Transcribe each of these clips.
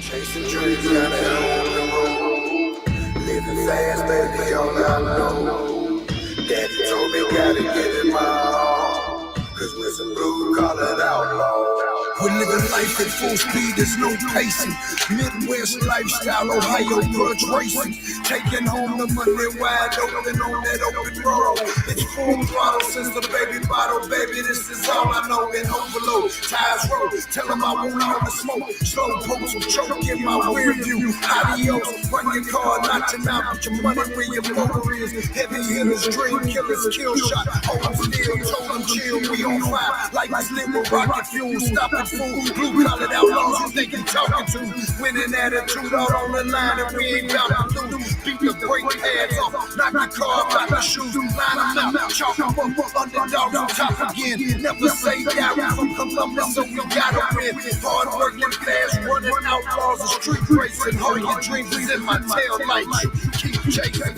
Chasing dreams down the open road. Living fast, baby, all I know. Daddy told me gotta give it my all. Cause we're some blue-collar outlaws. We're living life at full speed, there's no pacing. Midwest lifestyle, Ohio grudge racing. Taking home the money wide open on that open road. It's full throttle since the baby bottle, baby. This is all I know. In overload, tires roll. Tell them I want all the smoke. Slow pokes will choke in my rear view. Adios, run your car, knock him out. Put your money where your motor is. Heavy hitters, dream killers, kill shot. Hold them still, told them chill. We on fire, like this lit with rocket fuel. Stop it, fool. Blue-collared outlaws, you think you talking to? Winning attitude all on the line, and we ain't bout to lose. Beat the brake pads off, knock the car, knock the shoes, line them out, chalk them up, underdogs on top again. Never say die, from Columbus, so we gotta win. Hard working, fast running outlaws and street racing. All your dreams is in my tail lights. You keep chasing.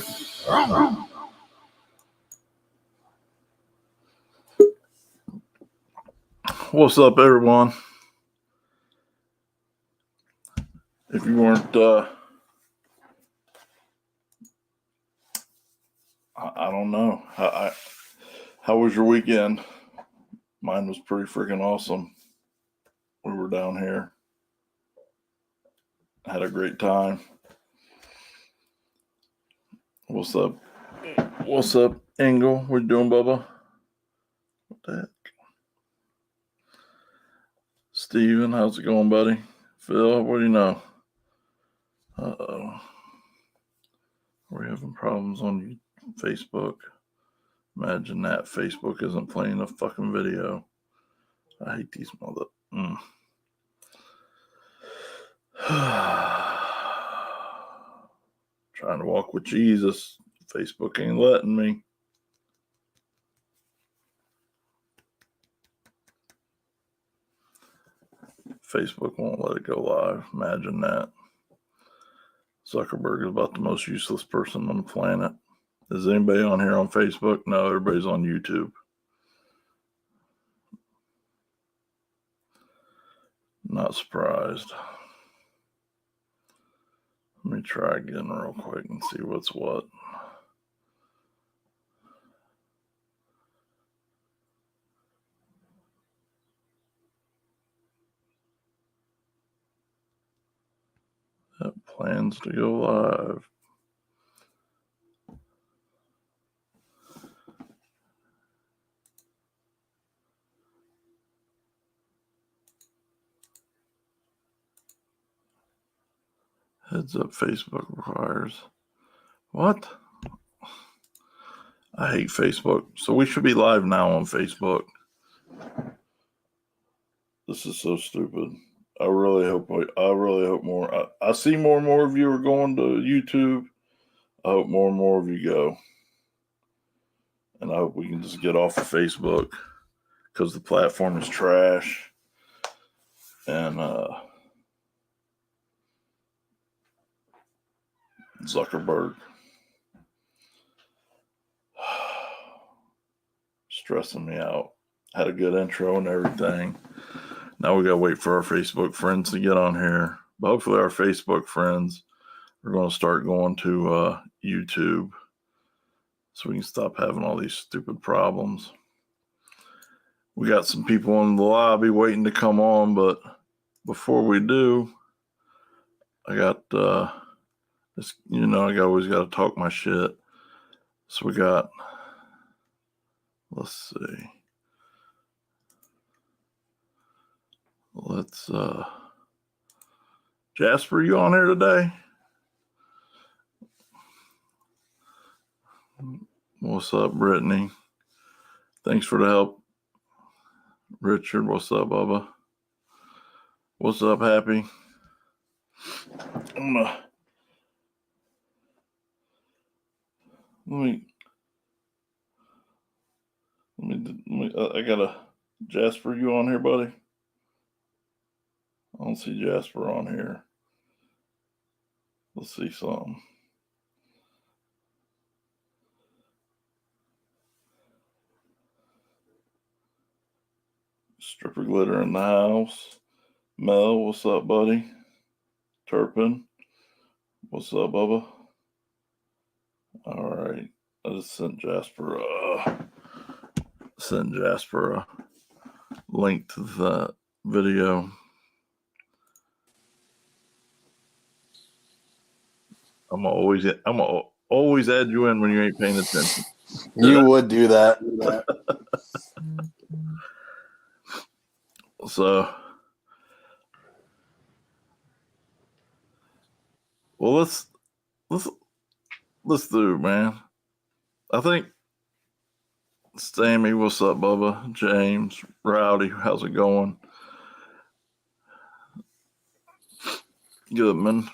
What's up, everyone? If you weren't, I don't know. How was your weekend? Mine was pretty freaking awesome. We were down here. Had a great time. What's up? What's up, Engel? What you doing, Bubba? What the heck? Steven, how's it going, buddy? Phil, what do you know? Uh-oh. We're having problems on Facebook. Imagine that. Facebook isn't playing a fucking video. I hate these mother... Trying to walk with Jesus. Facebook ain't letting me. Facebook won't let it go live. Imagine that. Zuckerberg is about the most useless person on the planet. Is anybody on here on Facebook? No, everybody's on YouTube. Not surprised. Let me try again real quick and see what's what. Plans to go live. Heads up, Facebook requires. What? I hate Facebook. So we should be live now on Facebook. This is so stupid. I really hope more. I see more and more of you are going to YouTube. I hope more and more of you go. And I hope we can just get off of Facebook because the platform is trash. And Zuckerberg. Stressing me out. Had a good intro and everything. Now we got to wait for our Facebook friends to get on here. But hopefully our Facebook friends are going to start going to YouTube so we can stop having all these stupid problems. We got some people in the lobby waiting to come on, but before we do, I got this, I always got to talk my shit. So we got, let's see. Jasper, you on here today? What's up, Brittany? Thanks for the help. Richard, what's up, Bubba? What's up, Happy? I got a Jasper, you on here, buddy? I don't see Jasper on here. Let's see something. Stripper Glitter in the house. Mel, what's up, buddy? Turpin. What's up, Bubba? All right. I just sent Jasper a link to the video. I'm always add you in when you ain't paying attention. You would do that. So, well, let's do it, man. I think Sammy, what's up, Bubba? James, Rowdy, how's it going? Good, man.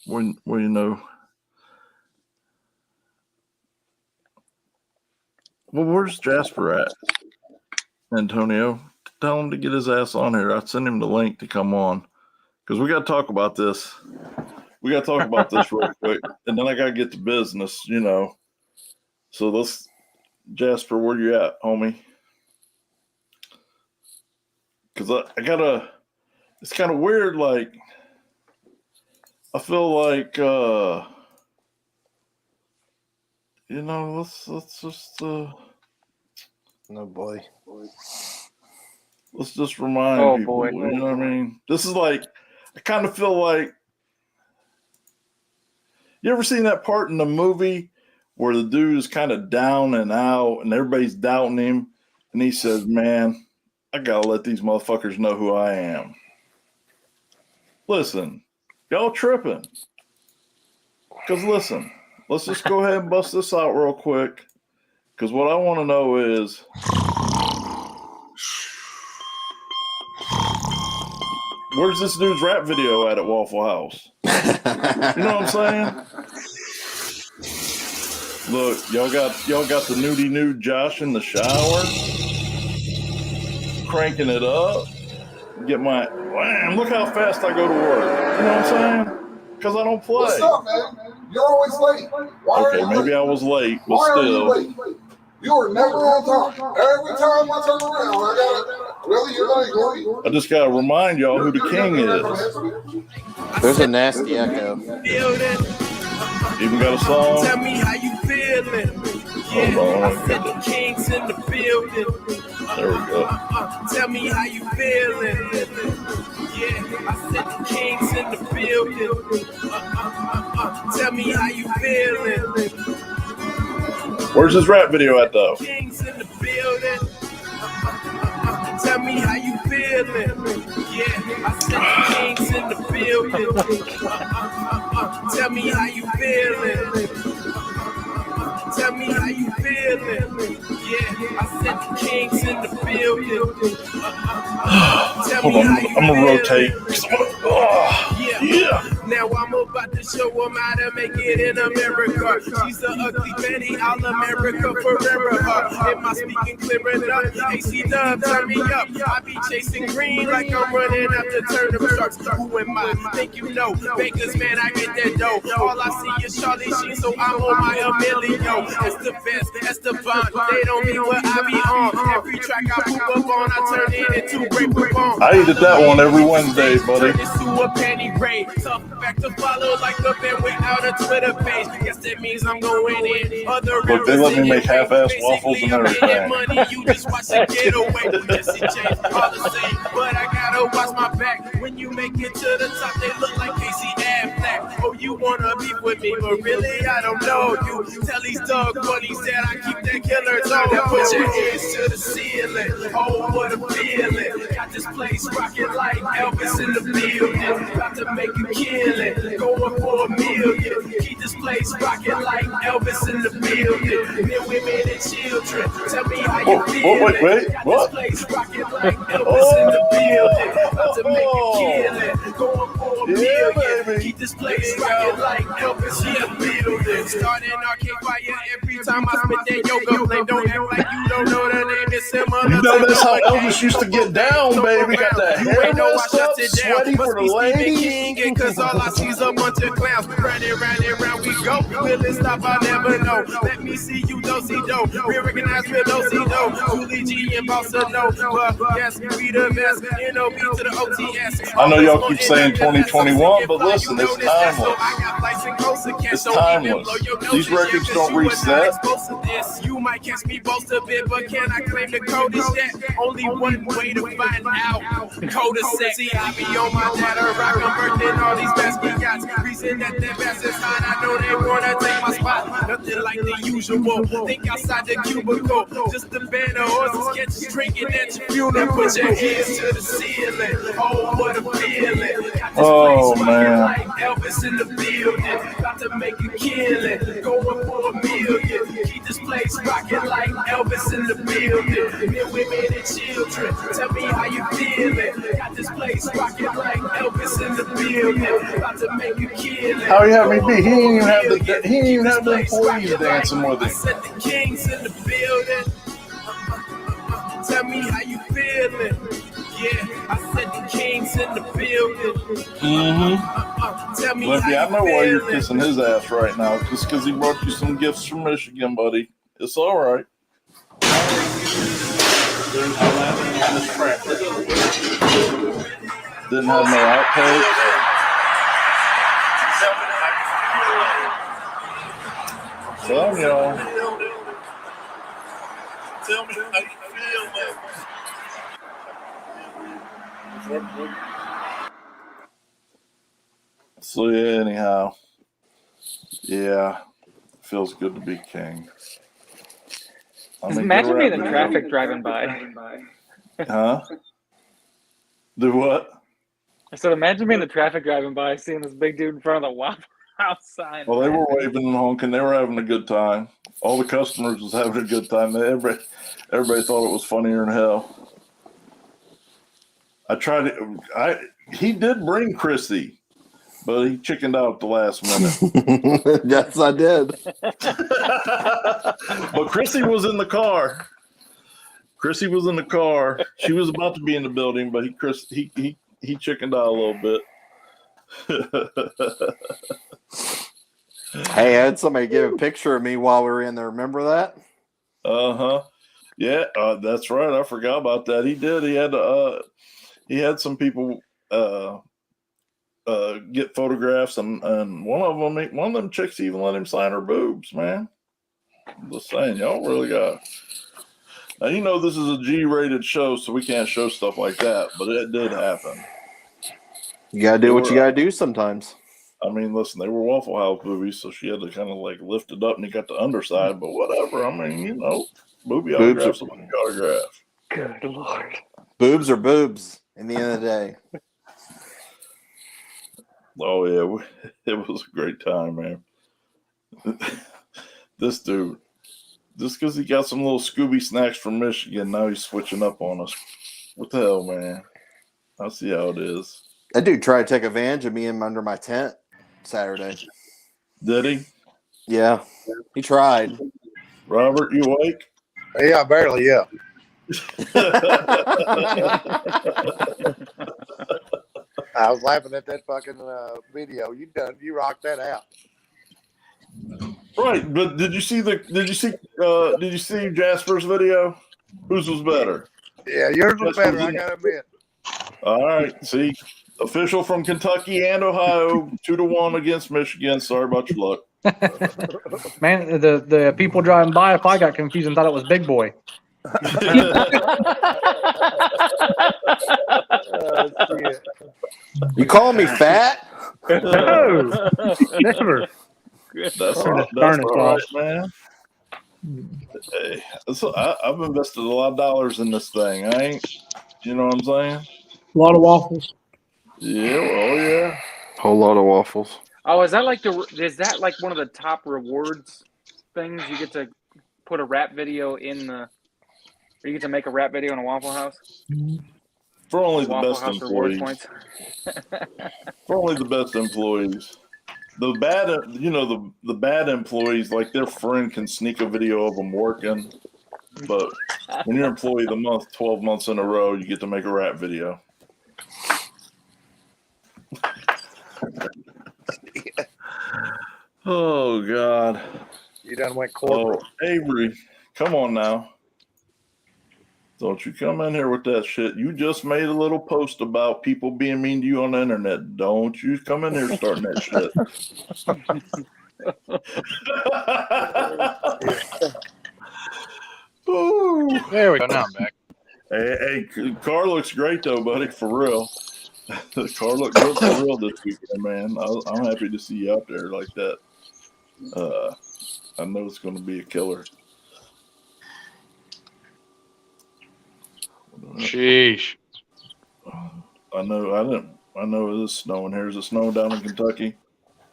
When you know. Well, where's Jasper at? Antonio, tell him to get his ass on here. I sent him the link to come on because we got to talk about this. We got to talk about this real quick, and then I got to get to business, you know. So let's, Jasper, where you at, homie? Because I gotta. It's kind of weird. Like, I feel like, you know, let's just. No boy. Let's just remind people. Boy. You know what I mean? This is like, I kind of feel like. You ever seen that part in the movie where the dude is kind of down and out, and everybody's doubting him, and he says, "Man, I gotta let these motherfuckers know who I am." Listen, y'all tripping. Because listen, let's just go ahead and bust this out real quick. Because what I want to know is, where's this dude's rap video at Waffle House? You know what I'm saying? Look, y'all got the nudie nude Josh in the shower, cranking it up. Get my wham! Look how fast I go to work. You know what I'm saying? Because I don't play. What's up, man? You're always late. Why Okay, maybe I was late, but Why still. are you late? You are never on time. Every time I turn around, I gotta. Really, you're late, Gordy? I just gotta remind y'all who the king is. There's a nasty echo. Even got a song. Tell me how you feeling. Hold on, I said the king's in the building. there we go. Tell me how you feeling. Yeah, I said the king's in the building. Tell me how you feeling. Where's this rap video at though? King's in the building. Tell me how you feeling. Yeah, I said the king's in the building. Tell me how you feeling. Tell me how you feeling. Yeah, I said the king's in the building. Tell me how you I'm gonna feeling. rotate. Yeah. Now I'm about to show them how to make it in America. She's an ugly Betty, all America forever. Am I speaking clear enough? AC Dub, turn me up. I be chasing green like I'm running after turnip sharks. Who am I? Think you know? Bakers, man, I get that dough. All I see is Charlie Sheen, so I'm on my Emilio. It's the best, that's the bond. They don't mean what I be on. Every track I poop up on, I turn it into great perform. I eat that one every Wednesday, buddy. Turn this to a penny raid. Tough back to follow like the band without a Twitter page. Guess that means I'm going in. Other Look, they let me make half-ass waffles and everything. Money, you just watch it get away. Jesse James, all the same, but I gotta watch my back. When you make it to the top, they look like Casey Affleck. Oh, you wanna be with me, but really I don't know you. Tell these dog buddies that I keep that killer tone. Now put your hands to the ceiling. Oh, what a feeling. Got this place rocking like Elvis in the building. About to make a killing, going for $1 million. Keep this place rocking like Elvis in the building. Men, women, and children. Tell me how you feel. Wait, Got what? this place rocking like Elvis in the building. About to make a killing, going for $1 million. baby. Keep this place rocking like Elvis in the building. Starting arcade fire every time I spit that yoga flame. Don't act like you don't know the name. It's similar. You know that's how Elvis used to get down, baby. Got that You hair ain't know I messed shut up, it down. down. Ready Must for be the Stephen ladies? King, and cause all I see is a bunch of clowns. Round and round we go. Will it stop? I never know. Let me see you do-si-do. Real recognize real do-si-do. Julie G and Bossa No. But yes, we the best. NOB to the OTS. I know y'all keep saying 2021, but listen, it's timeless. It's timeless. These records don't reset. You might catch me boast a bit, but can I claim the code is yet? Only one way to find out. Code is set. See, I be on my data rock. I'm birthing all these basket yachts. Reason that their best is hot. I know they wanna take my spot. Nothing like the usual. Think outside the cubicle. Just a band of horses catch drinking at your funeral. Put your hands to the ceiling. Oh, what a feeling. Got this Oh, place man. rocking like Elvis in the building. About to make a killing. Going for $1 million. Keep this place rocking like Elvis in the building. Men, women, and children. Tell me how you feeling. Got this place rocking like Elvis in the building. About to make a killing. How he had me beat? He didn't even have the employees dancing with I him. said the kings in the building. Tell me how you feeling. Yeah, I said the kings in the building. Tell me Limpy, how I you know why you're feeling. kissing his ass right now, just because he brought you some gifts from Michigan, buddy. It's all right. Didn't have no outtakes. Tell me, y'all. Tell me how you feeling. So yeah, anyhow, yeah, feels good to be king. Just imagine being in traffic driving by. Huh? Do what? I said, imagine being in the traffic driving by, seeing this big dude in front of the Waffle House sign. Well, they were waving and honking. They were having a good time. All the customers was having a good time. Everybody thought it was funnier than hell. He did bring Chrissy, but he chickened out at the last minute. Yes, I did. But Chrissy was in the car. Chrissy was in the car. She was about to be in the building, but he chickened out a little bit. Hey, I had somebody give a picture of me while we were in there. Remember that? Uh-huh. Yeah, that's right. I forgot about that. He did. He had some people get photographs, and one of them chicks even let him sign her boobs, man. I'm just saying, y'all really got. Now, you know this is a G-rated show, so we can't show stuff like that, but it did happen. You gotta do what you gotta do sometimes. I mean, listen, they were Waffle House boobies, so she had to kind of like lift it up, and he got the underside, but whatever. I mean, you know, booby autograph's a booby autograph. Good Lord. Boobs are boobs in the end of the day. Oh, yeah, it was a great time, man. This dude, just because he got some little Scooby snacks from Michigan, now he's switching up on us. What the hell, man? I see how it is. That dude tried to take advantage of me under my tent Saturday. Did he? Yeah, he tried. Robert, you awake? Yeah, barely, yeah. I was laughing at that fucking video. You rocked that out. Right, but did you see Jasper's video? Whose was better? Yeah, yours was better, I gotta admit. All right, see, official from Kentucky and Ohio, 2-1 against Michigan. Sorry about your luck. Man, the people driving by, if I got confused and thought it was Big Boy. Shit. You call me fat? No, never. That's all right, man. Hey, I've invested a lot of dollars in this thing. You know what I'm saying? A lot of waffles. Yeah, well, yeah. Whole lot of waffles. Oh, is that like one of the top rewards things? You get to put a rap video or you get to make a rap video in a Waffle House? For only the Waffle best House reward employees. points. For only the best employees. The bad employees, like their friend can sneak a video of them working. But when you're employee of the month, 12 months in a row, you get to make a rap video. Oh God. You done went Oh, corporate. Avery, come on now. Don't you come in here with that shit. You just made a little post about people being mean to you on the internet. Don't you come in here starting that shit. Ooh. There we go. Now I'm back. Hey, car looks great though, buddy. For real. The car looked good for real this weekend, man. I'm happy to see you out there like that. I know it's going to be a killer. Sheesh. I know it is snowing here. Is it snowing down in Kentucky?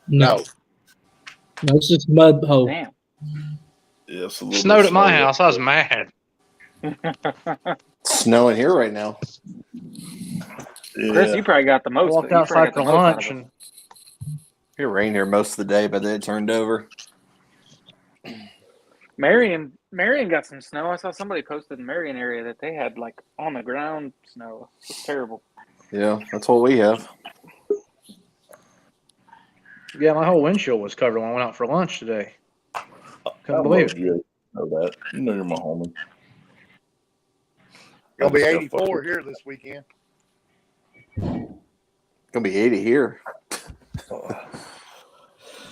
No. No, it's just mud hole. Damn. Yeah, it's a little Snowed bit at my snowy. house. I was mad. It's snowing here right now. Yeah. Chris, you probably got the most. Walked you probably outside got for the most out of lunch it. and It rained here most of the day, but then it turned over. Marion got some snow. I saw somebody posted in Marion area that they had like on the ground snow. It's terrible. Yeah, that's what we have. yeah, my whole windshield was covered when I went out for lunch today. I Couldn't believe love it. you. Know that. You know you're my homie. Gonna be I just got 84 fucking- here this weekend. It's gonna be 80 here. It's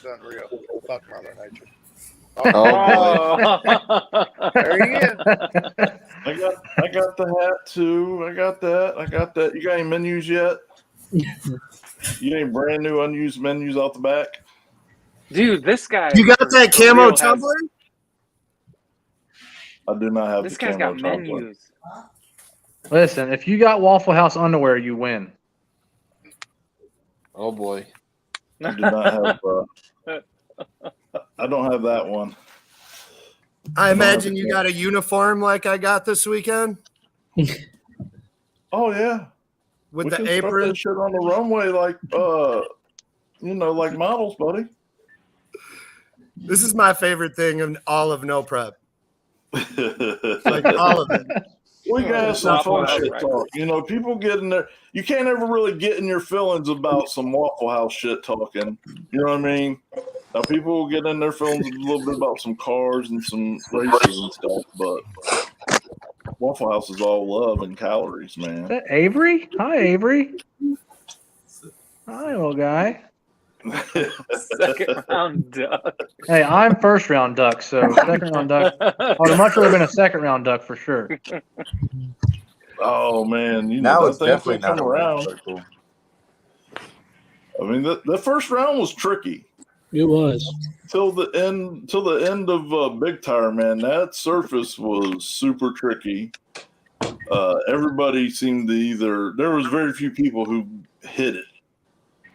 unreal. Fuck Mother Nature. Oh, There he is. I got the hat too. I got that. You got any menus yet? You got any brand new unused menus out the back? Dude, this guy. You got that for camo real has- tumbler? I do not have This the guy's camo got tumbler. menus. Listen, if you got Waffle House underwear, you win. oh boy. I do not have. I don't have that one. I imagine you got a uniform like I got this weekend Oh yeah, with we the can throw apron. that shit on the runway like like models, buddy. This is my favorite thing in all of No Prep. Like Like all of it. we can have some fun Waffle House, shit right? talk. People get in there. You can't ever really get in your feelings about some Waffle House shit talking. You know what I mean? Now people will get in their feelings a little bit about some cars and some races and stuff, but Waffle House is all love and calories, Is man. that Avery? Hi, Avery. Hi, little guy. Second round duck. Hey, I'm first round duck, so second round duck. I would have much rather been a second round duck for sure. Oh man, Now that it's thing definitely come not a around. circle. I mean, the first round was tricky It was. till the end of Big Tire, man. That surface was super tricky. Everybody seemed to there was very few people who hit it.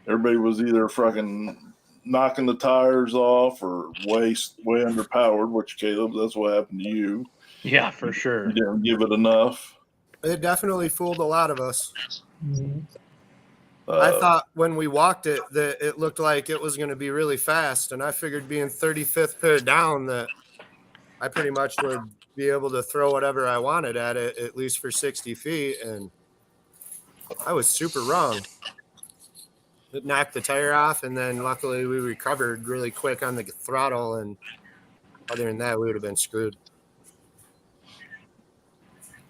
Everybody was either fucking knocking the tires off or way underpowered, which Caleb, that's what happened to you. Yeah, for sure. You didn't give it enough. It definitely fooled a lot of us. I thought when we walked it that it looked like it was going to be really fast, and I figured being 35th pair down that I pretty much would be able to throw whatever I wanted at it, at least for 60 feet, and I was super wrong. It knocked the tire off, and then luckily we recovered really quick on the throttle, and other than that, we would have been screwed.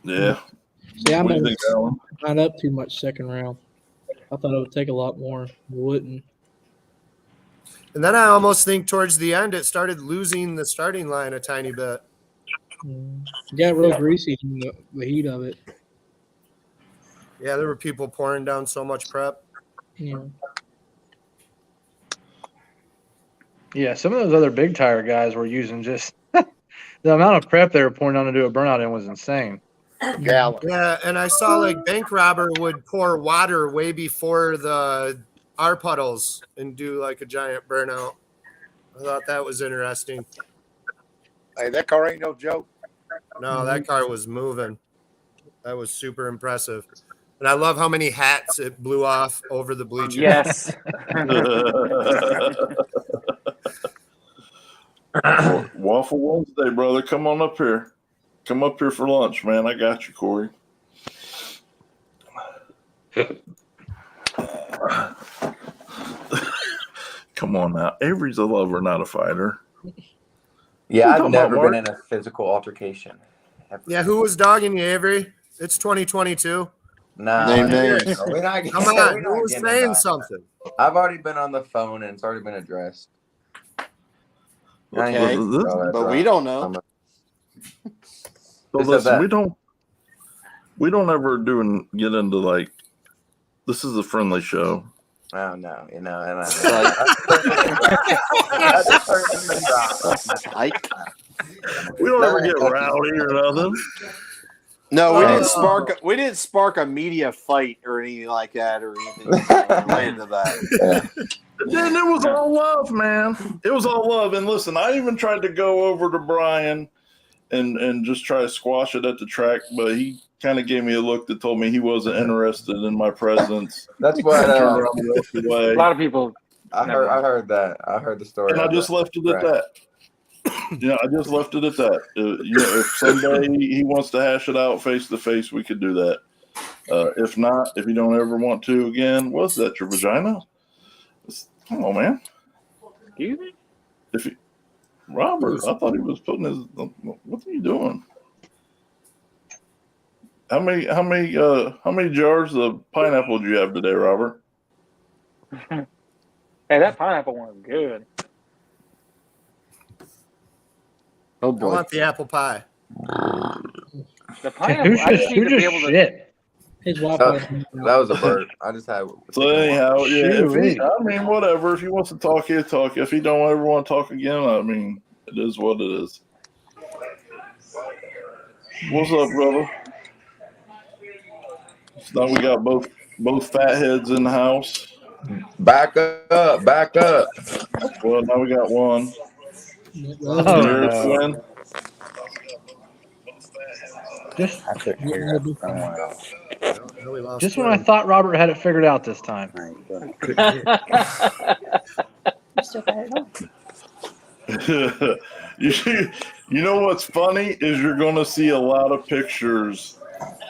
Yeah. See, I'm What do you think, Alan? not up too much second round. I thought it would take a lot more. It wouldn't. And then I almost think towards the end it started losing the starting line a tiny bit. It got real greasy from the heat of it. Yeah, there were people pouring down so much prep. Yeah. Yeah, some of those other big tire guys were using just the amount of prep they were pouring down to do a burnout in was insane. Gallon. Yeah, and I saw like bank robber would pour water way before the R puddles and do like a giant burnout. I thought that was interesting. Hey, that car ain't no joke. No, that car was moving. That was super impressive. And I love how many hats it blew off over the bleachers. Yes. Waffle Wednesday, brother. Come on up here. Come up here for lunch, man. I got you, Corey. Come Come on now. Avery's a lover, not a fighter. Yeah, What I've you talking never about, been in a physical altercation. Ever. Yeah, who was dogging you, Avery? It's 2022. Nah, Name no, names. no, we're not, Come we're on, not who was getting saying into that. something? I've already been on the phone and it's already been addressed. Okay, but we don't know. So Who said listen, that? we don't ever get into like, this is a friendly show. Oh no, you know, and Psych. We don't ever get rowdy or nothing. No, we didn't spark a media fight or anything like that or anything related to that. Then it was all love, man. It was all love. And listen, I even tried to go over to Brian and just try to squash it at the track, but he kind of gave me a look that told me he wasn't interested in my presence. That's what Turned around and walked away. A lot of people. I heard that. I heard the story. And I just left it at that. Yeah, I just left it at that. If someday he wants to hash it out face to face, we could do that. If not, if you don't ever want to again, what's that? Your vagina? Come on, man. Excuse me? Robert, I thought he was putting his. What are you doing? How many jars of pineapple did you have today, Robert? Hey, that pineapple one is good. Oh I boy. want the apple pie. The pineapple. I just need to be able to. Shit. His Wi-Fi. That was a burp. I just had. So anyhow, yeah. Shoot. I mean, whatever. If he wants to talk, he'll talk. If he don't ever want to talk again, I mean, it is what it is. What's up, brother? So now we got both fat heads in the house. Back up, back up. Well, now we got one. Oh, There's no. one. Just, I couldn't hear just when I thought Robert had it figured out this time. You know what's funny is you're going to see a lot of pictures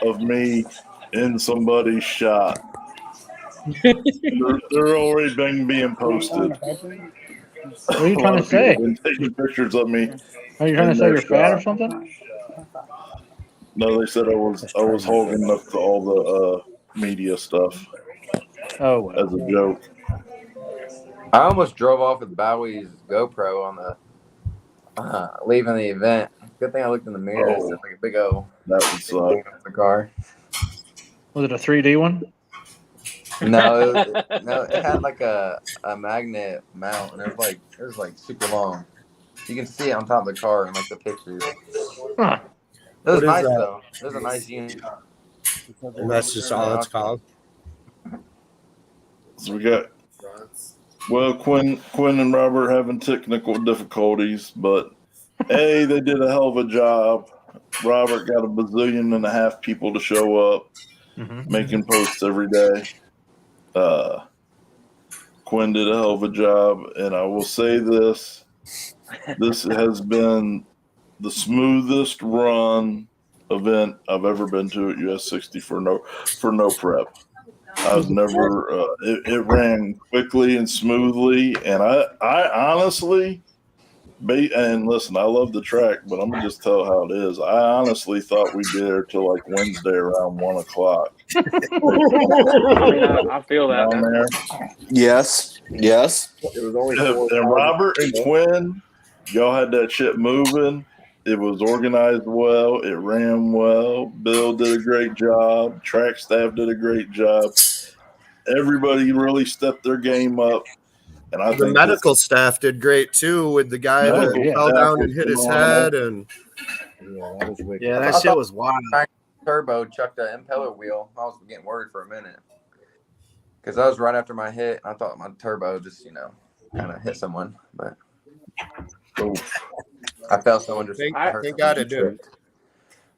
of me in somebody's shot. They're already being posted. What are you trying to say? Taking pictures of me. Are you trying to say you're fat or something? No, they said I was holding up to all the media stuff Oh, well. as a joke. I almost drove off with Bowie's GoPro on the leaving the event. Good thing I looked in the mirror. Oh. It's like a big O. That would suck. In the car. Was it a 3D one? No, it had like a magnet mount, and it was like super long. You can see it on top of the car in like the pictures. Huh. It was What is nice that? though. It was a nice unit. And that's just all it's called. So we got, well, Quinn and Robert having technical difficulties, but they did a hell of a job. Robert got 1.5 billion people to show up, making posts every day. Quinn did a hell of a job, and I will say this has been the smoothest run event I've ever been to at US 60 for no prep. I've never it ran quickly and smoothly, and I honestly, and listen, I love the track, but I'm gonna just tell how it is. I honestly thought we'd be there till like Wednesday around 1:00. I feel that. Down there. Yes. It was only And Robert and Quinn, y'all had that shit moving. It was organized well. It ran well. Bill did a great job. Track staff did a great job. Everybody really stepped their game up. And I The think medical staff did great too, with the guy that Medical fell staff down was and hit his phenomenal. head, and that was wicked. yeah, that shit was wild. Turbo chucked the impeller wheel. I was getting worried for a minute because that was right after my hit. I thought my turbo just kind of hit someone, but I felt someone just. Thank hurt God someone. it did.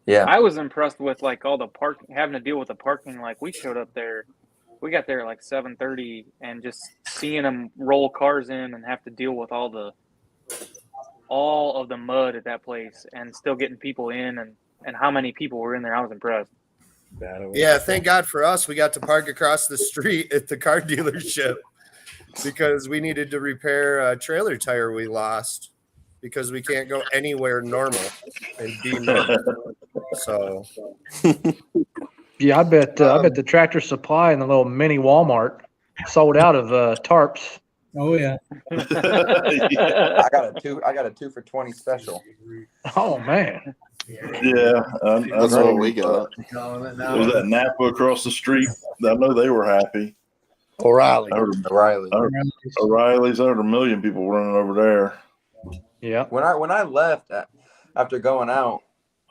Yeah, I was impressed with like all the having to deal with the parking. Like we showed up there, we got there at like 7:30, and just seeing them roll cars in and have to deal with all of the mud at that place, and still getting people in, and how many people were in there. I was impressed. Yeah, thank God for us. We got to park across the street at the car dealership. because we needed to repair a trailer tire we lost because we can't go anywhere normal and be normal. So Yeah, I bet the Tractor Supply and the little mini Walmart sold out of tarps. Oh yeah. I got a 2 for $20 special. Oh man. Yeah, That's what we got. Was that Napa across the street? I know they were happy. O'Reilly. I heard O'Reilly. O'Reilly's. I heard a million people running over there. Yeah. When I left after going out,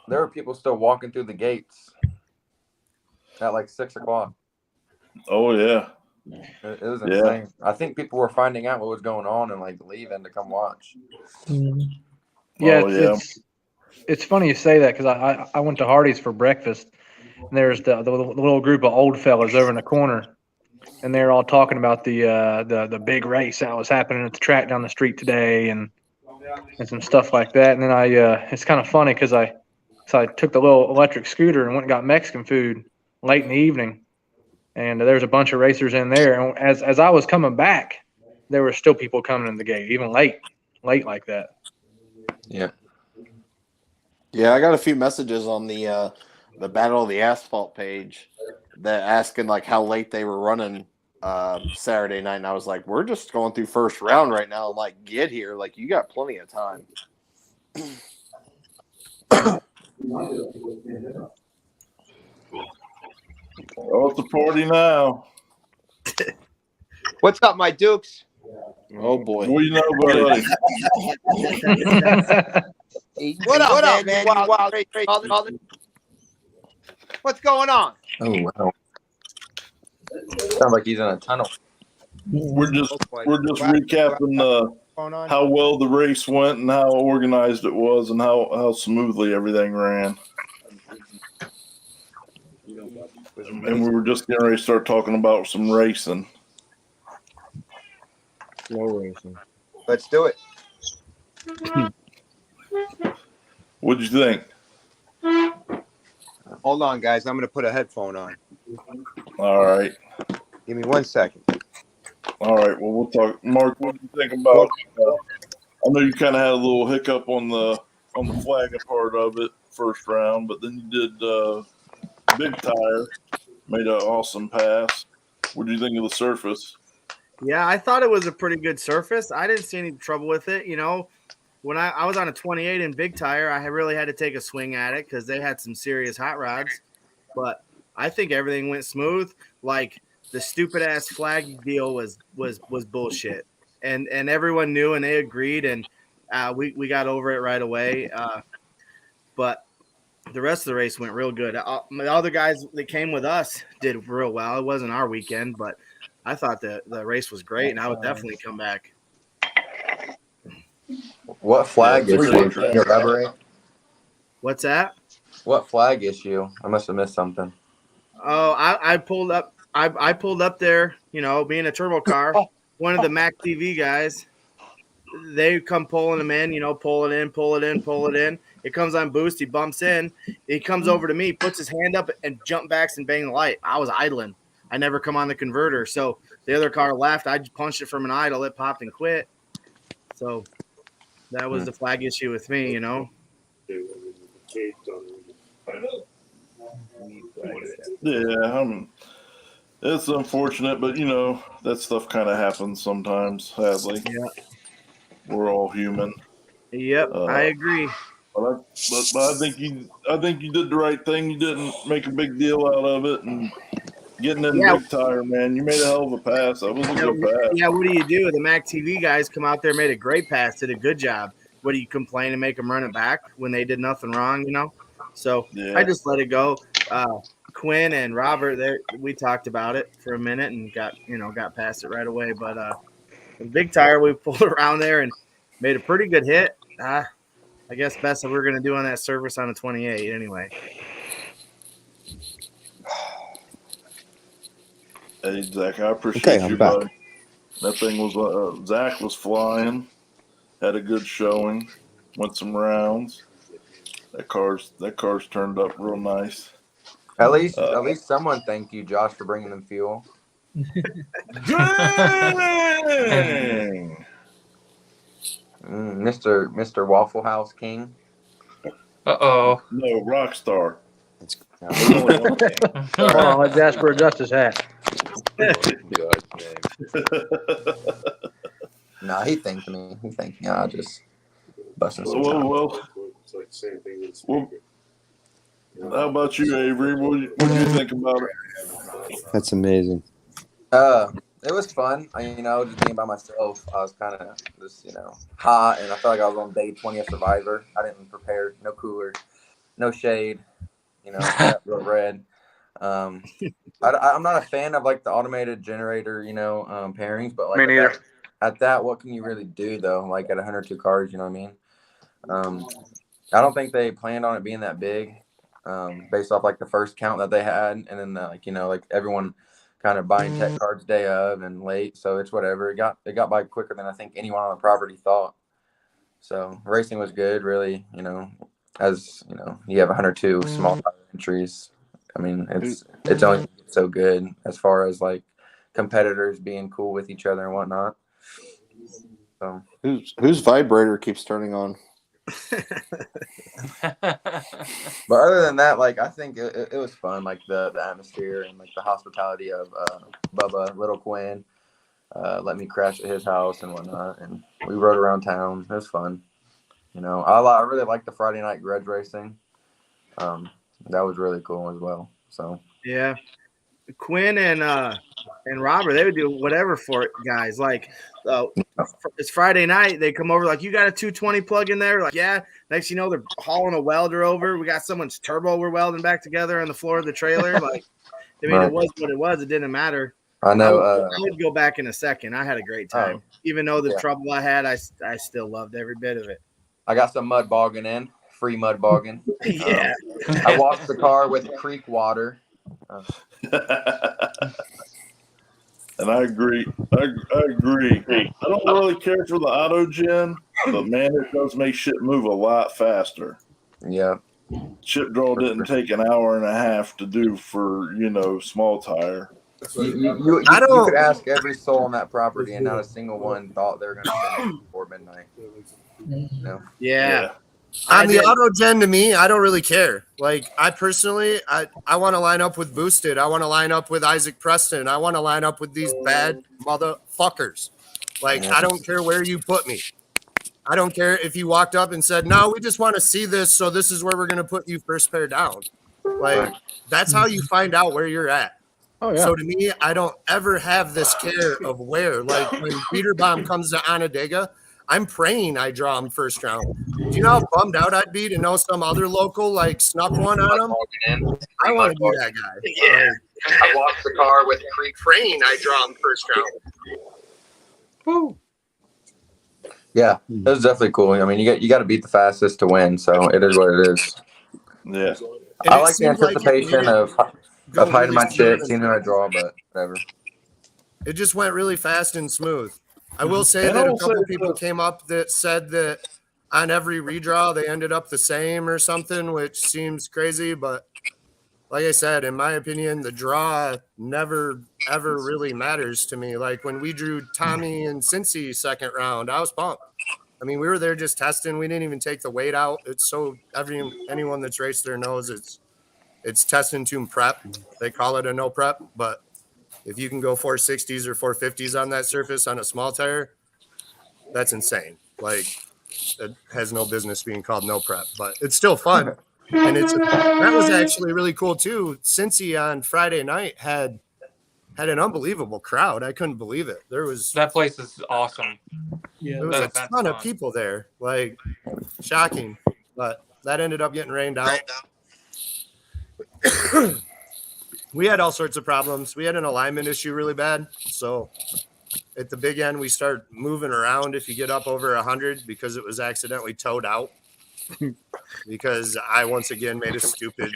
there were people still walking through the gates at like 6 o'clock. Oh yeah. It was insane. I think people were finding out what was going on and like leaving to come watch. Yeah, it's funny you say that because I went to Hardee's for breakfast, and there's the little group of old fellas over in the corner, and they're all talking about the big race that was happening at the track down the street today, and some stuff like that. And then it's kind of funny because I took the little electric scooter and went and got Mexican food late in the evening. And there's a bunch of racers in there. And as I was coming back, there were still people coming in the gate, even late like that. Yeah. Yeah, I got a few messages on the Battle of the Asphalt page that asking like how late they were running Saturday night, and I was like, we're just going through first round right now. I'm like, get here, like you got plenty of time. Oh, it's a party now. What's up, my Dukes? Oh boy. What do you know, buddy? What up, man? You wild, great. What's going on? Oh wow. Sounds like he's in a tunnel. We're just recapping how well the race went and how organized it was and how smoothly everything ran. And we were just getting ready to start talking about some racing. No racing. Let's do it. What'd you think? Hold on, guys. I'm going to put a headphone on. All right. Give me 1 second. All right. Well, we'll talk. Mark, what do you think about? I know you kind of had a little hiccup on the flag part of it first round, but then you did big tire, made an awesome pass. What do you think of the surface? Yeah, I thought it was a pretty good surface. I didn't see any trouble with it. You know, when I was on a 28 in big tire, I really had to take a swing at it because they had some serious hot rods. But I think everything went smooth. Like the stupid ass flag deal was bullshit, and everyone knew and they agreed, and we got over it right away. But the rest of the race went real good. The other guys that came with us did real well. It wasn't our weekend, but I thought the race was great, and I would definitely come back. What flag issue? Can you elaborate? What's that? What flag issue? I must have missed something. Oh, I pulled up. I pulled up there. You know, being a turbo car, one of the Mac TV guys. They come pulling him in. You know, pull it in. It comes on boost. He bumps in. He comes over to me, puts his hand up, and jump backs and bang the light. I was idling. I never come on the converter. So the other car left. I just punched it from an idle. It popped and quit. So that was the flag issue with me, you know. Yeah, it's unfortunate, but you know that stuff kind of happens sometimes. Sadly, yeah, we're all human. Yep, I agree. But I think you did the right thing. You didn't make a big deal out of it, and getting in big tire, man. You made a hell of a pass. That was a good pass. Yeah, what do you do? The Mac TV guys come out there, made a great pass, did a good job. What do you complain and make them run it back when they did nothing wrong? You know. So I just let it go. Quinn and Robert, we talked about it for a minute and got past it right away. But the big tire, we pulled around there and made a pretty good hit. I guess best that we're going to do on that surface on a 28 anyway. Hey, Zach, I appreciate you, buddy. That thing was Zach was flying, had a good showing, went some rounds. That car's turned up real nice. At least someone thank you, Josh, for bringing them fuel. Dang! Mr. Waffle House King. Uh-oh. No, Rockstar. No, there's only one thing. Hold on, let Jasper adjust his hat. Nah, he thanked me. He thanked me. I just busting some Well, chops. well, how about you, Avery? What do you think about it? That's amazing. It was fun. Just being by myself. I was kind of just, hot, and I felt like I was on day 20 of Survivor. I didn't prepare. No cooler, no shade. Got real red. I'm not a fan of like the automated generator, pairings, but like Me neither. at that, what can you really do though? Like at 102 cars, you know what I mean? I don't think they planned on it being that big, based off like the first count that they had, and then like everyone kind of buying tech cards day of and late, so it's whatever. It got by quicker than I think anyone on the property thought. So racing was good, really. As you have 102 small tire entries. I mean, it's only so good as far as like competitors being cool with each other and whatnot. So Whose vibrator keeps turning on? but other than that, like I think it was fun, like the atmosphere and like the hospitality of Bubba, Little Quinn, let me crash at his house and whatnot, and we rode around town. It was fun. I really liked the Friday night grudge racing. That was really cool as well. So Yeah, Quinn and Robert, they would do whatever for it, guys. Like, it's Friday night. They come over like, you got a 220 plug in there? Like, yeah. Next, they're hauling a welder over. We got someone's turbo we're welding back together on the floor of the trailer. Like, I mean, Right. It was what it was. It didn't matter. I know. I would go back in a second. I had a great time. Even though the yeah. trouble I had, I still loved every bit of it. I got some mud bogging in, free mud bogging. Yeah. I washed the car with creek water. And I agree. I agree. I don't really care for the auto gen, but man, it does make shit move a lot faster. Yeah. Chip draw didn't take an hour and a half to do for, small tire. You could ask every soul on that property, and not a single one thought they were going to finish before midnight. Yeah. On the auto gen, to me, I don't really care. Like, I personally, I want to line up with Boosted. I want to line up with Isaac Preston. I want to line up with these bad motherfuckers. Like, I don't care where you put me. I don't care if you walked up and said, no, we just want to see this, so this is where we're going to put you first pair down. Like, that's how you find out where you're at. Oh, yeah. So to me, I don't ever have this care of where. Like, when Peter Bomb comes to Onondaga, I'm praying I draw him first round. Do you know how bummed out I'd be to know some other local like snuck one on him? I want to be that guy. Yeah. I washed the car with creek. Praying I draw him first round. Woo. Yeah, it was definitely cool. I mean, you got to beat the fastest to win, so it is what it is. Yeah. I like the anticipation of hiding my chick, seeing who I draw, but whatever. It just went really fast and smooth. I will say that a couple people came up that said that on every redraw they ended up the same or something, which seems crazy. But like I said, in my opinion, the draw never, ever really matters to me. Like when we drew Tommy and Cincy second round, I was pumped. I mean, we were there just testing. We didn't even take the weight out. It's so anyone that's raced there knows it's test and tune prep. They call it a no prep, but if you can go 460s or 450s on that surface on a small tire, that's insane. Like, it has no business being called no prep, but it's still fun. And that was actually really cool too. Cincy on Friday night had an unbelievable crowd. I couldn't believe it. That place is awesome. Yeah, there was a ton of people there. Like, shocking. But that ended up getting rained out. We had all sorts of problems. We had an alignment issue really bad. So at the big end, we start moving around if you get up over 100 because it was accidentally towed out. Because I once again made a stupid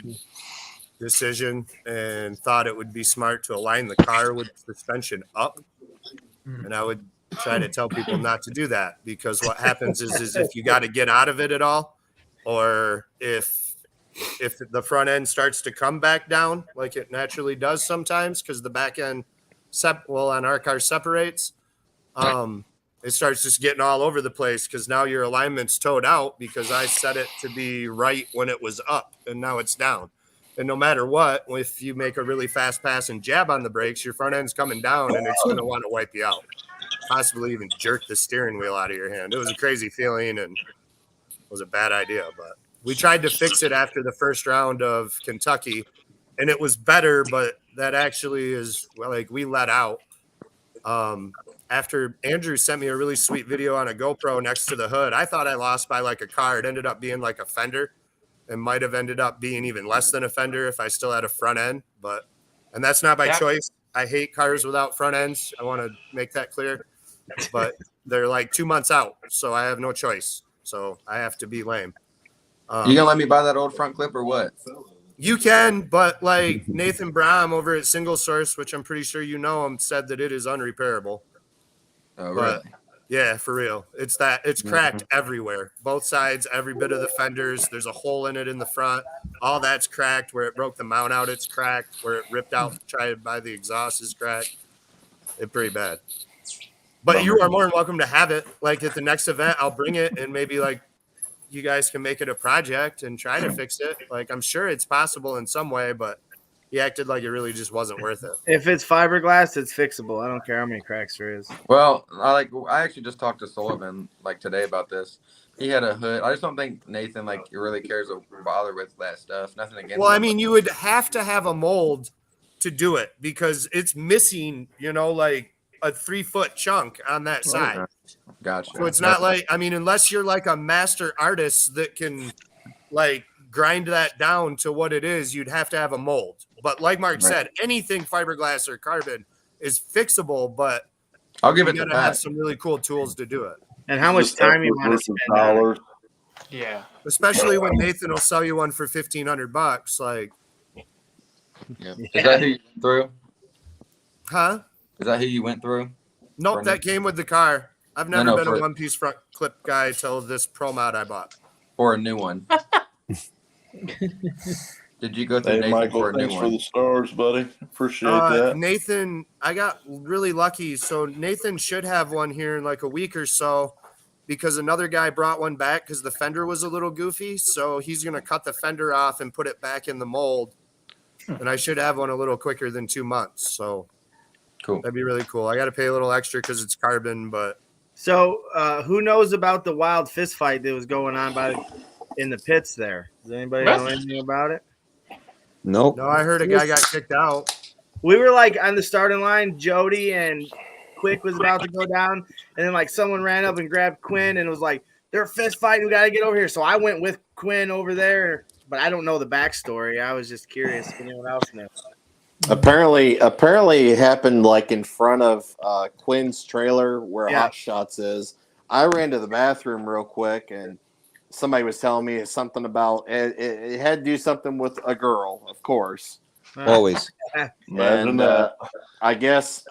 decision and thought it would be smart to align the car with suspension up. And I would try to tell people not to do that, because what happens is if you got to get out of it at all, or if the front end starts to come back down like it naturally does sometimes, because the back end on our car separates, it starts just getting all over the place because now your alignment's towed out because I set it to be right when it was up and now it's down. And no matter what, if you make a really fast pass and jab on the brakes, your front end's coming down and it's going to want to wipe you out, possibly even jerk the steering wheel out of your hand. It was a crazy feeling and it was a bad idea, but we tried to fix it after the first round of Kentucky and it was better, but that actually is like we let out. After Andrew sent me a really sweet video on a GoPro next to the hood, I thought I lost by like a car. It ended up being like a fender. It might have ended up being even less than a fender if I still had a front end, and that's not by choice. I hate cars without front ends. I want to make that clear, but they're like 2 months out, so I have no choice. So I have to be lame. You gonna let me buy that old front clip or what? You can, but like Nathan Brom over at Single Source, which I'm pretty sure you know him, said that it is unrepairable. Oh, But really? yeah, for real. It's cracked everywhere. Both sides, every bit of the fenders. There's a hole in it in the front. All that's cracked. Where it broke the mount out, it's cracked. Where it ripped out, tried by the exhaust is cracked. It's pretty bad. But you are more than welcome to have it. Like at the next event, I'll bring it and maybe like you guys can make it a project and try to fix it. Like I'm sure it's possible in some way, but he acted like it really just wasn't worth it. If it's fiberglass, it's fixable. I don't care how many cracks there is. Well, I actually just talked to Sullivan like today about this. He had a hood. I just don't think Nathan like really cares or bother with that stuff. Nothing against. Well, him. I mean, you would have to have a mold to do it because it's missing, like a 3-foot chunk on that side. Okay. Gotcha. So it's not like, I mean, unless you're like a master artist that can like grind that down to what it is, you'd have to have a mold. But like Mark said, anything fiberglass or carbon is fixable, but I'll give it you to gotta have Pat. some really cool tools to do it. And how much time you want to spend on it. Yeah. Especially when Nathan will sell you one for $1,500. Like, Yeah. Is that who you went through? huh? Is that who you went through? Nope, that came with the car. I've never No, been for- a one-piece front clip guy till this Pro Mod I bought. Or a new one? Did you go through Hey, Nathan Michael, for a new thanks for one? the stars, buddy. Appreciate that. Nathan, I got really lucky. So Nathan should have one here in like a week or so because another guy brought one back because the fender was a little goofy. So he's going to cut the fender off and put it back in the mold. And I should have one a little quicker than 2 months. So cool. That'd be really cool. I got to pay a little extra because it's carbon, but. So who knows about the wild fist fight that was going on in the pits there? Does anybody know anything about it? Nope. No, I heard a guy got kicked out. We were like on the starting line. Jody and Quick was about to go down, and then like someone ran up and grabbed Quinn, and it was like they're fist fighting. We got to get over here. So I went with Quinn over there, but I don't know the backstory. I was just curious if anyone else knew. Apparently it happened like in front of Quinn's trailer where Hot Shots is. I ran to the bathroom real quick and somebody was telling me something about it had to do something with a girl, of course. Always. And I guess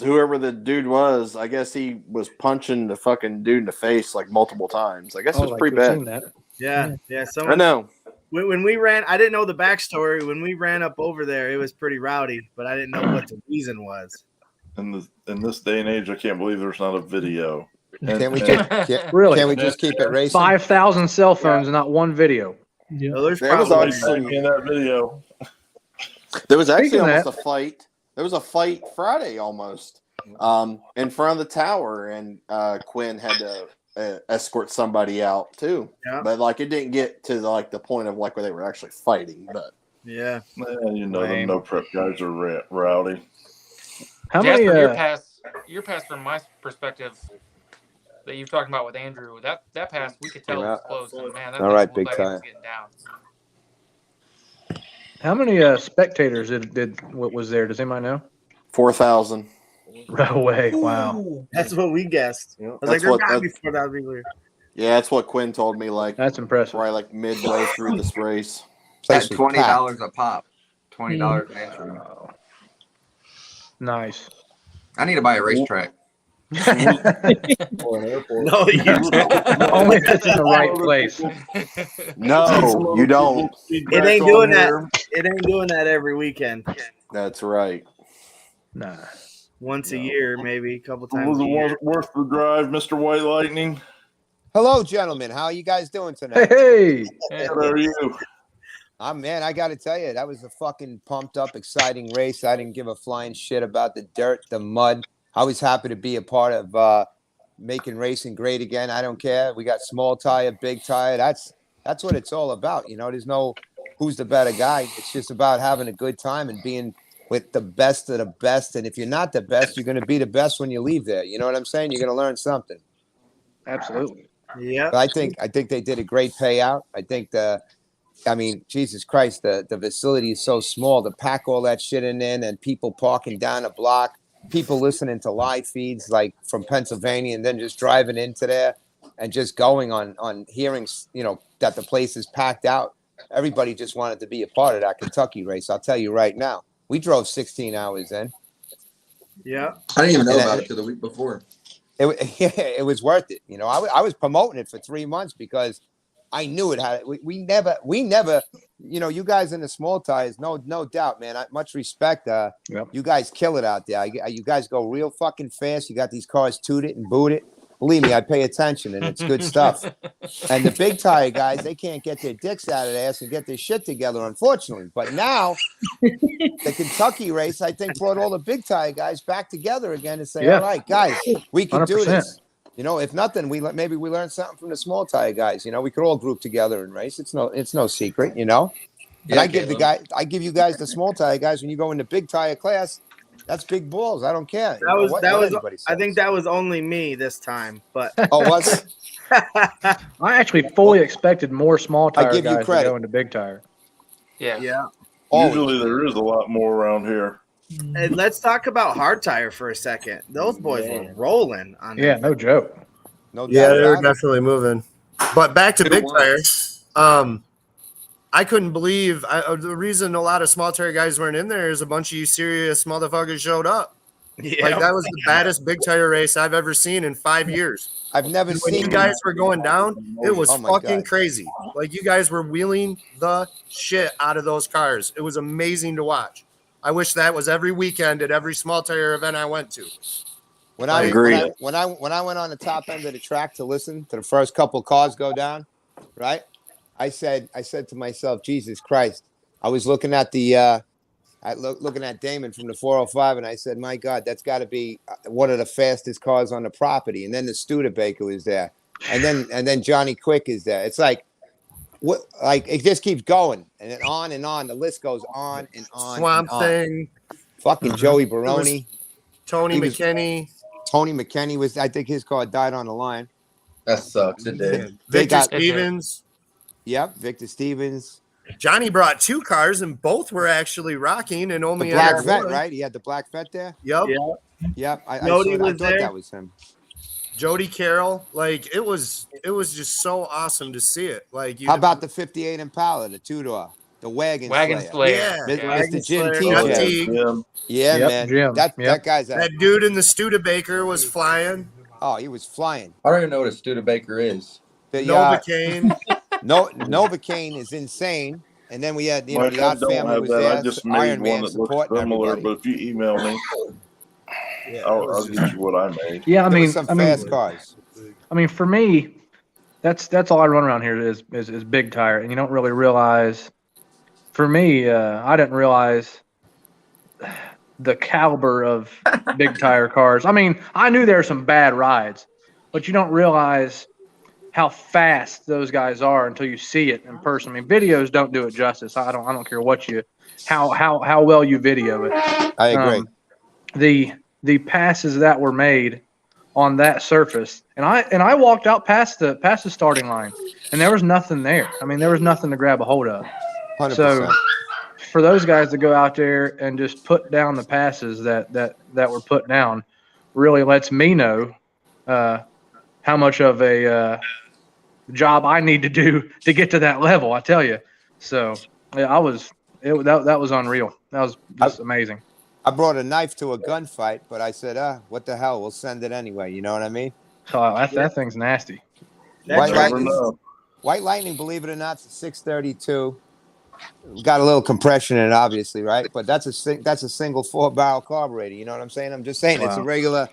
whoever the dude was, I guess he was punching the fucking dude in the face like multiple times. I guess it was pretty bad. Yeah. I know. When we ran, I didn't know the backstory. When we ran up over there, it was pretty rowdy, but I didn't know what the reason was. In this day and age, I can't believe there's not a video. Can't we just keep it racing? 5,000 cell phones and not one video. Yeah. So there's There was probably actually in that video. There was actually Speaking of almost a fight. There was a fight Friday almost in front of the tower, and Quinn had to escort somebody out too. Yeah. But like it didn't get to like the point of like where they were actually fighting. But yeah, You know, the no prep guys are rowdy. How Jasper, many? your pass from my perspective that you've talked about with Andrew, that pass we could tell it was close. And man, that All thing right, looked big like it was time. getting down. How many spectators did what was there? Does anybody know? 4,000. No way! Wow, that's what we guessed. I was like, That's there's what- got to be 4,000 people here. Yeah, that's what Quinn told me. Like that's impressive. right, like midway through this race. At $20 a pop. $20 an entry. Nice. I need to buy a racetrack. No, you Only if it's in the right place. No, you don't. It ain't doing that. It ain't doing that every weekend. That's right. Nah. once a year, maybe a couple times Was a year. it worth the drive, Mr. White Lightning? Hello, gentlemen. How are you guys doing tonight? Hey, How are you? Man, I got to tell you, that was a fucking pumped up, exciting race. I didn't give a flying shit about the dirt, the mud. I was happy to be a part of making racing great again. I don't care. We got small tire, big tire. That's what it's all about. You know, there's no who's the better guy. It's just about having a good time and being with the best of the best. And if you're not the best, you're going to be the best when you leave there. You know what I'm saying? You're going to learn something. absolutely. Yeah. But I think they did a great payout. I think Jesus Christ, the facility is so small to pack all that shit in there, and people parking down a block, people listening to live feeds like from Pennsylvania, and then just driving into there and just going on hearing, that the place is packed out. Everybody just wanted to be a part of that Kentucky race. I'll tell you right now, we drove 16 hours in. Yeah. I didn't even know about it till the week before. It was worth it. You know, I was promoting it for 3 months because I knew it had. We never. You guys in the small tires, no doubt, man. Much respect. Yep. You guys kill it out there. You guys go real fucking fast. You got these cars tooted and booted. Believe me, I pay attention, and it's good stuff. And the big tire guys, they can't get their dicks out of their ass and get their shit together, unfortunately. But now, the Kentucky race, I think, brought all the big tire guys back together again and say, all right, guys, we can do 100%. this. You know, if nothing, maybe we learned something from the small tire guys. You know, we could all group together and race. It's no secret, you know. And I give you guys the small tire guys when you go into big tire class. That's big balls. I don't care. I think that was only me this time, but was it? I actually fully expected more small tire give you guys credit. to go into big tire. yeah. Usually there is a lot more around here. And let's talk about hard tire for a second. Those boys were rolling on Yeah, no joke. No doubt. Yeah, they were about it. definitely moving. But back to big tire. I couldn't believe the reason a lot of small tire guys weren't in there is a bunch of you serious motherfuckers showed up. Yeah. Like that was the baddest big tire race I've ever seen in 5 years. I've never When seen you guys were going down, it was Oh my fucking God. crazy. Like you guys were wheeling the shit out of those cars. It was amazing to watch. I wish that was every weekend at every small tire event I went to. When I agree. When I went on the top end of the track to listen to the first couple cars go down, right? I said to myself, Jesus Christ. I was looking at looking at Damon from the 405, and I said, my God, that's got to be one of the fastest cars on the property. And then the Studebaker was there, and then Johnny Quick is there. It's like it just keeps going, and then on and on. The list goes on and on. Swamp and on. Thing. Fucking Joey Baroni. Tony He was- McKinney. Tony McKinney was. I think his car died on the line. That sucks. It did. They Victor got- Stevens. Yep, Victor Stevens. Johnny brought 2 cars and both were actually rocking and The only black had vet, one. right? He had the black vet there. Yep. Yeah. Yep. I Jody was thought there. that was him. Jody Carroll. Like it was just so awesome to see it. Like you How about the 58 Impala, the 2-door, the Wagon Slayer? Yeah. Mr. Jim Slayer. TJ. Jim. Yeah, Yep, man. Jim. That Yep. guy's That dude in the Studebaker was flying. Oh, he was flying. I don't even know what a Studebaker is. The Novocaine. Novocaine is insane. And then we had, Mike, the I Odd don't Family have was that. there. I just Iron made one Man that looks supporting similar, everybody. but if you email me, Yeah, I'll get you what I made. Yeah, There was some fast cars. I mean, for me, that's all I run around here is big tire, and you don't really realize. For me, I didn't realize the caliber of big tire cars. I mean, I knew there were some bad rides, but you don't realize how fast those guys are until you see it in person. I mean, videos don't do it justice. I don't care what how well you video it. I agree. The passes that were made on that surface, and I walked out past the starting line, and there was nothing there. I mean, there was nothing to grab a hold of. 100%. So for those guys to go out there and just put down the passes that were put down really lets me know how much of a job I need to do to get to that level. I tell you. So yeah, that was unreal. That was just amazing. I brought a knife to a gunfight, but I said, what the hell? We'll send it anyway. You know what I mean? Oh, that thing's nasty. White Lightning, believe it or not, it's a 632. got a little compression in it, obviously, right? But that's a single 4-barrel carburetor. You know what I'm saying? I'm just saying it's a Wow. regular.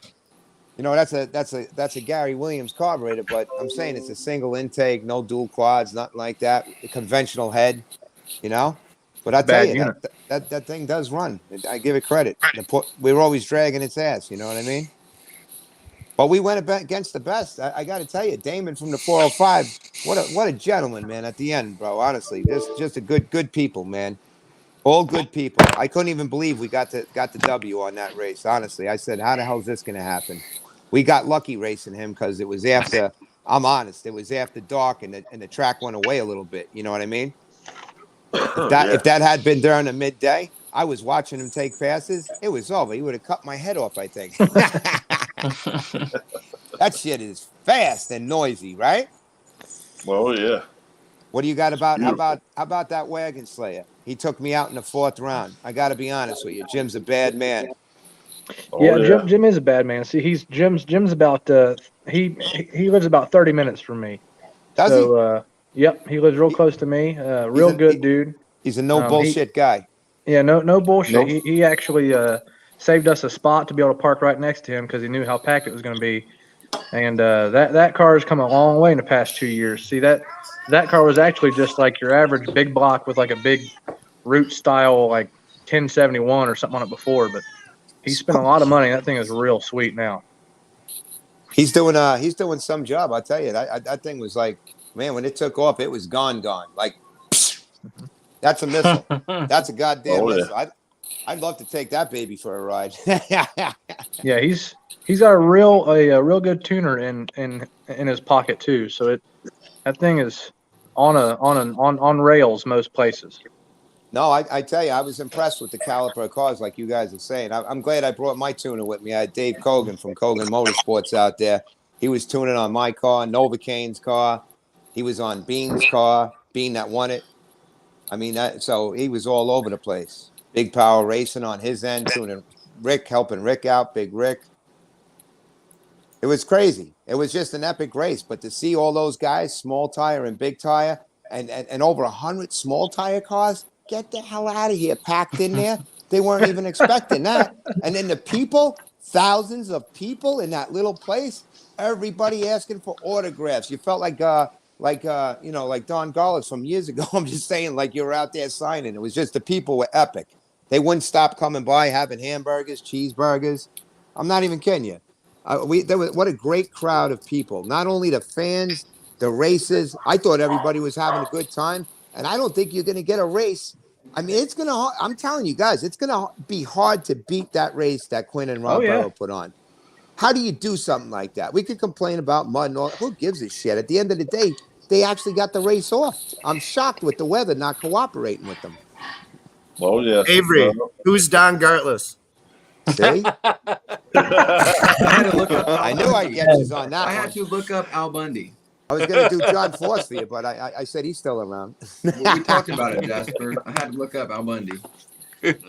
You know, that's a Gary Williams carburetor, but I'm saying it's a single intake, no dual quads, nothing like that. A conventional head, you know. But I tell Bad you unit. that thing does run. I give it credit. We were always dragging its ass. You know what I mean? But we went against the best. I got to tell you, Damon from the 405. What a gentleman, man. At the end, bro. Honestly, just a good people, man. All good people. I couldn't even believe we got the W on that race. Honestly, I said, how the hell is this going to happen? We got lucky racing him because it was after. I'm honest. It was after dark and the track went away a little bit. You know what I mean? If that had been during the midday, I was watching him take passes. It was over. He would have cut my head off, I think. That shit is fast and noisy, right? Well, yeah. What do you got about Beautiful. how about that wagon slayer? He took me out in the 4th round. I got to be honest with you. Jim's a bad man. Oh, Yeah, yeah. Jim is a bad man. See, Jim's about he lives about 30 minutes from me. Does So yep, he lives real close to me. Real good dude. He's a no bullshit guy. Yeah, no bullshit. Nope. He actually saved us a spot to be able to park right next to him because he knew how packed it was going to be. And that car has come a long way in the past 2 years. See, that car was actually just like your average big block with like a big root style like 1071 or something on it before, but he spent a lot of money. That thing is real sweet now. He's doing some job. I tell you, that thing was like, man, when it took off, it was gone. Like, that's a missile. That's a goddamn missile. I'd love to take that baby for a ride. Yeah, he's got a real good tuner in his pocket too. So that thing is on rails most places. No, I tell you, I was impressed with the caliper of cars, like you guys are saying. I'm glad I brought my tuner with me. I had Dave Cogan from Cogan Motorsports out there. He was tuning on my car, Novacaine's car. He was on Bean's car, Bean that won it. I mean, so he was all over the place. Big Power Racing on his end, tuning Rick, helping Rick out, Big Rick. It was crazy. It was just an epic race. But to see all those guys, small tire and big tire, and over 100 small tire cars, get the hell out of here, packed in there. They weren't even expecting that. And then the people, thousands of people in that little place, everybody asking for autographs. You felt like Don Garlis from years ago. I'm just saying, like you were out there signing. It was just the people were epic. They wouldn't stop coming by, having hamburgers, cheeseburgers. I'm not even kidding you. What a great crowd of people. Not only the fans, the races. I thought everybody was having a good time. And I don't think you're going to get a race. I mean, I'm telling you guys, it's going to be hard to beat that race that Quinn and Rob Barrow put on. How do you do something like that? We could complain about mud and all. Who gives a shit? At the end of the day, they actually got the race off. I'm shocked with the weather not cooperating with them. Well, yeah. Avery, who's Don Gartless? See? I had to look up. I knew I'd get you on that I one. had to look up Al Bundy. I was going to do John Force for you, but I said he's still around. Well, we talked about it, Jasper. I had to look up Al Bundy.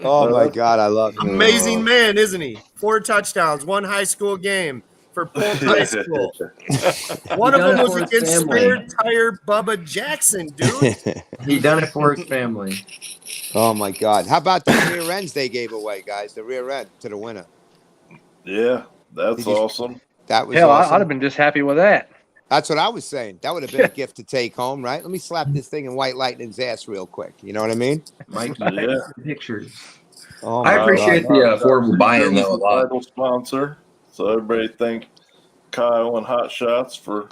Oh, my God. I love him. Amazing man, isn't he? 4 touchdowns, 1 high school game for Polk High School. One of them was against Spare Tire Bubba Jackson, dude. He done it for his family. Oh, my God. How about the rear ends they gave away, guys? The rear end to the winner. Yeah, that's awesome. That was Hell, awesome. I'd have been just happy with that. That's what I was saying. That would have been a gift to take home, right? Let me slap this thing in White Lightning's ass real quick. You know what I mean? Mikey, pictures. Oh, I appreciate the affordable buy-in though a lot. Title sponsor. So everybody thank Kyle and Hot Shots for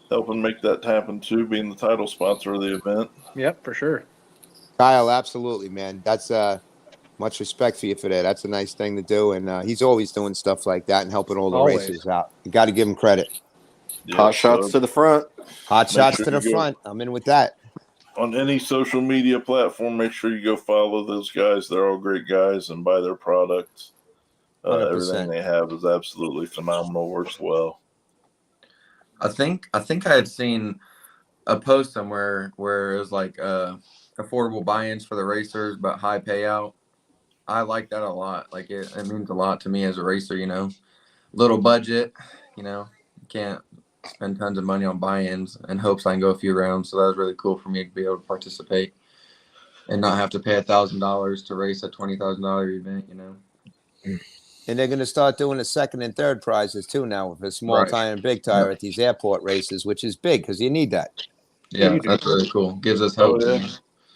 helping make that happen too, being the title sponsor of the event. Yep, for sure. Kyle, absolutely, man. That's much respect for you for that. That's a nice thing to do, and he's always doing stuff like that and helping all the racers out. You got to give him credit. Yeah, Hot shots to the front. Hot shots sure to the you go front. I'm in with that. on any social media platform. Make sure you go follow those guys. They're all great guys and buy their products. 100%. Everything they have is absolutely phenomenal. Works well. I think I had seen a post somewhere where it was like affordable buy-ins for the racers, but high payout. I like that a lot. Like it means a lot to me as a racer, you know. Little budget, you know, can't spend tons of money on buy-ins and hopes I can go a few rounds. So that was really cool for me to be able to participate. and not have to pay $1,000 to race a $20,000 event. You know. And they're going to start doing the second and third prizes too now with a small Right. tire and big tire Yep. at these airport races, which is big because you need that. Yeah, that's really cool. Gives us hope. Oh, yeah. You know?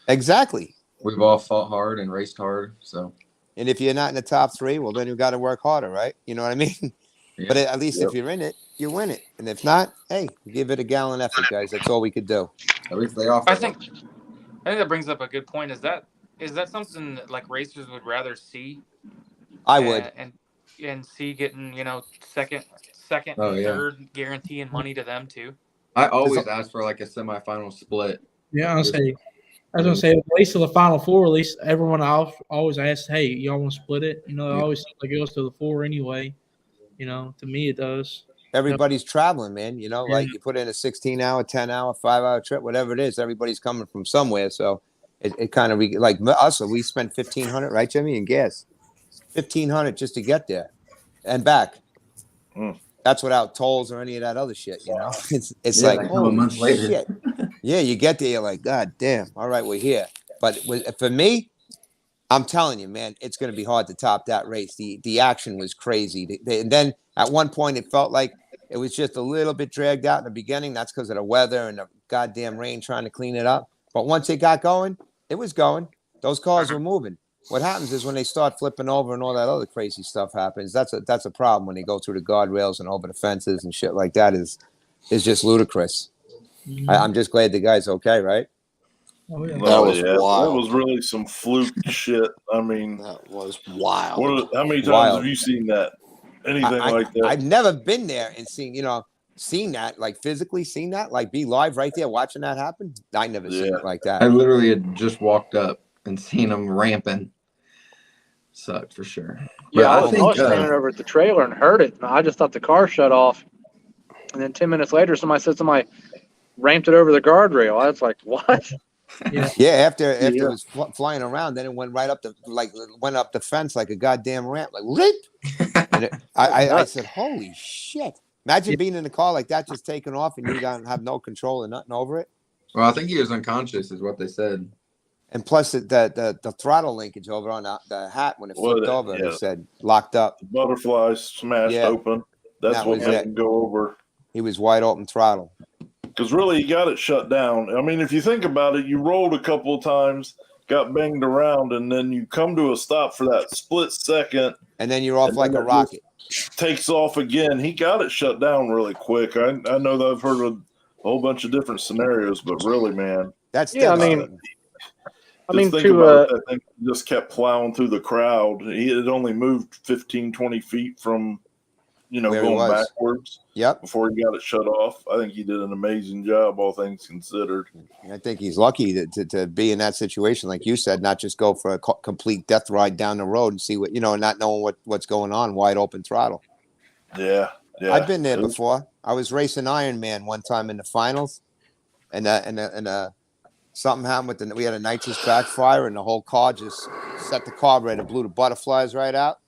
Exactly. We've all fought hard and raced hard, so. And if you're not in the top 3, well, then you got to work harder, right? You know what I mean? Yeah. But at least if you're in it, you win it. And if not, hey, give it a gallon effort, guys. That's all we could do. At least they offer. I think that brings up a good point. Is that something that like racers would rather see? I would. And see getting second Oh, and yeah. third guaranteeing money to them too. I always ask for like a semifinal split. Yeah, I was gonna say at least to the final 4. At least everyone always asks, "Hey, y'all want to split it?" You know, it always seems like it goes to the 4 anyway. You know, to me it does. Everybody's traveling, man. You know, like you put in a 16-hour, 10-hour, 5-hour trip, whatever it is. Everybody's coming from somewhere, so it kind of like us. We spent $1,500, right, Jimmy, in gas. $1,500 just to get there and back. That's without tolls or any of that other shit. You know, it's like a month later. shit. Yeah, you get there, you're like, God damn. All right, we're here. But for me, I'm telling you, man, it's going to be hard to top that race. The action was crazy. And then at one point, it felt like it was just a little bit dragged out in the beginning. That's because of the weather and the goddamn rain trying to clean it up. But once it got going, it was going. Those cars were moving. What happens is when they start flipping over and all that other crazy stuff happens, that's a problem when they go through the guardrails and over the fences and shit like that is just ludicrous. I'm just glad the guy's okay, right? Oh, yeah. That was wild. That was really some fluke shit. I mean, that was wild. How many times have you seen that? Anything like that? I've never been there and seen that, like physically seen that, like be live right there watching that happen. I never seen it like that. I literally had just walked up and seen them ramping. Sucked for sure. Yeah, But I was standing over at the trailer and heard it. And I just thought the car shut off. And then 10 minutes later, somebody ramped it over the guardrail. I was like, what? Yeah, after it was flying around, then it went right up went up the fence like a goddamn ramp, like rip. And I said, holy shit. Imagine being in a car like that, just taking off and you don't have no control and nothing over it. Well, I think he was unconscious is what they said. And plus the throttle linkage over on the hat when it flipped over, they said locked up. The butterflies smashed open. That's what made him go over. He was wide open throttle. Because really, you got it shut down. I mean, if you think about it, you rolled a couple of times, got banged around, and then you come to a stop for that split second. And then you're off like a rocket. Takes off again. He got it shut down really quick. I know that I've heard a whole bunch of different scenarios, but really, man. That's I mean, that thing just kept plowing through the crowd. He had only moved 15, 20 feet from, going backwards. Yep. Before he got it shut off. I think he did an amazing job, all things considered. I think he's lucky to be in that situation, like you said, not just go for a complete death ride down the road and see what, not knowing what's going on, wide open throttle. Yeah. I've been there before. I was racing Ironman one time in the finals, and something happened we had a nitrous backfire, and the whole car just set the carburetor, blew the butterflies right out.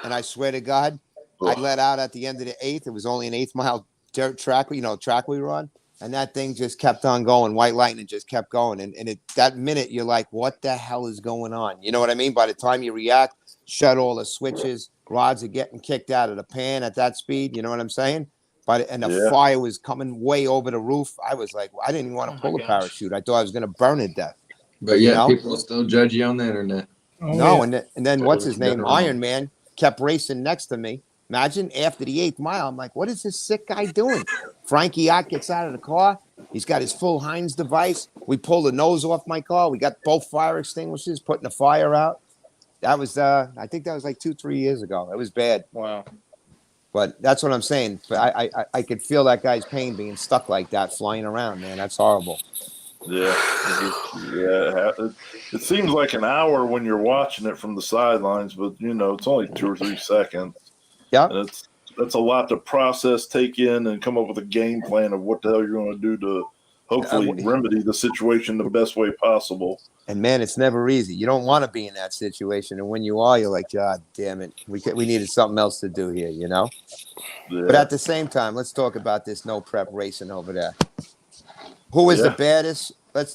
And I swear to God, I let out at the end of the 8th. It was only an 8th-mile dirt track, track we were on. And that thing just kept on going. White lightning just kept going. And that minute, you're like, what the hell is going on? You know what I mean? By the time you react, shut all the switches, rods are getting kicked out of the pan at that speed. You know what I'm saying? And the fire was coming way over the roof. I was like, I didn't even want to pull a parachute. I thought I was going to burn to death. But people still judge you on the internet. And then what's his name? Iron Man kept racing next to me. Imagine after the 8th mile, I'm like, what is this sick guy doing? Frankie Ott gets out of the car. He's got his full Heinz device. We pulled the nose off my car. We got both fire extinguishers, putting the fire out. That was, I think that was like 2-3 years ago. It was bad. Wow. But that's what I'm saying. I could feel that guy's pain being stuck like that, flying around, man. That's horrible. Yeah. It seems like an hour when you're watching it from the sidelines, but, it's only 2 or 3 seconds. Yeah. That's a lot to process, take in, and come up with a game plan of what the hell you're going to do to hopefully remedy the situation the best way possible. And, man, it's never easy. You don't want to be in that situation. And when you are, you're like, God damn it. We needed something else to do here, Yeah. But at the same time, let's talk about this no prep racing over there. Who is the baddest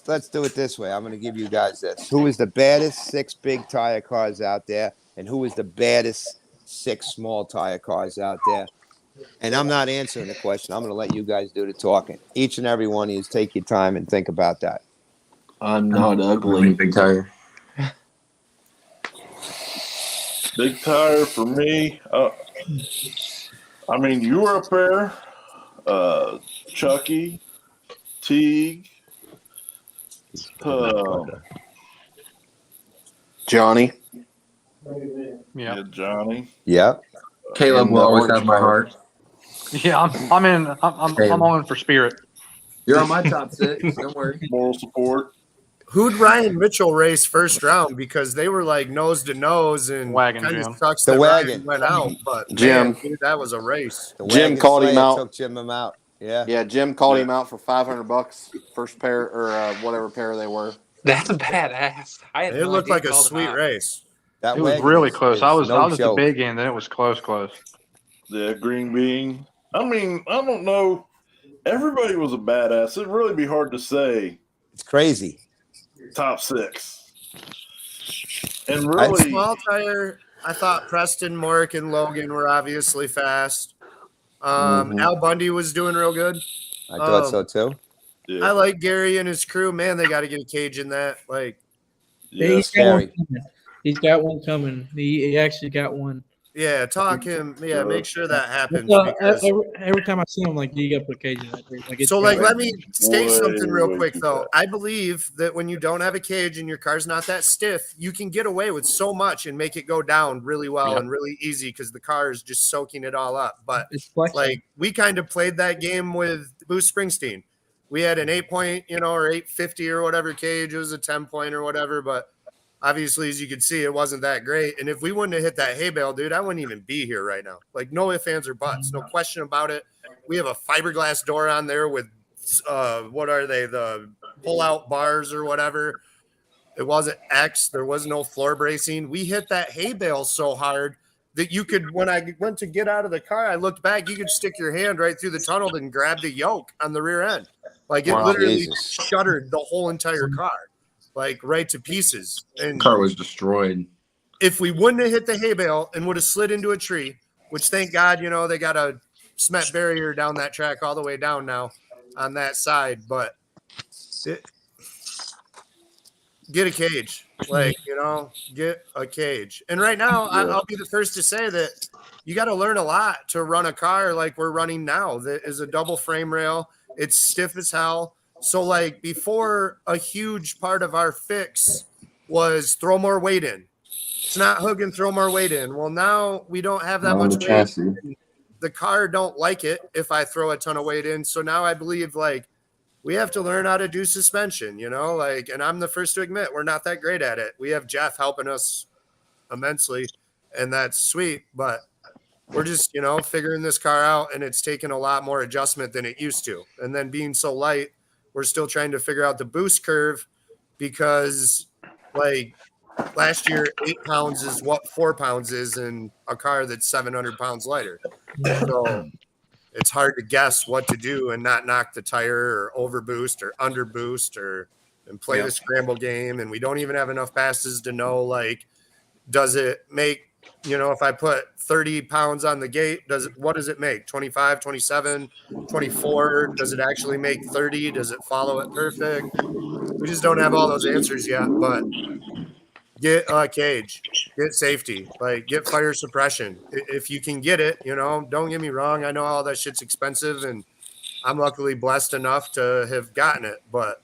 let's do it this way. I'm going to give you guys this. Who is the baddest 6 big tire cars out there, and who is the baddest 6 small tire cars out there? And I'm not answering the question. I'm going to let you guys do the talking. Each and every one of you take your time and think about that. I'm not ugly. Big tire. Big tire for me. I mean, you were up there. Chucky, Teague, Johnny. Yeah. Johnny. Yep. Caleb And will the always orange have my tire. heart. Yeah, I'm all in for Spirit. You're on my top 6. Don't worry. Moral support. Who'd Ryan Mitchell race first round? Because they were like nose to nose, and Wagon, kind of Jim. sucks The that wagon. Ryan went out. But Jim. man, dude, that was a race. The Jim wagon called him slayer out. Took Jim him out. Yeah. Yeah, Jim called him out for $500. First pair or whatever pair they were. That's badass. I had It no looked idea like he a called him sweet out. race. That It was wagon really is- close. is I was no at the joke. big end, and it was close. Yeah, Green Bean. I mean, I don't know. Everybody was a badass. It'd really be hard to say It's crazy. top 6. And I- really, Small tire. I thought Preston, Mork, and Logan were obviously fast. Al Bundy was doing real good. I thought so too. yeah, I like Gary and his crew. Man, they got to get a cage in that. Like, yeah, He's got one Scary. coming. He's got one coming. He actually got one. yeah, talk him. Yeah, make sure that happens. So, because- every time I see him, like, you got to put a cage in that thing. Like, it's So, like, crazy. let me state Way, something real way quick, too though. fast. I believe that when you don't have a cage and your car's not that stiff, you can get away with so much and make it go down really well Yep. and really easy because the car is just soaking it all up. But, It's flexible. like, we kind of played that game with Bruce Springsteen. We had an 8-point, or 850 or whatever cage. It was a 10-point or whatever, but obviously, as you could see, it wasn't that great. And if we wouldn't have hit that hay bale, dude, I wouldn't even be here right now. Like, no ifs, ands, or buts. No question about it. We have a fiberglass door on there with, what are they, the pull-out bars or whatever. It wasn't X. There was no floor bracing. We hit that hay bale so hard that you could, when I went to get out of the car, I looked back, you could stick your hand right through the tunnel and grab the yoke on the rear end. Like, it Wow, literally Jesus. shuttered the whole entire car, like, right to pieces. And Car was destroyed. if we wouldn't have hit the hay bale and would have slid into a tree, which thank God, they got a cement barrier down that track all the way down now on that side, but get a cage, like, get a cage. And right now, I'll be the first to say that you got to learn a lot to run a car like we're running now. That is a double frame rail. It's stiff as hell. So, like, before, a huge part of our fix was throw more weight in. It's not hook and throw more weight in. Well, now we don't have that much weight. Chassis. The car don't like it if I throw a ton of weight in. So now I believe, like, we have to learn how to do suspension, like, and I'm the first to admit we're not that great at it. We have Jeff helping us immensely, and that's sweet, but we're just, figuring this car out, and it's taken a lot more adjustment than it used to. And then being so light, we're still trying to figure out the boost curve because, like, last year, 8 pounds is what 4 pounds is in a car that's 700 pounds lighter. So it's hard to guess what to do and not knock the tire or overboost or underboost and play the scramble game. And we don't even have enough passes to know, like, does it make, if I put 30 pounds on the gate, what does it make? 25, 27, 24? Does it actually make 30? Does it follow it perfect? We just don't have all those answers yet, but get a cage, get safety, like, get fire suppression. If you can get it, don't get me wrong. I know all that shit's expensive, and I'm luckily blessed enough to have gotten it, but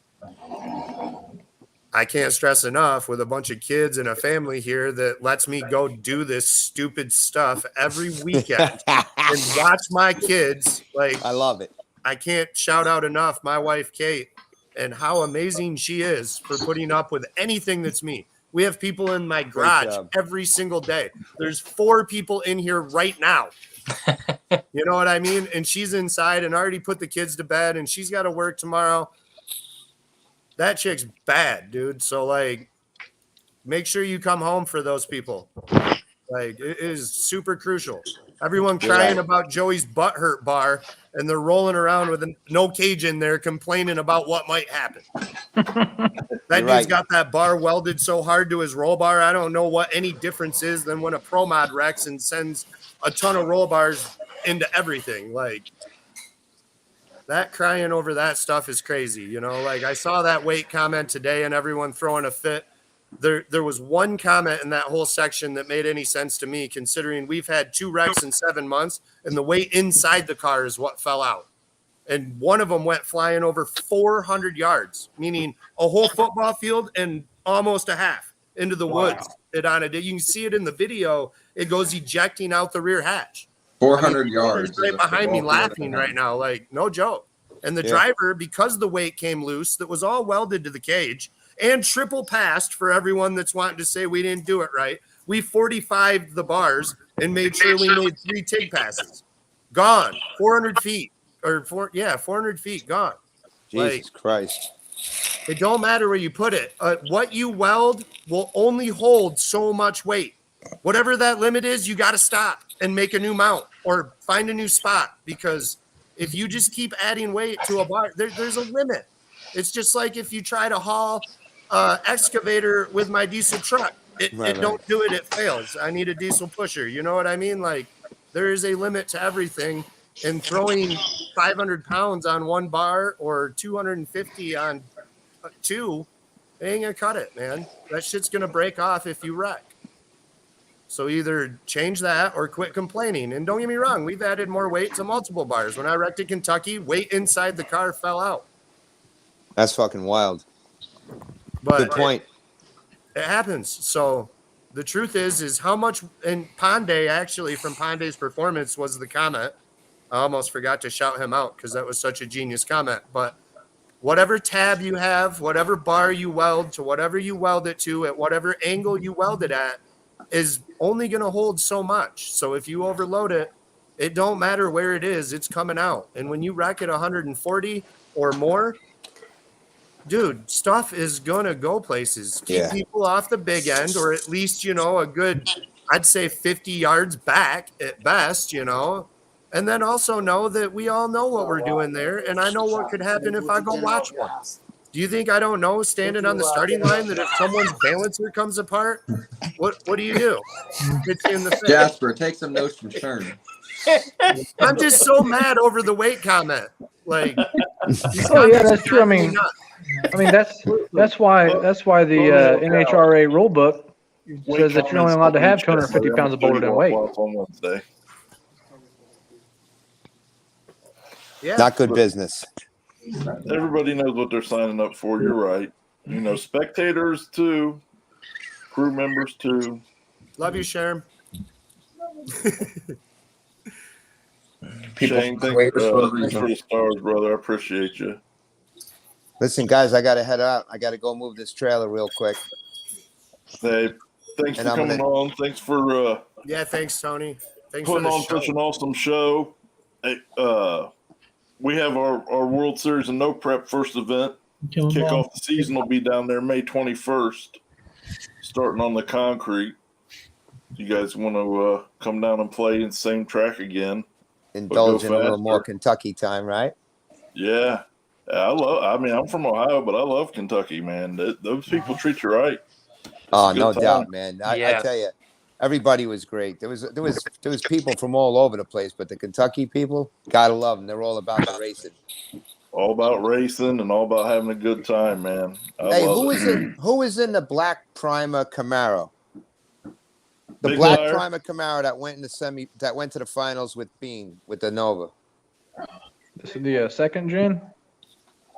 I can't stress enough with a bunch of kids and a family here that lets me go do this stupid stuff every weekend and watch my kids. Like, I love it. I can't shout out enough my wife, Kate, and how amazing she is for putting up with anything that's me. We have people in my garage job. every single day. There's 4 people in here right now. You know what I mean? And she's inside and already put the kids to bed, and she's got to work tomorrow. That chick's bad, dude. So, like, make sure you come home for those people. Like, it is super crucial. Everyone You're crying right. about Joey's butt hurt bar, and they're rolling around with no cage in there complaining about what might happen. That You're dude's right. got that bar welded so hard to his roll bar. I don't know what any difference is than when a pro mod wrecks and sends a ton of roll bars into everything. Like, that crying over that stuff is crazy. You know, like, I saw that weight comment today and everyone throwing a fit. There was one comment in that whole section that made any sense to me, considering we've had 2 wrecks in 7 months, and the weight inside the car is what fell out. And one of them went flying over 400 yards, meaning a whole football field and almost a half into the woods. You can see it in the video. It goes ejecting out the rear hatch. 400 yards. Right behind me laughing right now, like, no joke. And the driver, because the weight came loose, that was all welded to the cage and triple passed for everyone that's wanting to say we didn't do it right. We 45'd the bars and made sure we made 3 TIG passes. Gone. 400 feet. 400 feet gone. Jesus Christ. It don't matter where you put it. What you weld will only hold so much weight. Whatever that limit is, you got to stop and make a new mount or find a new spot, because if you just keep adding weight to a bar, there's a limit. It's just like if you try to haul excavator with my diesel truck. It don't do it, it fails. I need a diesel pusher. You know what I mean? Like, there is a limit to everything. And throwing 500 pounds on one bar or 250 on 2, it ain't gonna cut it, man. That shit's gonna break off if you wreck. So either change that or quit complaining. And don't get me wrong, we've added more weight to multiple bars. When I wrecked in Kentucky, weight inside the car fell out. That's fucking wild. But good point. It happens. So the truth is how much, and Pandey, actually, from Pandey's performance was the comment. I almost forgot to shout him out because that was such a genius comment. But whatever tab you have, whatever bar you weld to, whatever you weld it to, at whatever angle you weld it at, is only going to hold so much. So if you overload it, it don't matter where it is, it's coming out. And when you rack it 140 or more, dude, stuff is going to go places. Keep people off the big end, or at least, you know, a good, I'd say 50 yards back at best, you know. And then also know that we all know what we're doing there, and I know what could happen if I go watch one. Do you think I don't know, standing on the starting line, that if someone's balancer comes apart, what do you do? Hits you in the face. Jasper, take some notes from Stern. I'm just so mad over the weight comment. Like, oh yeah, that's true. I mean, that's why the NHRA rule book says that you're only allowed to have 250 pounds of bolted in weight. On Wednesday. Yeah. Not good business. Everybody knows what they're signing up for. You're right. You know, spectators too, crew members too. Love you, Sharon. Shane, thanks for the stars, brother. I appreciate you. Listen, guys, I got to head out. I got to go move this trailer real quick. Hey, thanks for coming on. Thanks for yeah, thanks, Tony. Thanks putting for on such an awesome show. Hey, we have our World Series and No Prep first event. Kick off the season will be down there May 21st, starting on the concrete. You guys want to come down and play in the same track again? Indulge in a little more Kentucky time, right? Yeah. I mean, I'm from Ohio, but I love Kentucky, man. Those people treat you right. Oh, no doubt, man. I tell you, everybody was great. There was people from all over the place, but the Kentucky people, gotta love them. They're all about the racing. All about racing and all about having a good time, man. Hey, who is in the black primer Camaro? The Big black Liar. primer Camaro that went to the finals with Bean with the Nova. This is the second gen.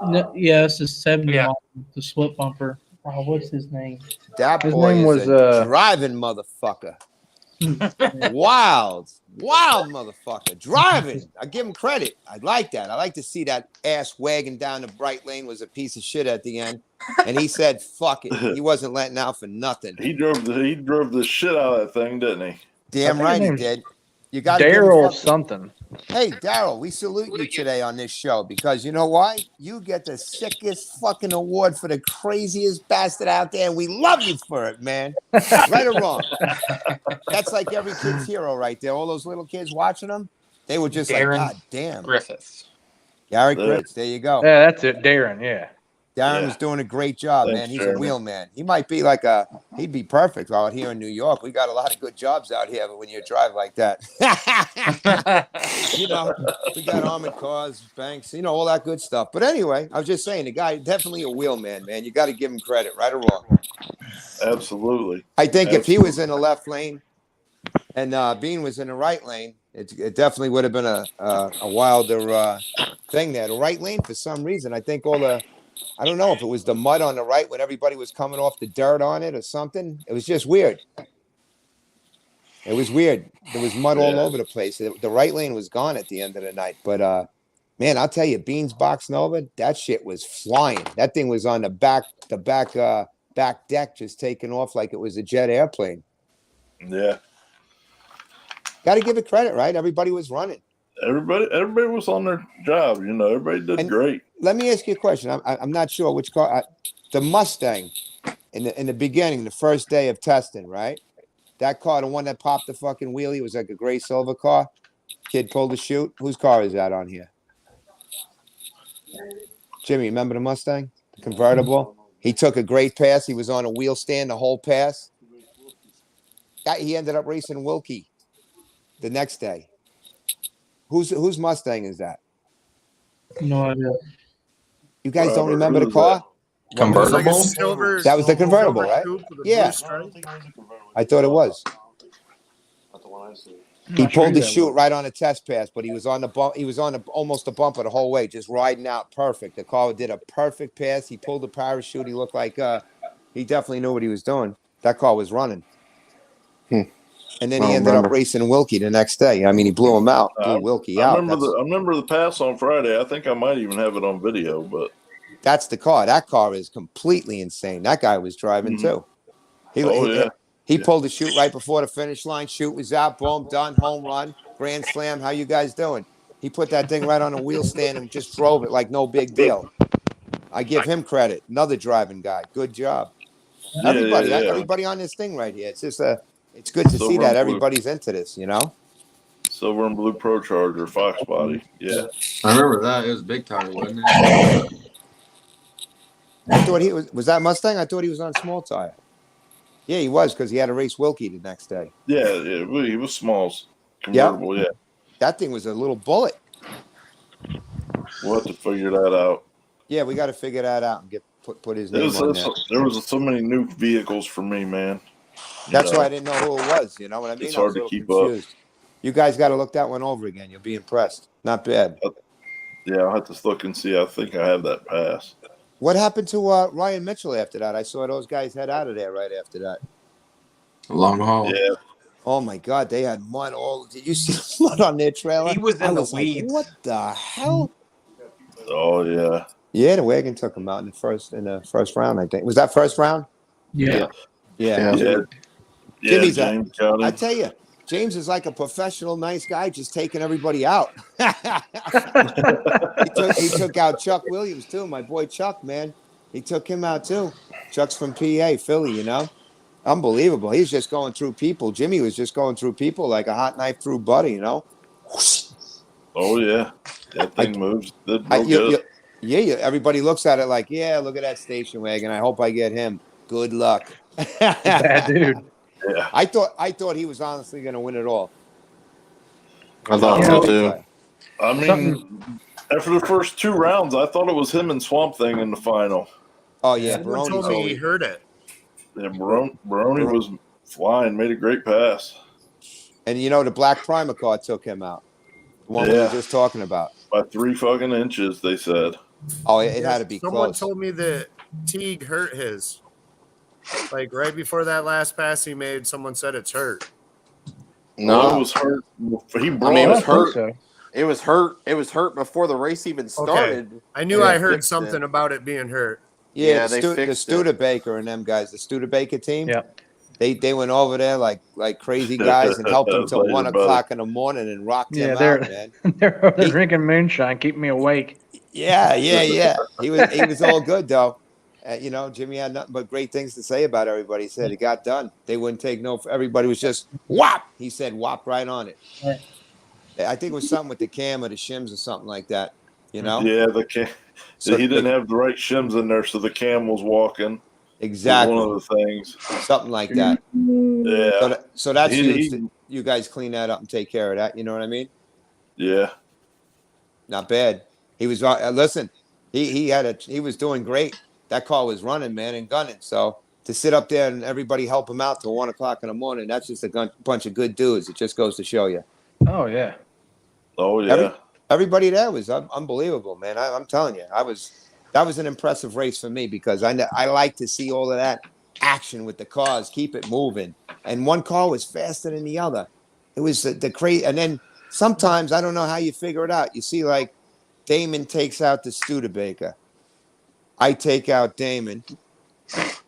No, yeah, it's the 70 model, the split bumper. Oh, what's his name? That His boy name is was, a driving motherfucker. wild motherfucker. Driving. I give him credit. I like that. I like to see that ass wagging down the bright lane was a piece of shit at the end. And he said, fuck it. He wasn't letting out for nothing. He drove the shit out of that thing, didn't he? Damn right he did. You got Daryl something. Hey, Daryl, we salute you today on this show because you know why? You get the sickest fucking award for the craziest bastard out there, and we love you for it, man. Right or wrong? That's like every kid's hero right there. All those little kids watching them, they were just like, Darren God damn. Griffiths. Garrett Griffiths, there you go. Yeah, that's it, Darren. Yeah. Darren Yeah. was doing a great job, Thanks, man. He's a Jeremy. wheel man. He might be he'd be perfect out here in New York. We got a lot of good jobs out here, but when you drive like that, you know, we got armored cars, banks, you know, all that good stuff. But anyway, I was just saying, the guy definitely a wheel man, man. You got to give him credit, right or wrong. Absolutely. I think if he was in the left lane and Bean was in the right lane, it definitely would have been a wilder thing there. The right lane, for some reason, I think I don't know if it was the mud on the right when everybody was coming off the dirt on it or something. It was just weird. It was weird. There was mud all over the place. The right lane was gone at the end of the night. But man, I'll tell you, Beans boxing over, that shit was flying. That thing was on the back deck, just taking off like it was a jet airplane. Yeah. Got to give it credit, right? Everybody was running. Everybody was on their job. You know, everybody did great. Let me ask you a question. I'm not sure which car. The Mustang in the beginning, the first day of testing, right? That car, the one that popped the fucking wheelie, was like a gray silver car. Kid pulled the chute. Whose car is that on here? Jimmy, remember the Mustang? The convertible? He took a great pass. He was on a wheel stand the whole pass. He ended up racing Wilkie the next day. Whose Mustang is that? No idea. You guys don't remember the car? Convertible? That was the convertible, right? Yeah. I thought it was. He pulled the chute right on a test pass, but he was on the bump. He was on almost the bumper the whole way, just riding out perfect. The car did a perfect pass. He pulled the parachute. He looked like he definitely knew what he was doing. That car was running. And then he ended up racing Wilkie the next day. I mean, he blew him out, blew Wilkie out. I remember the pass on Friday. I think I might even have it on video, but that's the car. That car is completely insane. That guy was driving too. He pulled the chute right before the finish line. Chute was out. Boom, done. Home run. Grand slam. How you guys doing? He put that thing right on a wheel stand and just drove it like no big deal. I give him credit. Another driving guy. Good job. Everybody on this thing right here. It's just it's good to see that everybody's into this, you know? Silver and blue Pro Charger, Fox body. Yeah. I remember that. It was big tire, wasn't it? I thought he was that Mustang? I thought he was on small tire. Yeah, he was because he had to race Wilkie the next day. Yeah, he was small. Convertible, yeah. That thing was a little bullet. We'll have to figure that out. Yeah, we got to figure that out and put his name on there. There was so many new vehicles for me, man. That's why I didn't know who it was. You know what I mean? It's hard to keep up. You guys got to look that one over again. You'll be impressed. Not bad. Yeah, I'll have to look and see. I think I have that pass. What happened to Ryan Mitchell after that? I saw those guys head out of there right after that. Long haul. Yeah. Oh my God, they had mud all. Did you see mud on their trailer? He was in the weeds. Like, what the hell? Oh yeah. Yeah, the wagon took him out in the first round. I think was that first round. Yeah. Jimmy's James I tell you, James is like a professional, nice guy, just taking everybody out. he took out Chuck Williams too, my boy Chuck, man. He took him out too. Chuck's from PA, Philly, you know. Unbelievable. He's just going through people. Jimmy was just going through people like a hot knife through butter, you know. Oh yeah, that thing moves. Everybody looks at it like, yeah, look at that station wagon. I hope I get him. Good luck. Bad dude. Yeah. I thought he was honestly going to win it all. I thought so too. I mean, after the first 2 rounds, I thought it was him and Swamp Thing in the final. Oh yeah, Someone told me he heard it. Yeah, Baroni was flying, made a great pass. And you know the black primer car took him out. The one we were just talking about. By 3 fucking inches, they said. Oh, it had to be Someone close. told me that Teague hurt his. Like right before that last pass he made, someone said it's hurt. No, it was hurt. It was hurt. So. It was hurt. It was hurt before the race even started. Okay. I knew I heard something about it being hurt. Yeah, the Studebaker and them guys, the Studebaker team. Yeah. They went over there like crazy guys and helped him till Later, 1 buddy. o'clock in the morning and rocked Yeah, him they're out, man. they're He- drinking moonshine, keep me awake. Yeah. He was all good though. Jimmy had nothing but great things to say about everybody. He said it got done. They wouldn't take no. Everybody was just whop. He said whop right on it. Right. I think it was something with the cam or the shims or something like that. Yeah, the cam. So He didn't have the right shims in there, so the cam was walking. exactly Was one of the things. something like that. Yeah. So that's He- huge. he- That you guys clean that up and take care of that. You know what I mean? Yeah. Not bad. He was listen. He was doing great. That car was running, man, and gunning. So to sit up there and everybody help him out till 1 o'clock in the morning, that's just a bunch of good dudes. It just goes to show you. Oh yeah. Oh yeah. Everybody there was unbelievable, man. I'm telling you, that was an impressive race for me because I like to see all of that action with the cars, keep it moving. And one car was faster than the other. It was the crazy. And then sometimes I don't know how you figure it out. You see, like Damon takes out the Studebaker. I take out Damon.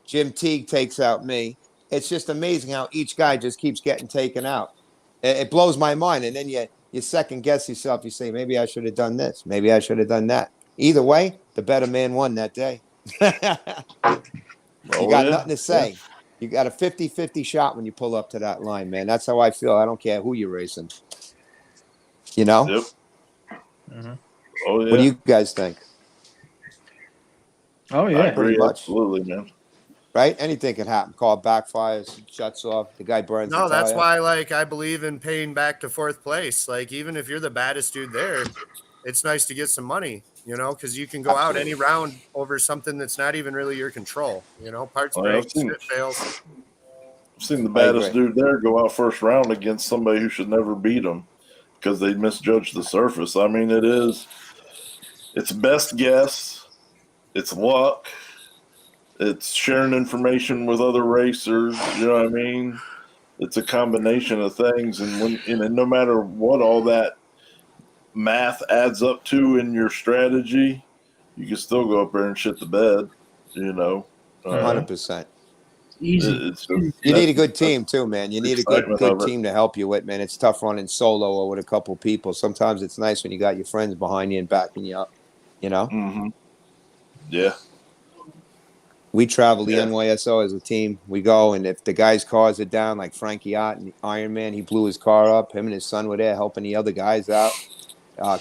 Jim Teague takes out me. It's just amazing how each guy just keeps getting taken out. It blows my mind. And then you second guess yourself. You say, maybe I should have done this. Maybe I should have done that. Either way, the better man won that day. You got nothing to say. Yeah. You got a 50-50 shot when you pull up to that line, man. That's how I feel. I don't care who you're racing. You know? Yep. Mm-hmm. Oh yeah. What do you guys think? Oh yeah. I agree, pretty much. absolutely, man. Right? Anything can happen. Car backfires, shuts off, the guy burns. No, the that's tire. why I believe in paying back to fourth place. Like even if you're the baddest dude there, it's nice to get some money, because you can go out any round over something that's not even really your control. Parts breaks, it fails. I've seen the baddest dude there go out first round against somebody who should never beat him because they misjudged the surface. I mean, it's best guess, it's luck, it's sharing information with other racers. You know what I mean? It's a combination of things, and no matter what all that math adds up to in your strategy, you can still go up there and shit the bed. 100%. Easy. You need a good team too, man. You need a good team to help you with, man. It's tough running solo or with a couple people. Sometimes it's nice when you got your friends behind you and backing you up. Mm-hmm. Yeah. We travel the NYSO as a team. We go, and if the guys' cars are down, like Frankie Ott and Iron Man, he blew his car up. Him and his son were there helping the other guys out.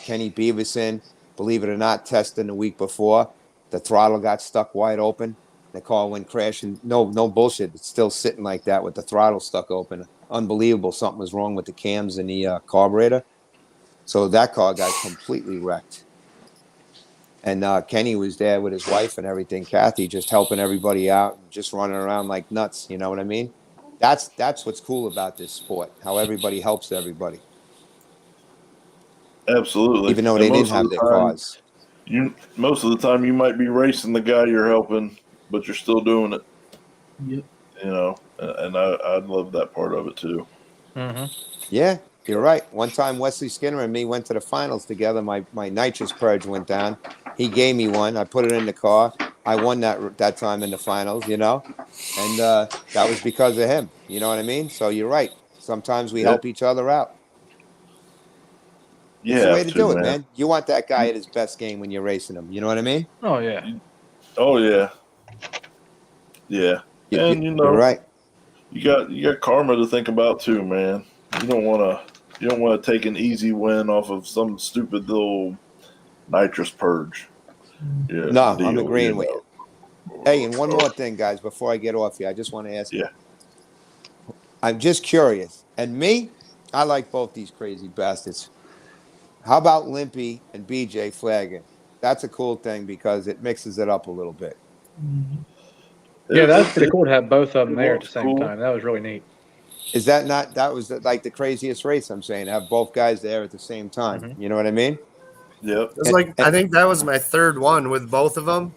Kenny Beaverson, believe it or not, testing the week before. The throttle got stuck wide open. The car went crashing. No bullshit. It's still sitting like that with the throttle stuck open. Unbelievable. Something was wrong with the cams and the carburetor. So that car got completely wrecked. And Kenny was there with his wife and everything. Kathy just helping everybody out, just running around like nuts. You know what I mean? That's what's cool about this sport. How everybody helps everybody. Absolutely. Even though they didn't have their cars. Most of the time you might be racing the guy you're helping, but you're still doing it. Yep. And I love that part of it too. Mm-hmm. Yeah, you're right. One time Wesley Skinner and me went to the finals together. My nitrous purge went down. He gave me one. I put it in the car. I won that time in the finals, and that was because of him. You know what I mean? So you're right. Sometimes we help each other out. Yeah, it's the way to do it, man. You want that guy at his best game when you're racing him. You know what I mean? Oh yeah. Oh yeah. Yeah. And you're right. You got karma to think about too, man. You don't want to take an easy win off of some stupid little nitrous purge. Yeah. No, I'm agreeing with you. Hey, and one more thing, guys, before I get off here, I just want to ask you. I'm just curious. And me, I like both these crazy bastards. How about Limpy and BJ flagging? That's a cool thing because it mixes it up a little bit. Yeah, that's pretty cool to have both of them there at the same time. That was really neat. Is that not? That was like the craziest race. I'm saying have both guys there at the same time. Mm-hmm. You know what I mean? Yep. It's I think that was my third one with both of them.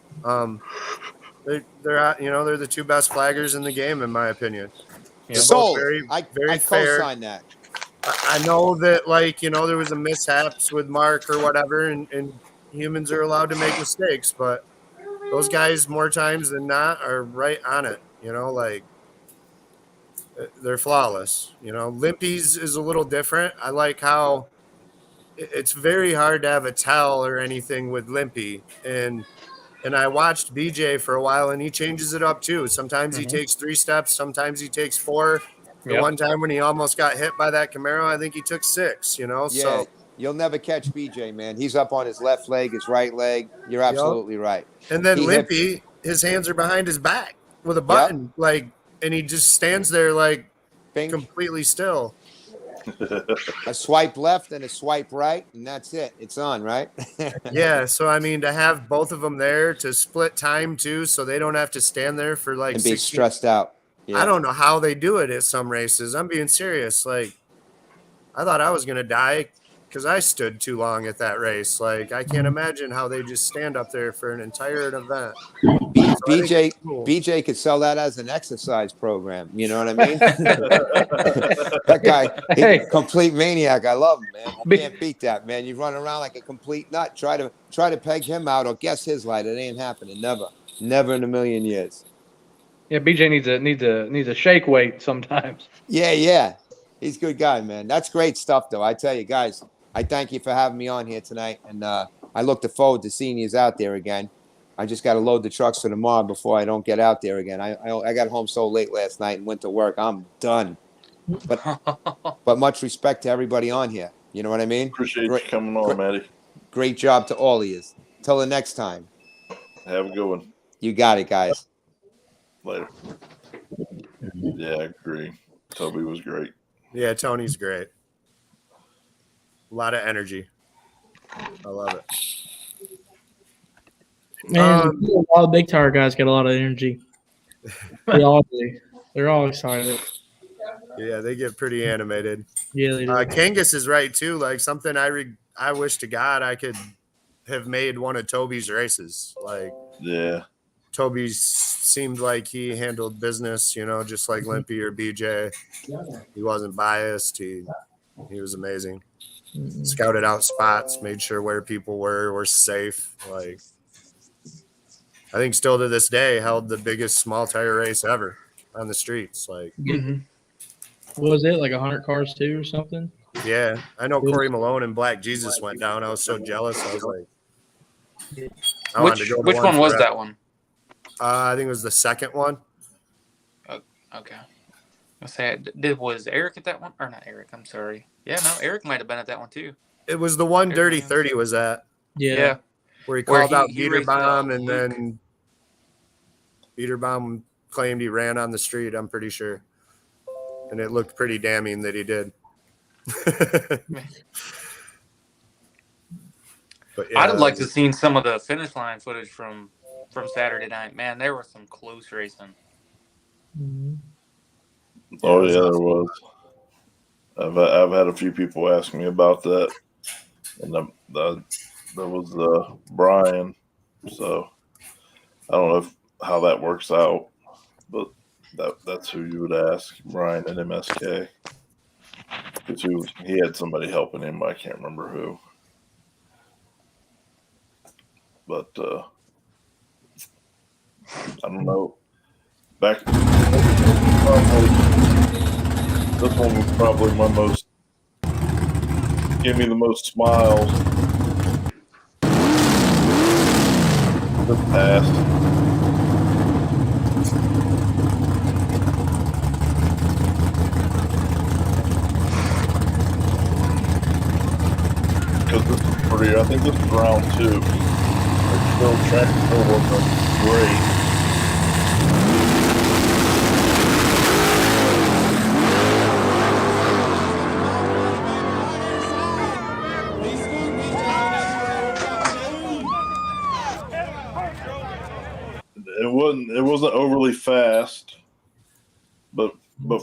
They're they're the two best flaggers in the game in my opinion. Yeah. Sold. I fair. Co-sign that. I know that there was a mishaps with Mark or whatever, and humans are allowed to make mistakes, but those guys more times than not are right on it. They're flawless. You know, Limpy's is a little different. I like how it's very hard to have a tell or anything with Limpy. And I watched BJ for a while, and he changes it up too. Sometimes he takes 3 steps, sometimes he takes 4. The Yep. one time when he almost got hit by that Camaro, I think he took 6. You know, Yeah, so you'll never catch BJ, man. He's up on his left leg, his right leg. You're Yup. absolutely right. And then He hit- Limpy, his hands are behind his back with a button, like, and he just stands there like Bink. completely still. A swipe left and a swipe right, and that's it. It's on, right? Yeah, so I mean, to have both of them there to split time too, so they don't have to stand there for like And be 60 stressed out. Yeah. I don't know how they do it at some races. I'm being serious. Like, I thought I was gonna die because I stood too long at that race. Like, I can't imagine how they just stand up there for an entire event. BJ could sell that as an exercise program. You know what I mean? That guy, complete maniac. I love him, man. I can't beat that, man. You run around like a complete nut. Try to peg him out or guess his light. It ain't happening. Never in a million years. Yeah, BJ needs a shake weight sometimes. Yeah. He's a good guy, man. That's great stuff, though. I tell you, guys, I thank you for having me on here tonight, and I look forward to seeing you out there again. I just got to load the trucks for tomorrow before I don't get out there again. I got home so late last night and went to work. I'm done. But much respect to everybody on here. You know what I mean? Appreciate you coming on, Matty. Great job to all of you. Till the next time. Have a good one. You got it, guys. Later. Yeah, I agree. Toby was great. Yeah, Tony's great. A lot of energy. I love it. Man, a lot of big tire guys get a lot of energy. They all do. They're all excited. Yeah, they get pretty animated. Yeah, they do. Kangas is right too. Like, something I wish to God I could have made one of Toby's races. Like, yeah, Toby seemed like he handled business, you know, just like Limpy or BJ. He wasn't biased. He was amazing. Scouted out spots, made sure where people were safe. Like, I think still to this day held the biggest small tire race ever on the streets. Like, What was it, like 100 cars too or something? yeah, I know Corey Malone and Black Jesus went down. I was so jealous. I was like, I wanted to go to which one was forever. that one? I think it was the second one. Okay. Was Eric at that one? Or not Eric, I'm sorry. Yeah, no, Eric might have been at that one too. It was the one Dirty 30 was at. Yeah. Where he called out he raced, Biederbaum, and Luke. then Biederbaum claimed he ran on the street, I'm pretty sure. And it looked pretty damning that he did. But yeah, I'd have liked to seen some of the finish line footage from Saturday night. Man, there was some close racing. Oh yeah, there was. I've had a few people ask me about that, and that was Brian. So I don't know how that works out, but that's who you would ask, Brian at MSK, because he had somebody helping him, but I can't remember who. But I don't know. This one was probably gave me the most smiles. This past. Because this is I think this is round 2. Track still wasn't great. It wasn't overly fast, but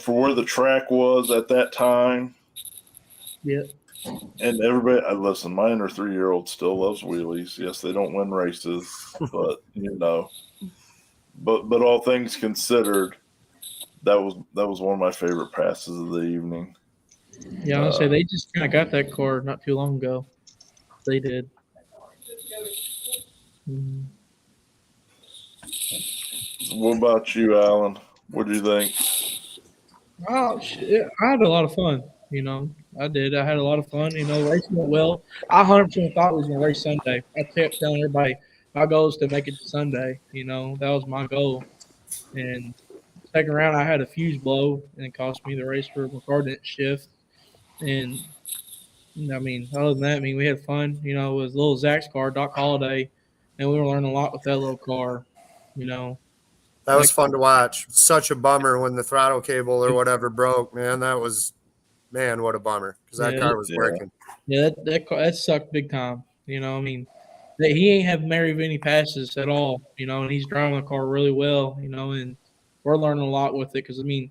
for where the track was at that time. Yeah. And everybody, listen, my under 3-year-old still loves wheelies. Yes, they don't win races, but but all things considered, that was one of my favorite passes of the evening. Yeah, I was gonna say they just kind of got that car not too long ago. They did. What about you, Alan? What do you think? Oh shit! I had a lot of fun. You know, I did. I had a lot of fun. You know, racing went well. I 100% thought we was gonna race Sunday. I kept telling everybody my goal is to make it to Sunday. You know, that was my goal. And second round, I had a fuse blow, and it cost me the race for McCart didn't shift. And I mean, other than that, I mean, we had fun. You know, it was little Zach's car, Doc Holliday, and we were learning a lot with that little car. You know, That was like fun to watch. Such a bummer when the throttle cable or whatever broke, man. That was, man, what a bummer because that yeah, car was Yeah. working. yeah, that sucked big time. You know, I mean, that he ain't have very many passes at all. You know, and he's driving the car really well. You know, and we're learning a lot with it because I mean,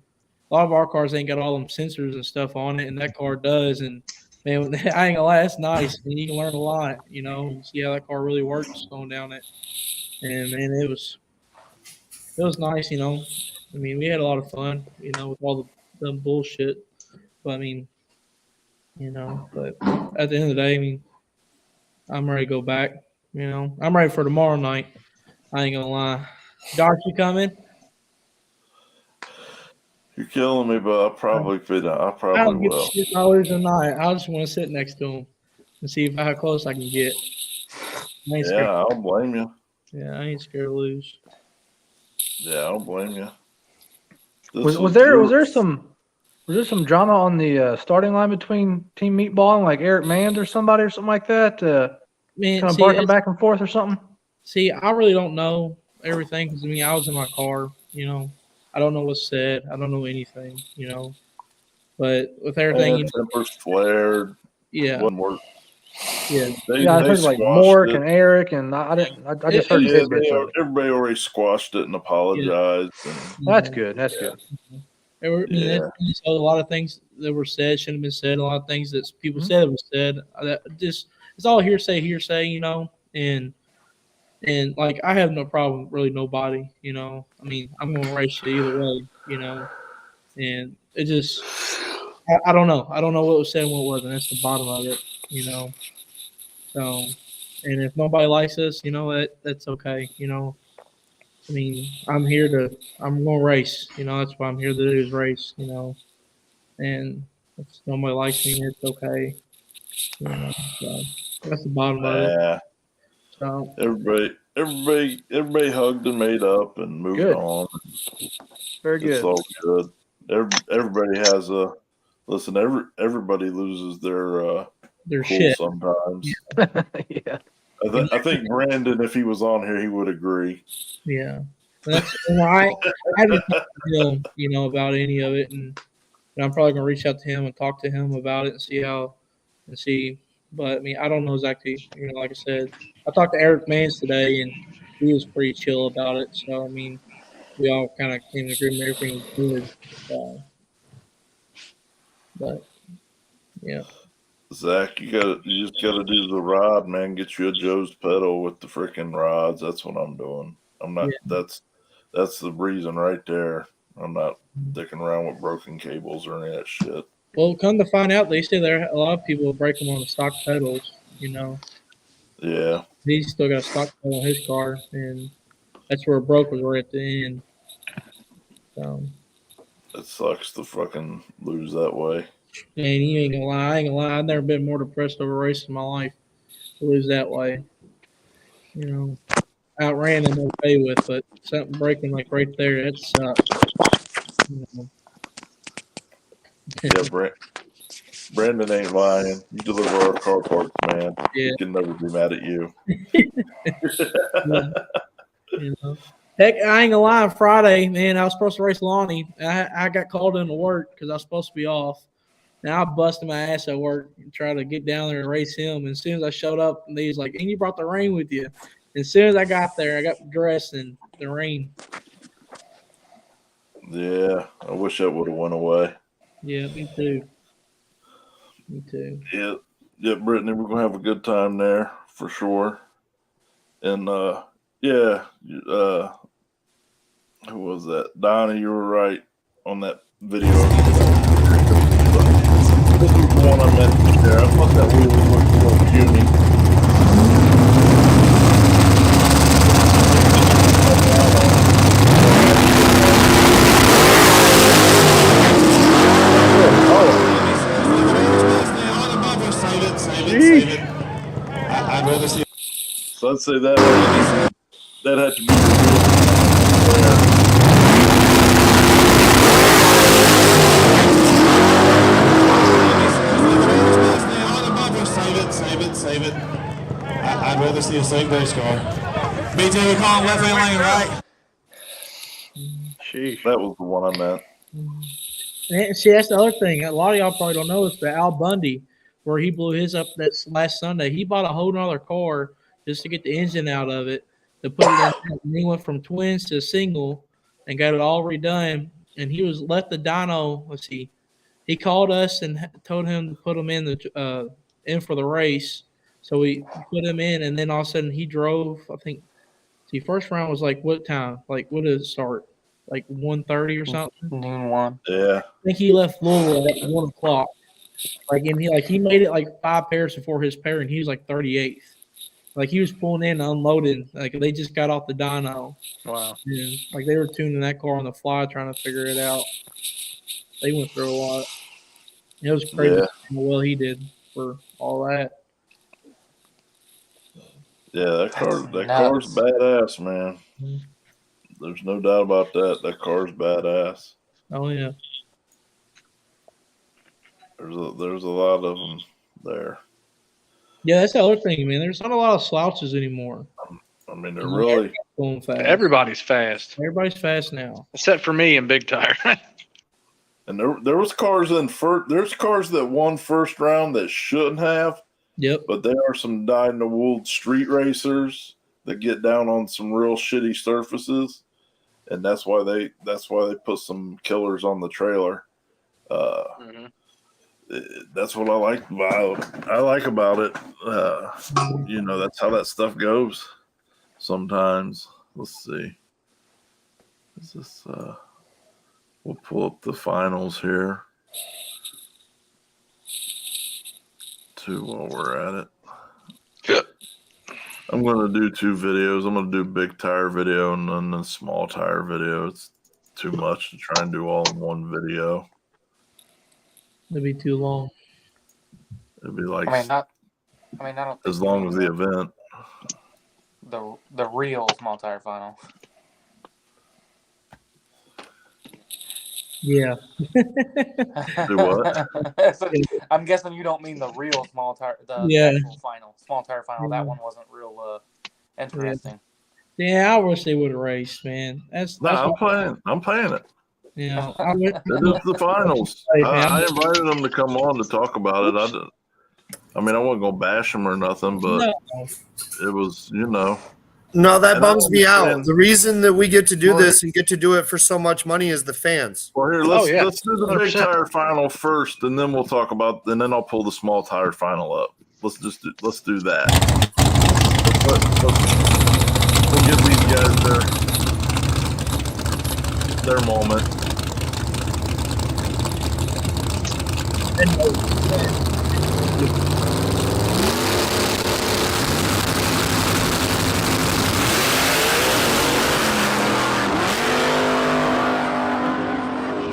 a lot of our cars ain't got all them sensors and stuff on it, and that car does. And man, I ain't gonna lie, that's nice. And you can learn a lot. You know, and see how that car really works going down it. And man, it was nice. You know, I mean, we had a lot of fun. You know, with all the bullshit. But I mean, you know, but at the end of the day, I mean, I'm ready to go back. You know, I'm ready for tomorrow night. I ain't gonna lie. Josh, you coming? You're killing me, but I'll probably fit. I I probably don't give a will. shit if I lose or not. I just want to sit next to him and see how close I can get. I ain't scared. Yeah, I don't blame you. Yeah, I ain't scared to lose. Yeah, I don't blame you. Was there some drama on the starting line between Team Meatball and like Eric Mans or somebody or something like that? Man, Kind of see, barking back and forth or something? see, I really don't know everything because I mean, I was in my car. You know, I don't know what's said. I don't know anything. You know, but with everything, you know, tempers flared. yeah, Wouldn't work. yeah. Yeah, I heard like Mork and Eric, and I didn't. I just heard Yeah, tidbits of it. everybody already squashed it and apologized. And, That's good. That's good. There were, I mean, Yeah. a lot of things that were said shouldn't have been said. A lot of things that people Mhm. said was said. That just it's all hearsay, you know. And like I have no problem with really nobody, you know. I mean, I'm gonna race you either way, you know. And it just I don't know. I don't know what was said and what wasn't. That's the bottom of it, you know. So, and if nobody likes us, you know, that's okay, you know. I mean, I'm going to race, you know, that's what I'm here to do is race, you know. And if nobody likes me, it's okay, you know. So that's the bottom of it. Yeah. So, Everybody hugged and made up and moved Good. on. Very It's good. all good. Everybody has a listen. Everybody loses their cool shit. sometimes. Yeah. I think Brandon, if he was on here, he would agree. Yeah. And I haven't talked to him, you know, about any of it. And I'm probably going to reach out to him and talk to him about it and see. But I mean, I don't know exactly, you know, like I said, I talked to Eric Mans today and he was pretty chill about it. So, I mean, we all kind of came to agreement everything was good. So, but, yeah. Zach, you just gotta do the rod, man. Get you a Joe's pedal with the freaking rods. That's what I'm doing. I'm not. Yeah. That's the reason right there. I'm not dicking around with broken cables or any of that shit. Well, come to find out, they say there a lot of people break them on the stock pedals, you know. Yeah. He's still got a stock pedal on his car, and that's where it broke was right at the end. So, It sucks to fucking lose that way. and you ain't gonna lie, I ain't gonna lie, I've never been more depressed over a race in my life to lose that way. You know, outran I'm okay with, but something breaking like right there, that sucks. You know. Yeah, Brandon ain't lying. You deliver our car parts, man. Yeah. He can never be mad at you. You know. Heck, I ain't gonna lie. On Friday, man, I was supposed to race Lonnie. I got called into work because I was supposed to be off. Now I busted my ass at work and tried to get down there and race him. And as soon as I showed up, and he's like, "And you brought the rain with you." And as soon as I got there, I got dressed in the rain. Yeah, I wish that would have went away. Yeah, me too. Me too. Yeah, Brittany, we're gonna have a good time there for sure. And yeah, who was that? Donnie, you were right on that video. This is the one I meant to share. I thought that wheel looked a little puny. I'd rather see. So I'd say that had to be removed. Save it. I'd rather see a safe race car. BJ, we call him left lane, right? Sheesh. That was the one I meant. And see, that's the other thing. A lot of y'all probably don't know is the Al Bundy, where he blew his up that last Sunday. He bought a whole nother car just to get the engine out of it, to put it in. And he went from twins to single and got it all redone. And he was left the dyno. Let's see. He called us and told him to put him in for the race. So we put him in, and then all of a sudden he drove. I think, see, first round was like what time? Like what did it start? Like 1:30 or something. Noon one. Yeah. I think he left Louisville at 1 o'clock. He made it like 5 pairs before his pair, and he was like 38th. Like he was pulling in, unloading. Like they just got off the dyno. Wow. And like they were tuning that car on the fly, trying to figure it out. They went through a lot. It was crazy how well he did for all that. Yeah, that car's badass, man. Mm-hmm. There's no doubt about that. That car's badass. Oh yeah. There's a lot of them there. Yeah, that's the other thing, man. There's not a lot of slouches anymore. I mean, they're really going fast. Everybody's fast. Everybody's fast now, except for me and Big Tire. And there was cars there's cars that won first round that shouldn't have. Yep. But there are some dyed-in-the-wool street racers that get down on some real shitty surfaces, and that's why they put some killers on the trailer. That's what I like about it. That's how that stuff goes. Sometimes, let's see. Is this? We'll pull up the finals here. While we're at it. I'm going to do 2 videos. I'm going to do big tire video and then a small tire video. It's too much to try and do all in one video. it'd be too long. It'd be like I don't as long as the event. The real small tire final. Yeah. Do what? So, I'm guessing you don't mean the real small tire, the actual final, small tire final. That one wasn't real interesting. Yeah, I wish they would have raced, man. I'm playing it. Yeah, it is the finals. I invited them to come on to talk about it. I wasn't gonna bash them or nothing, but it was, No, that bums me out. The reason that we get to do this and get to do it for so much money is the fans. Well, here, let's do the big tire final first, and then we'll talk about. And then I'll pull the small tire final up. Let's do that. We'll give these guys their moment.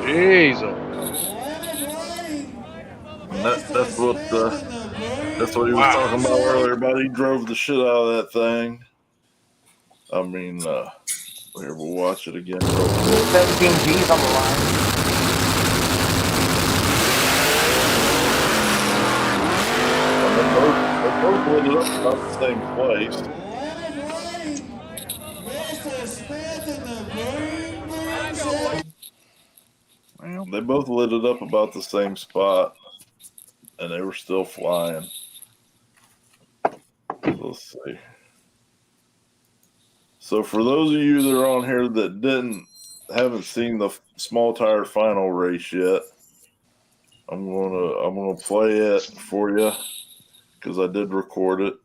Jesus. That's what he was talking about earlier. But he drove the shit out of that thing. Here, we'll watch it again. 17 G's on the line. They both lit it up about the same place. Well, they both lit it up about the same spot, and they were still flying. Let's see. So for those of you that are on here that haven't seen the small tire final race yet, I'm gonna play it for you because I did record it.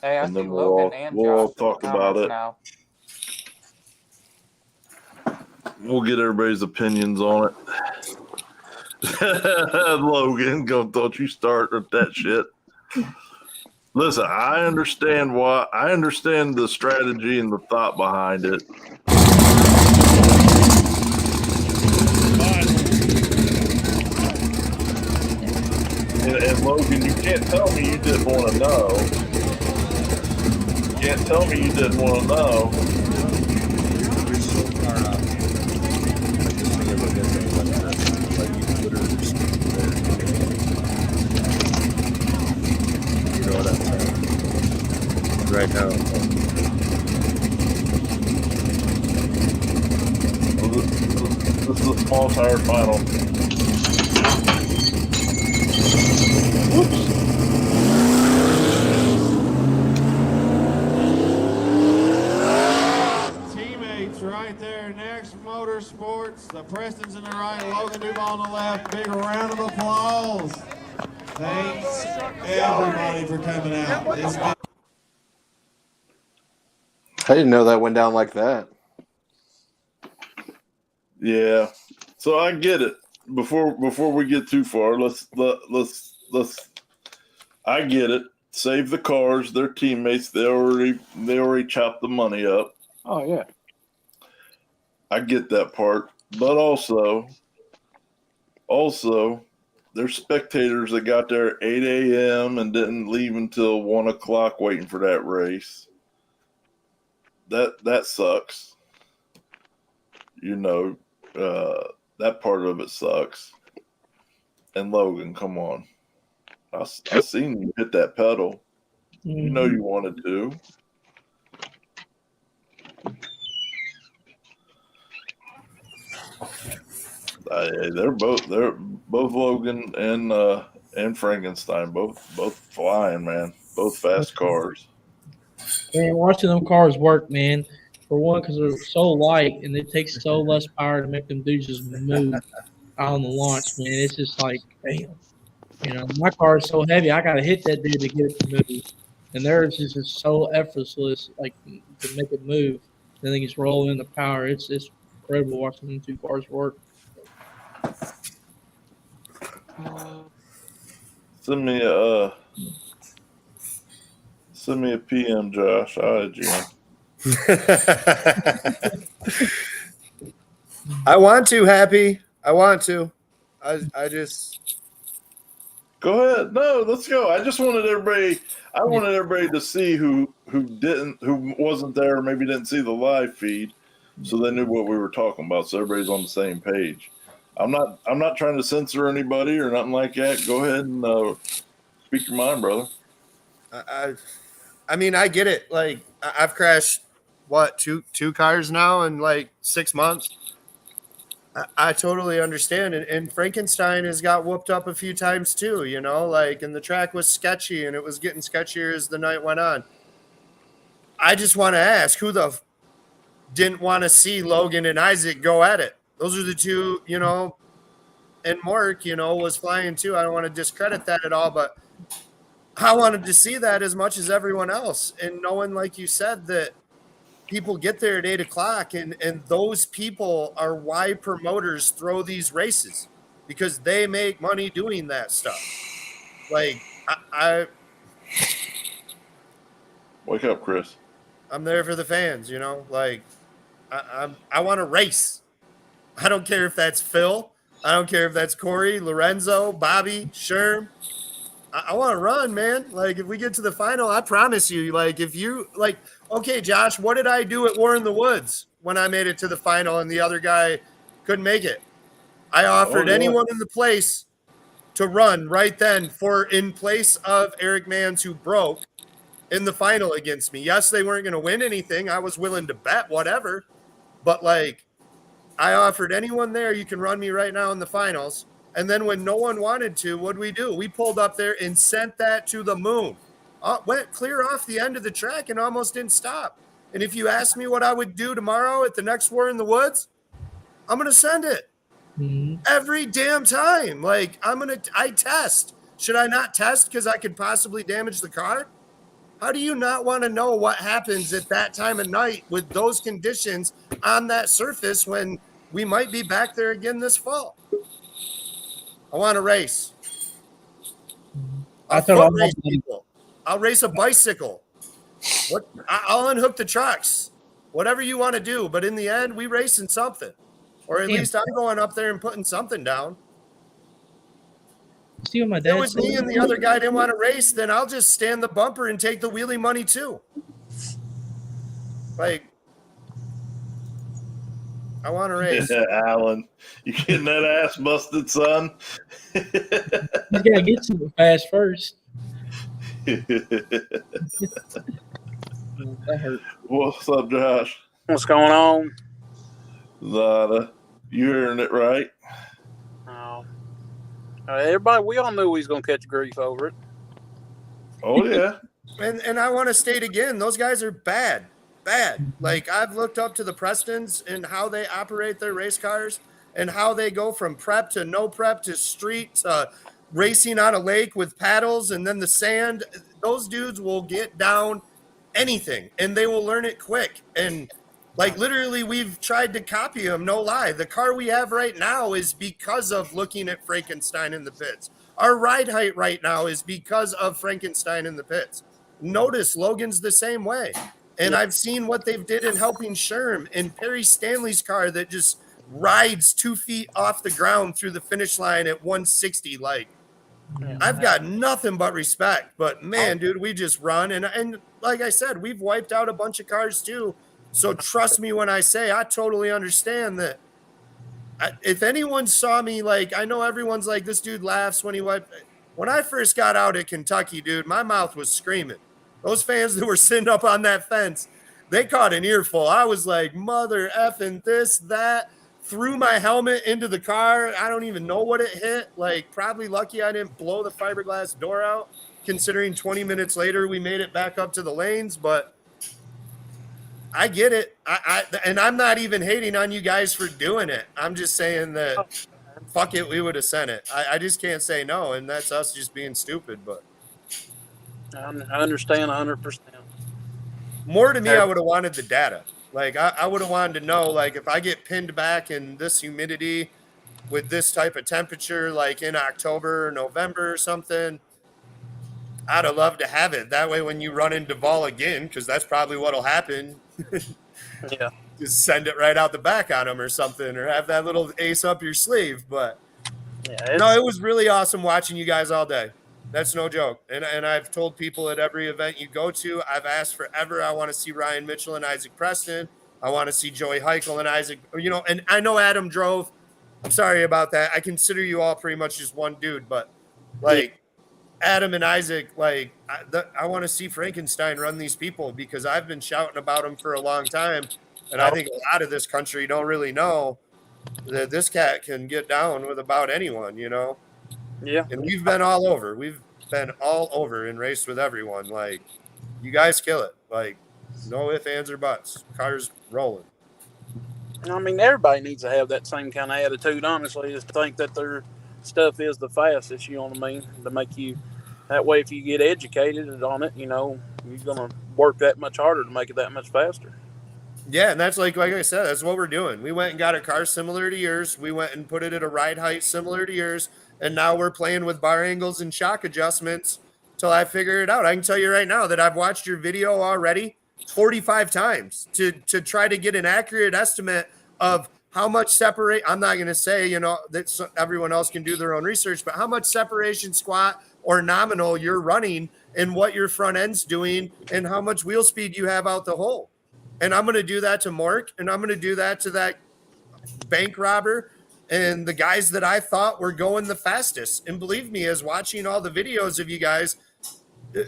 Hey, I and see then Logan we'll all Josh talk about it. now. We'll get everybody's opinions on it. Logan, don't you start with that shit. Listen, I understand the strategy and the thought behind it. And Logan, you can't tell me you didn't want to know. You can't tell me you didn't want to know. You're so far off. Like just being able to get things like that. Like you literally just there. You know what I'm saying? Right now. This is a small tire final. Whoops. Teammates right there. Next Motorsports. The Prestons in the right, Logan Duval on the left. Big round of applause. Thanks everybody for coming out. It's been I didn't know that went down like that. Yeah. So I get it. Before we get too far, let's I get it. Save the cars, their teammates, they already chopped the money up. Oh yeah. I get that part. But also there's spectators that got there at 8 a.m. and didn't leave until 1 o'clock waiting for that race. That sucks. You know, that part of it sucks. And Logan, come on. I seen you hit that pedal. You know you wanted to. They're both Logan and Frankenstein both flying, man. Both fast cars. Man, watching them cars work, man. For one, because they're so light and it takes so less power to make them dudes just move out on the launch, man. It's just like, damn. You know, my car is so heavy, I gotta hit that dude to get it to move. And theirs is just so effortless, like to make it move. And then he's rolling in the power. It's incredible watching them two cars work. Send me a PM, Josh. I'll add you in. I want to, Happy. I want to. I just Go ahead. No, let's go. I just wanted everybody. I wanted everybody to see who wasn't there, or maybe didn't see the live feed, so they knew what we were talking about. So everybody's on the same page. I'm not trying to censor anybody or nothing like that. Go ahead and speak your mind, brother. I mean, I get it. Like I've crashed two cars now in like 6 months. I totally understand. And Frankenstein has got whooped up a few times too, you know, like, and the track was sketchy and it was getting sketchier as the night went on. I just want to ask who didn't want to see Logan and Isaac go at it. Those are the two, you know, and Mark, you know, was flying too. I don't want to discredit that at all, but I wanted to see that as much as everyone else. And knowing, like you said, that people get there at 8 o'clock and those people are why promoters throw these races, because they make money doing that stuff. Like I wake up, Chris. I'm there for the fans, you know, like I want to race. I don't care if that's Phil. I don't care if that's Corey, Lorenzo, Bobby, Sherm. I want to run, man. Like, if we get to the final, I promise you, like, if you, like, okay, Josh, what did I do at War in the Woods when I made it to the final and the other guy couldn't make it? I offered anyone in the place to run right then in place of Eric Mans, who broke in the final against me. Yes, they weren't going to win anything. I was willing to bet whatever. But, like, I offered anyone there, you can run me right now in the finals. And then when no one wanted to, what'd we do? We pulled up there and sent that to the moon. Went clear off the end of the track and almost didn't stop. And if you ask me what I would do tomorrow at the next War in the Woods, I'm going to send it. Every damn time. Like, I test. Should I not test because I could possibly damage the car? How do you not want to know what happens at that time of night with those conditions on that surface when we might be back there again this fall? I want to race. Race people. I'll race a bicycle. I'll unhook the trucks. Whatever you want to do. But in the end, we racing something. Or at least I'm going up there and putting something down. See what my If it dad was me and the other guy didn't want to race, then I'll just stand the bumper and take the wheelie money too. Like, I want to race. Alan, you getting that ass busted, son? You gotta get to it fast first. That hurt. What's up, Josh? What's going on? Zada, you hearing it right? Oh. Everybody, we all knew we was going to catch grief over it. Oh, yeah. And I want to state again, those guys are bad. Like, I've looked up to the Prestons and how they operate their race cars and how they go from prep to no prep to street to racing on a lake with paddles and then the sand. Those dudes will get down anything and they will learn it quick. And like literally we've tried to copy them, no lie. The car we have right now is because of looking at Frankenstein in the pits. Our ride height right now is because of Frankenstein in the pits. Notice Logan's the same way. And I've seen what they've did in helping Sherm and Perry Stanley's car that just rides 2 feet off the ground through the finish line at 160. Like, I've got nothing but respect. But man, dude, we just run. And like I said, we've wiped out a bunch of cars too. So trust me when I say I totally understand that. If anyone saw me, like, I know everyone's like, this dude laughs when he wiped. When I first got out at Kentucky, dude, my mouth was screaming. Those fans that were sitting up on that fence, they caught an earful. I was like, mother effing this, that. Threw my helmet into the car. I don't even know what it hit. Like, probably lucky I didn't blow the fiberglass door out, considering 20 minutes later we made it back up to the lanes. But I get it. And I'm not even hating on you guys for doing it. I'm just saying that, fuck it, we would have sent it. I just can't say no, and that's us just being stupid. But I understand 100%. more to me, I would have wanted the data. Like, I would have wanted to know, like, if I get pinned back in this humidity with this type of temperature, like in October or November or something, I'd have loved to have it. That way, when you run into Vol again, because that's probably what'll happen. Yeah. Just send it right out the back on them or something, or have that little ace up your sleeve. But yeah, no, it was really awesome watching you guys all day. That's no joke. And I've told people at every event you go to, I've asked forever, I want to see Ryan Mitchell and Isaac Preston. I want to see Joey Heichel and Isaac, you know, and I know Adam drove. I'm sorry about that. I consider you all pretty much just one dude, but like Adam and Isaac, like I want to see Frankenstein run these people because I've been shouting about them for a long time. And I think a lot of this country don't really know that this cat can get down with about anyone, you know? Yeah. And we've been all over. We've been all over and raced with everyone. Like, you guys kill it. Like, no ifs, ands, or buts. Cars rolling. I mean, everybody needs to have that same kind of attitude, honestly, is to think that their stuff is the fastest, you know what I mean? To make you, that way, if you get educated on it, you know, you're going to work that much harder to make it that much faster. Yeah, and that's like I said, that's what we're doing. We went and got a car similar to yours. We went and put it at a ride height similar to yours. And now we're playing with bar angles and shock adjustments till I figure it out. I can tell you right now that I've watched your video already 45 times to try to get an accurate estimate of how much separate. I'm not going to say, you know, that everyone else can do their own research, but how much separation squat or nominal you're running and what your front end's doing and how much wheel speed you have out the hole. And I'm going to do that to Mark, and I'm going to do that to that bank robber and the guys that I thought were going the fastest. And believe me, as watching all the videos of you guys,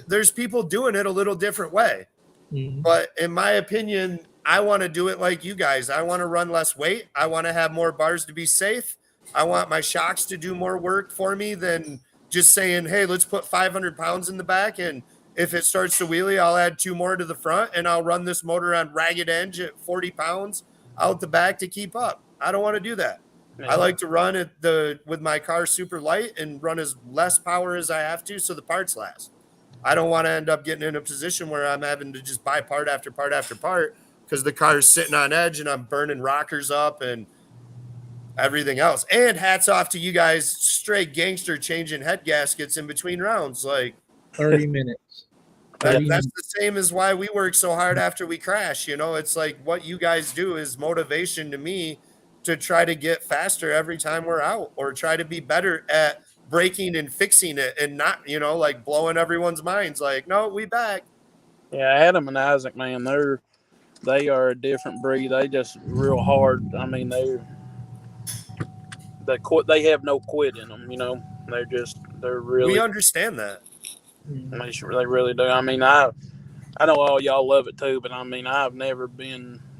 there's people doing it a little different way. Mm-hmm. But in my opinion, I want to do it like you guys. I want to run less weight. I want to have more bars to be safe. I want my shocks to do more work for me than just saying, hey, let's put 500 pounds in the back. And if it starts to wheelie, I'll add 2 more to the front and I'll run this motor on ragged edge at 40 pounds out the back to keep up. I don't want to do that. I like to run with my car super light and run as less power as I have to so the parts last. I don't want to end up getting in a position where I'm having to just buy part after part after part because the car's sitting on edge and I'm burning rockers up and everything else. And hats off to you guys, straight gangster changing head gaskets in between rounds. Like 30 minutes. That's the same as why we work so hard after we crash. You know, it's like what you guys do is motivation to me to try to get faster every time we're out or try to be better at breaking and fixing it and not, like blowing everyone's minds. Like, no, we back. Yeah, Adam and Isaac, man, they are a different breed. They just real hard. I mean, they have no quit in them. They're We really. understand that. They really do. I mean, I know all y'all love it too, but I mean, I've never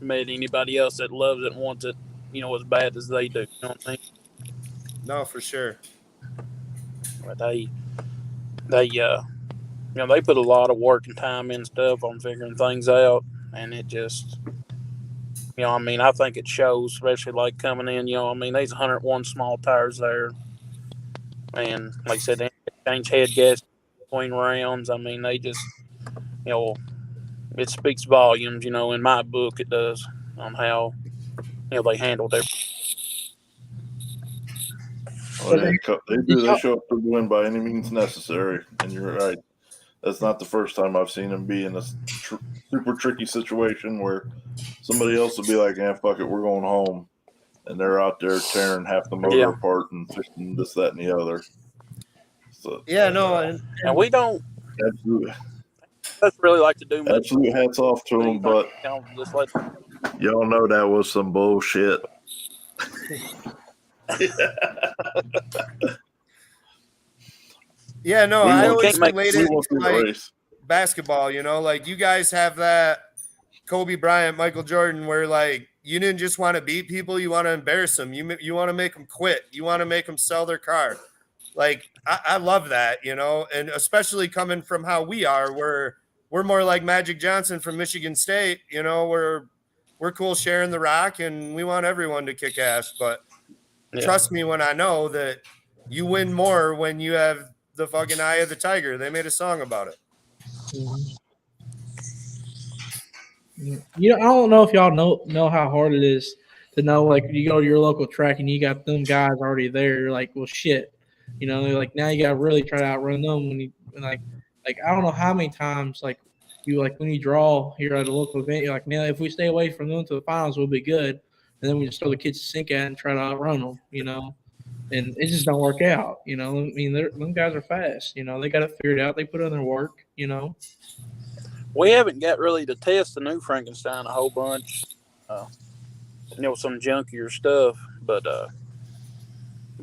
met anybody else that loves it and wants it, as bad as they do. You know what I mean? No, for sure. But they they put a lot of work and time and stuff on figuring things out, and it just, I mean, I think it shows, especially like coming in. I mean, there's 101 small tires there, and like I said, they change head gas between rounds. I mean, they just, it speaks volumes. In my book, it does on how they handled their. Oh, yeah, they do. They show up to win by any means necessary, and you're right. That's not the first time I've seen them be in a super tricky situation where somebody else will be like, "Yeah, fuck it, we're going home," and they're out there tearing half the motor apart and fixing this, that, and the other. So, yeah, no, and we don't. Absolutely. That's really like to do much. Absolute hats off to them, but just let y'all know that was some bullshit. Yeah, no, I always related to like basketball, like you guys have that Kobe Bryant, Michael Jordan, where like you didn't just want to beat people, you want to embarrass them. You want to make them quit. You want to make them sell their car. Like I love that, and especially coming from how we are, we're more like Magic Johnson from Michigan State, we're cool sharing the rock and we want everyone to kick ass. But trust me when I know that you win more when you have the fucking eye of the tiger. They made a song about it. I don't know if y'all know how hard it is to know, like, you go to your local track and you got them guys already there. You're like, well, shit. Like now you got to really try to outrun them like I don't know how many times, like, when you draw here at a local event, you're like, man, if we stay away from them to the finals, we'll be good. And then we just throw the kids to sink at and try to outrun them, and it just don't work out. I mean, them guys are fast. They got it figured out. They put in their work. We haven't got really to test the new Frankenstein a whole bunch. Some junkier stuff, but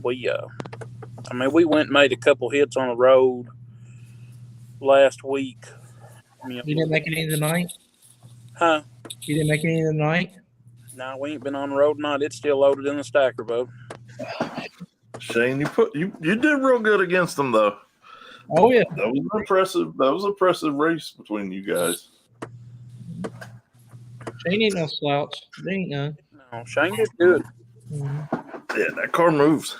we went and made a couple hits on the road last week. You didn't make any tonight? Huh? You didn't make any tonight? No, we ain't been on the road tonight. It's still loaded in the stacker, bud. Shane, you did real good against them though. Oh yeah, that was impressive. That was an impressive race between you guys. Shane ain't no slouch. They ain't none. No, Shane did good. Mm-hmm. Yeah, that car moves.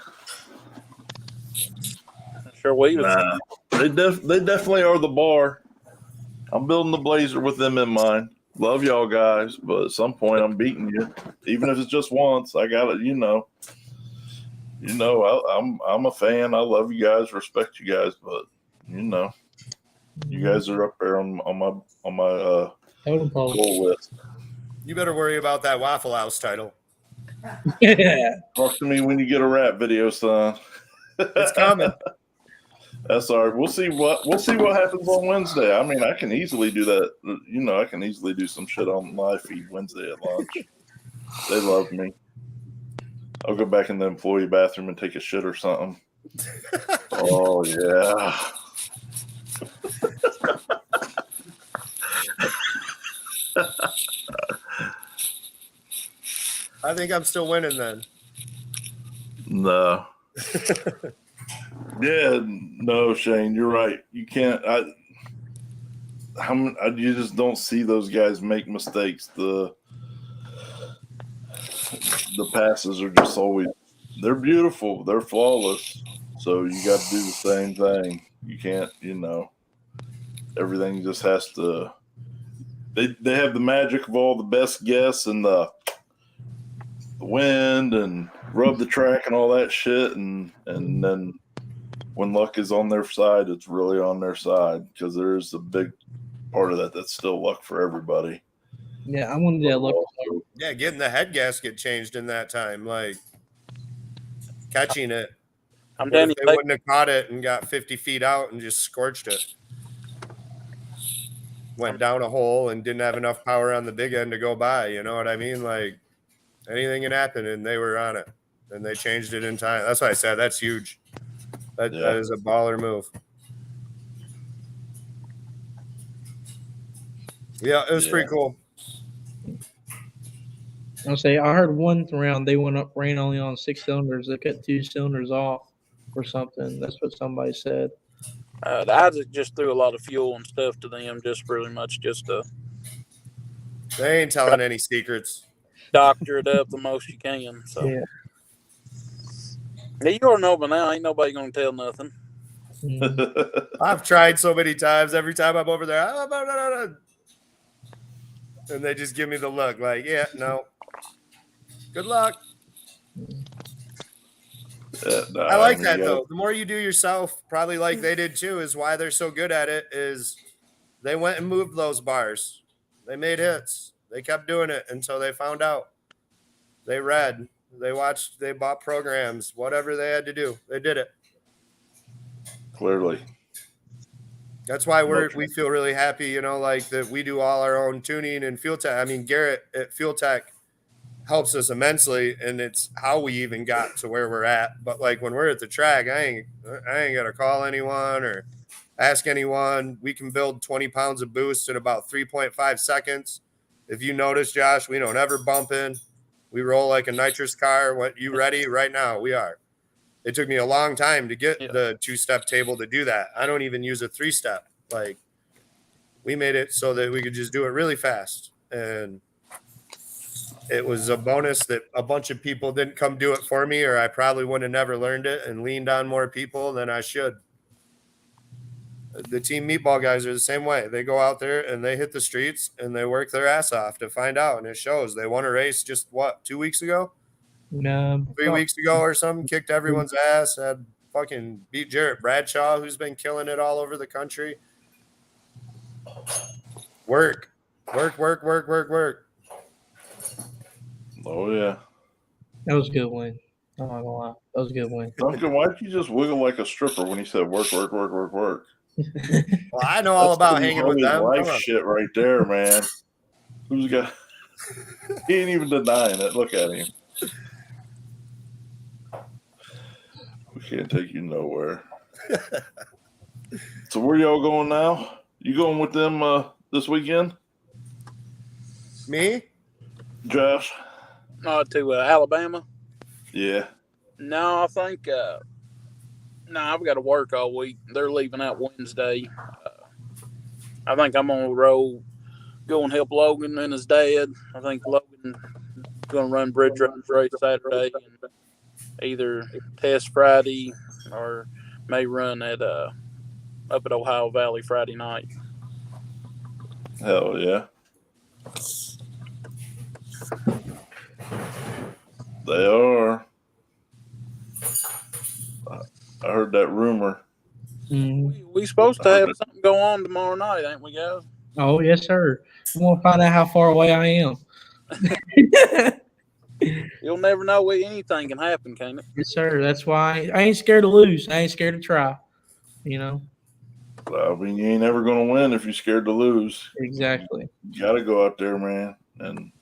Sure, we. Nah, they definitely are the bar. I'm building the Blazer with them in mind. Love y'all guys, but at some point I'm beating you, even if it's just once. I got it. I'm a fan. I love you guys, respect you guys, but you guys are up there on my goal list. You better worry about that Waffle House title. Yeah. Talk to me when you get a rap video, son. It's coming. That's all right. We'll see what happens on Wednesday. I mean, I can easily do that. I can easily do some shit on my feed Wednesday at lunch. They love me. I'll go back in the employee bathroom and take a shit or something. Oh yeah. I think I'm still winning then. No. Yeah, no, Shane, you're right. You can't. You just don't see those guys make mistakes. The passes are just always. They're beautiful. They're flawless. So you got to do the same thing. You can't. Everything just has to. They have the magic of all the best guess and the wind and rub the track and all that shit, and then when luck is on their side, it's really on their side, because there's a big part of that's still luck for everybody. Yeah, I wanted that luck. Yeah, getting the head gasket changed in that time, like catching it. I'm What telling if you, they wouldn't have caught it and got 50 feet out and just scorched it? Went down a hole and didn't have enough power on the big end to go by. You know what I mean? Like anything can happen, and they were on it, and they changed it in time. That's why I said that's huge. That is a baller move. Yeah, it was pretty cool. I'll say I heard one round they ran only on 6 cylinders. They cut 2 cylinders off or something. That's what somebody said. The Isaac just threw a lot of fuel and stuff to them, just pretty much just to They ain't telling any secrets. doctor it up the most you can. So Yeah. You already know by now. Ain't nobody gonna tell nothing. I've tried so many times. Every time I'm over there, and they just give me the look, like, yeah, no. Good luck. I like that though. The more you do yourself, probably like they did too, is why they're so good at it. Is they went and moved those bars. They made hits. They kept doing it until they found out. They read. They watched. They bought programs. Whatever they had to do, they did it. Clearly. That's why we feel really happy, you know, like that we do all our own tuning and Fuel Tech. I mean, Garrett at Fuel Tech helps us immensely, and it's how we even got to where we're at. But like when we're at the track, I ain't got to call anyone or ask anyone. We can build 20 pounds of boost in about 3.5 seconds. If you notice, Josh, we don't ever bump in. We roll like a nitrous car. What, you ready? Right now, we are. It took me a long time to get the 2-step table to do that. I don't even use a 3-step. Like, we made it so that we could just do it really fast. And it was a bonus that a bunch of people didn't come do it for me, or I probably would have never learned it and leaned on more people than I should. The Team Meatball guys are the same way. They go out there and they hit the streets and they work their ass off to find out. And it shows. They won a race just, 2 weeks ago? No, 3 weeks ago or something, kicked everyone's ass, had fucking beat Jarrett Bradshaw, who's been killing it all over the country. Work. Oh, yeah. That was a good win. I'm not gonna lie. That was a good win. Duncan, why'd you just wiggle like a stripper when he said work? Well, I know all about hanging with them. Life shit right there, man. Who's got? He ain't even denying it. Look at him. We can't take you nowhere. So where y'all going now? You going with them this weekend? Me? Josh? To Alabama? Yeah. No, I think I've got to work all week. They're leaving out Wednesday. I think I'm on the road, go and help Logan and his dad. I think Logan's going to run bridge race Saturday and either test Friday or may run at up at Ohio Valley Friday night. Hell yeah. They are. I heard that rumor. We supposed to have something go on tomorrow night, ain't we, guys? Oh, yes, sir. I'm going to find out how far away I am. You'll never know where anything can happen, can it? Yes, sir. That's why I ain't scared to lose. I ain't scared to try. You know? I mean, you ain't ever going to win if you're scared to lose. Exactly. You got to go out there, man. And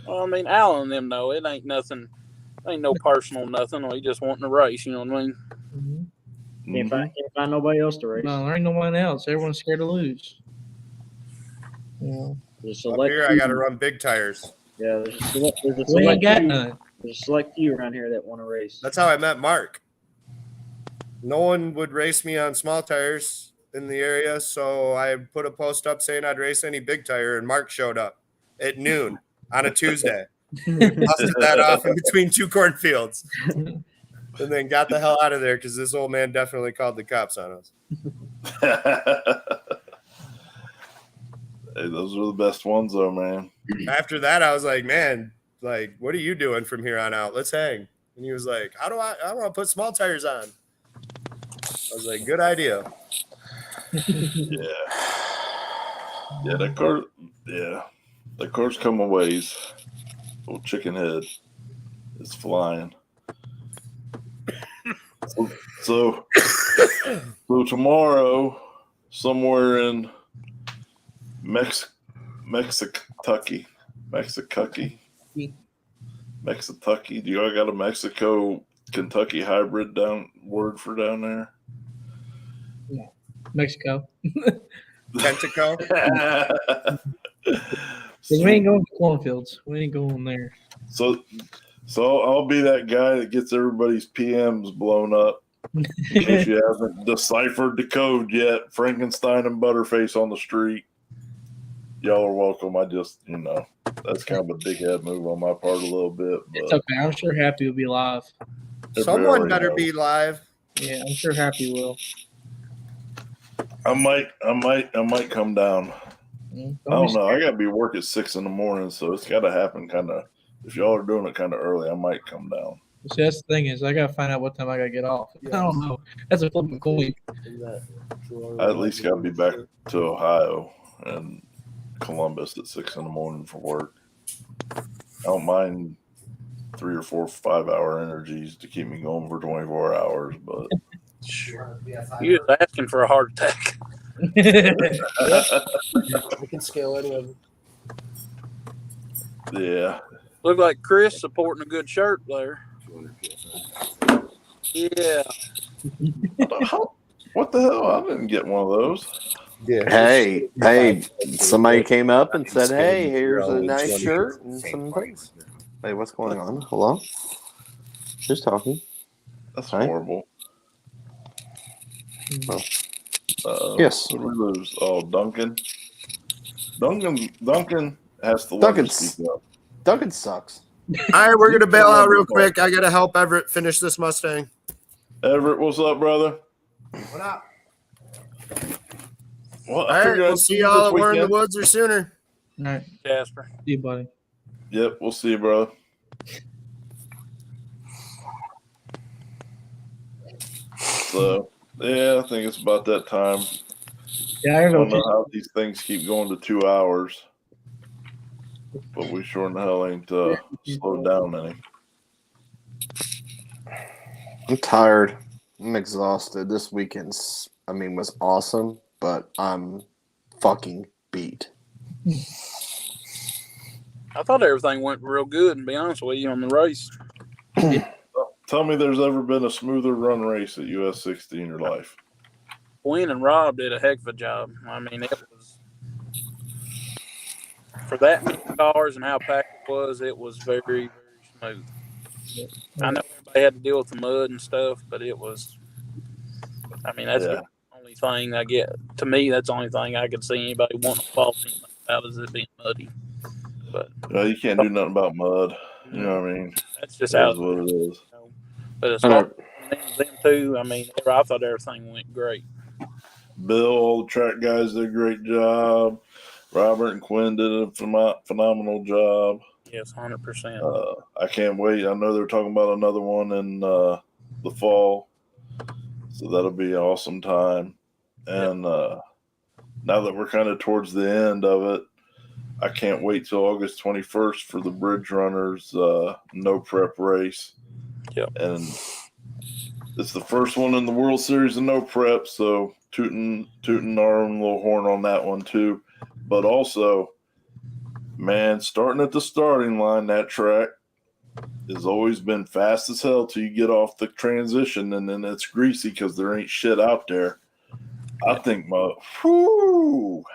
Well, I mean, Alan and them know it ain't nothing. Ain't no personal nothing. We just wanting to race, you know what I mean? Can't find nobody else to race. No, there ain't no one else. Everyone's scared to lose. Yeah. Up here, I got to run big tires. Yeah, there's a select We ain't got few. none. There's a select few around here that want to race. That's how I met Mark. No one would race me on small tires in the area, so I put a post up saying I'd race any big tire, and Mark showed up at noon on a Tuesday. Busted that off in between two cornfields. And then got the hell out of there because this old man definitely called the cops on us. Hey, those are the best ones, though, man. After that, I was like, man, like, what are you doing from here on out? Let's hang. And he was like, I want to put small tires on. I was like, good idea. Yeah. Yeah, that car. Yeah, the car's come a ways. Old chicken head is flying. So tomorrow, somewhere in Mexico-Tucky. Do y'all got a Mexico-Kentucky hybrid word for down there? Yeah. Mexico. Kentico. We ain't going to cornfields. We ain't going there. So I'll be that guy that gets everybody's PMs blown up. In case you haven't deciphered the code yet, Frankenstein and Butterface on the street. Y'all are welcome. I just, that's kind of a big head move on my part a little bit. But It's okay. I'm sure Happy will be live. Someone better be live. Yeah, I'm sure Happy will. I might come down. Don't I don't be know. I scared. got to be work at 6 a.m, so it's got to happen kind of. If y'all are doing it kind of early, I might come down. See, that's the thing is, I gotta find out what time I gotta get off. I don't know. That's a flipping coin. I at least got to be back to Ohio and Columbus at 6 a.m. for work. I don't mind 3 or 4 5-hour energies to keep me going for 24 hours, but You're asking for a heart attack. I can scale any of them. Yeah. Look like Chris supporting a good shirt there. Yeah. What the hell? I didn't get one of those. Yeah. Hey, somebody came up and said, "Hey, here's a nice shirt and some things." Hey, what's going on? Hello? Who's talking? That's Hi. horrible. Oh. Yes. Who did we lose? Oh, Duncan. Duncan has to learn to Duncan's- speak up. Duncan sucks. All right, we're gonna bail out real quick. I gotta help Everett finish this Mustang. Everett, what's up, brother? What up? Well, All right, we'll see y'all at We're in the Woods or sooner. All right, Jasper. see you, buddy. Yep, we'll see you, brother. So, yeah, I think it's about that time. Yeah, I don't know how these things keep going to 2 hours, but we sure in the hell ain't slowed down any. I'm tired. I'm exhausted. This weekend's, was awesome, but I'm fucking beat. I thought everything went real good, and be honest with you, on the race. Tell me there's ever been a smoother run race at US 60 in your life. Quinn and Rob did a heck of a job. I mean, it was for that many cars and how packed it was very, very smooth. I know everybody had to deal with the mud and stuff, but it was. I mean, that's the only thing I get. To me, that's the only thing I could see anybody wanting to fault anything about is it being muddy. But you can't do nothing about mud. You know what I mean? That's just it how is what it is. But as far as them two, I mean, I thought everything went great. Bill, all the track guys did a great job. Robert and Quinn did a phenomenal job. Yes, 100%. I can't wait. I know they're talking about another one in the fall, so that'll be an awesome time. And now that we're kind of towards the end of it, I can't wait till August 21st for the Bridge Runners no prep race. Yep. And it's the first one in the World Series of no prep, so tooting our own little horn on that one too. But also, man, starting at the starting line, that track has always been fast as hell till you get off the transition, and then it's greasy because there ain't shit out there. I think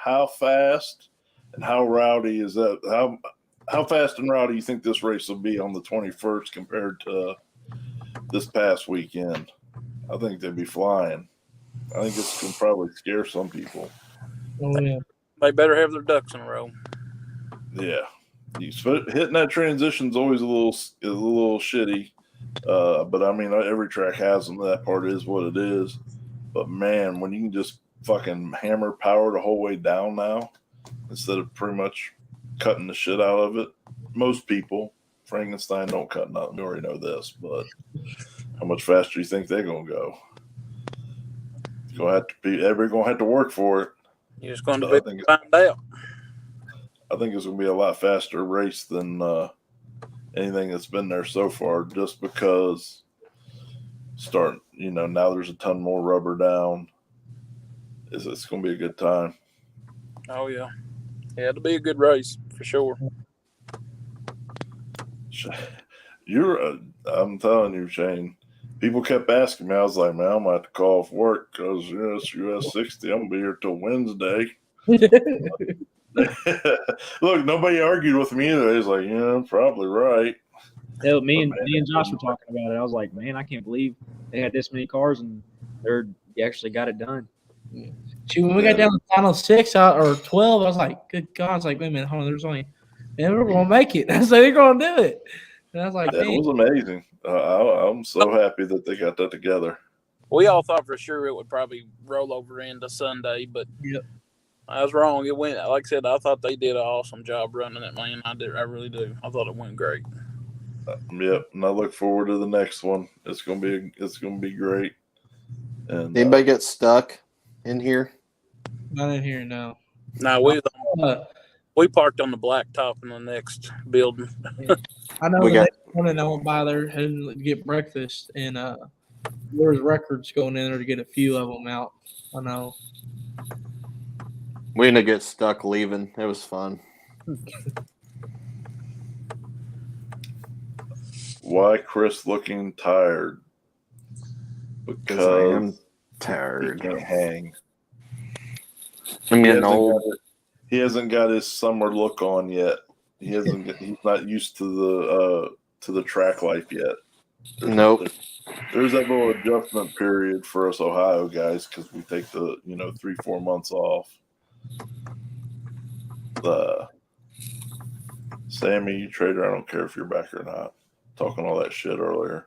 how fast and how rowdy is that? How fast and rowdy you think this race will be on the 21st compared to this past weekend? I think they'd be flying. I think it's going to probably scare some people. Oh, yeah. They better have their ducks in a row. Yeah. Hitting that transition is always a little shitty. But I mean, every track has them. That part is what it is. But man, when you can just fucking hammer power the whole way down now, instead of pretty much cutting the shit out of it, most people, Frankenstein don't cut nothing. We already know this, but how much faster do you think they're gonna go? Everybody's gonna have to work for it. You're just going to find out. I think it's gonna be a lot faster race than anything that's been there so far, just because now there's a ton more rubber down. It's going to be a good time. Oh yeah, it'll be a good race for sure. I'm telling you, Shane. People kept asking me. I was like, man, I'm going to have to call off work because it's US 60. I'm going to be here till Wednesday. Look, nobody argued with me either. He's like, yeah, probably right. Hell, me and Josh were talking about it. I was like, man, I can't believe they had this many cars and they actually got it done. Shoot, when we got down to the final 6 or 12, I was like, good God. I was like, wait a minute, hold on. There's only, man, we're going to make it. I was like, they're going to do it. And I was like, That man. was amazing. I'm so happy that they got that together. We all thought for sure it would probably roll over into Sunday, but I was wrong. It went, like I said, I thought they did an awesome job running it, man. I really do. I thought it went great. Yep, and I look forward to the next one. It's gonna be great. And anybody get stuck in here? Not in here, no. No, we parked on the blacktop in the next building. I know the next morning I went by there to get breakfast, and there was records going in there to get a few of them out. I know. We didn't get stuck leaving. It was fun. Why Chris looking tired? Because I am tired. He can't hang. I'm getting old. He hasn't got his summer look on yet. He's not used to the track life yet. Nope. There's that little adjustment period for us Ohio guys because we take the 3-4 months off. Sammy, you trader, I don't care if you're back or not. Talking all that shit earlier.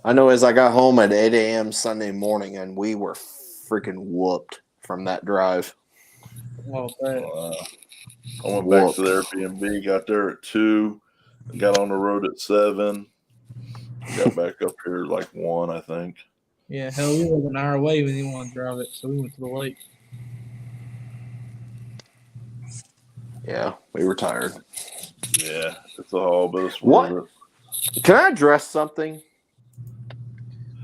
I know as I got home at 8 a.m. Sunday morning, and we were freaking whooped from that drive. Oh, I went back to the Airbnb, got there at 2, got on the road at 7, got back up here like 1, I think. Yeah, hell, we were an hour away when he wanted to drive it, so we went to the lake. Yeah, we were tired. Yeah, it's all but it's what? Can I address something?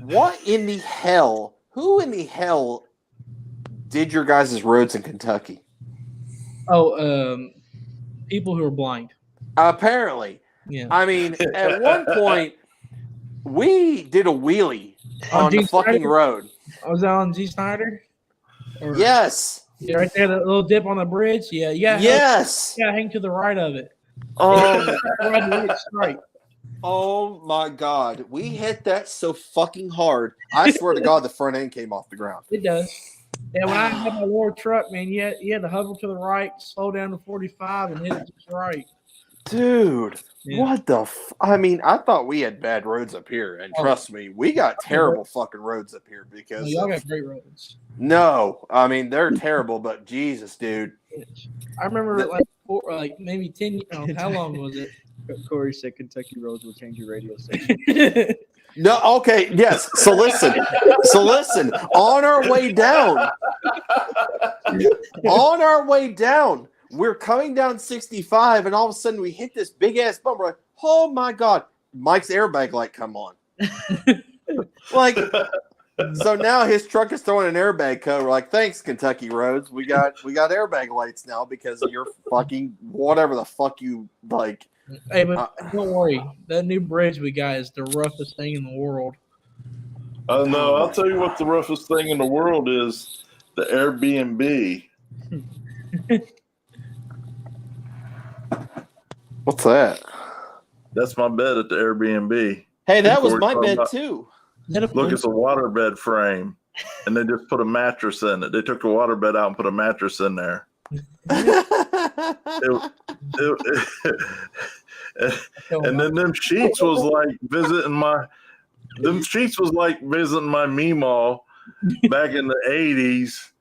What in the hell? Who in the hell did your guys' roads in Kentucky? Oh, people who are blind. Apparently. Yeah. I mean, at one point, we did a wheelie on the fucking road. Was that on G. Snyder? Yes. Yeah, right there, the little dip on the bridge. Yeah, yes. Yeah, hang to the right of it. Right. Oh my God, we hit that so fucking hard. I swear to God, the front end came off the ground. It does. Yeah, when I had my lower truck, man, you had to hover to the right, slow down to 45, and hit it just right. Dude, what the? I mean, I thought we had bad roads up here, and trust me, we got terrible fucking roads up here because y'all got great roads. No, I mean they're terrible, but Jesus, dude. I remember like maybe 10. How long was it? Corey said Kentucky roads will change your radio station. No, okay, yes. So listen. On our way down, we're coming down 65, and all of a sudden we hit this big ass bump. We're like, oh my God, Mike's airbag light come on. Like, so now his truck is throwing an airbag code. We're like, thanks, Kentucky roads. We got airbag lights now because of your fucking whatever the fuck you like. Hey, but don't worry. That new bridge we got is the roughest thing in the world. No, I'll tell you what the roughest thing in the world is: the Airbnb. What's that? That's my bed at the Airbnb. Hey, that was my bed too. Look, it's a waterbed frame, and they just put a mattress in it. They took the waterbed out and put a mattress in there. And then them sheets was like visiting my Meemaw back in the 80s.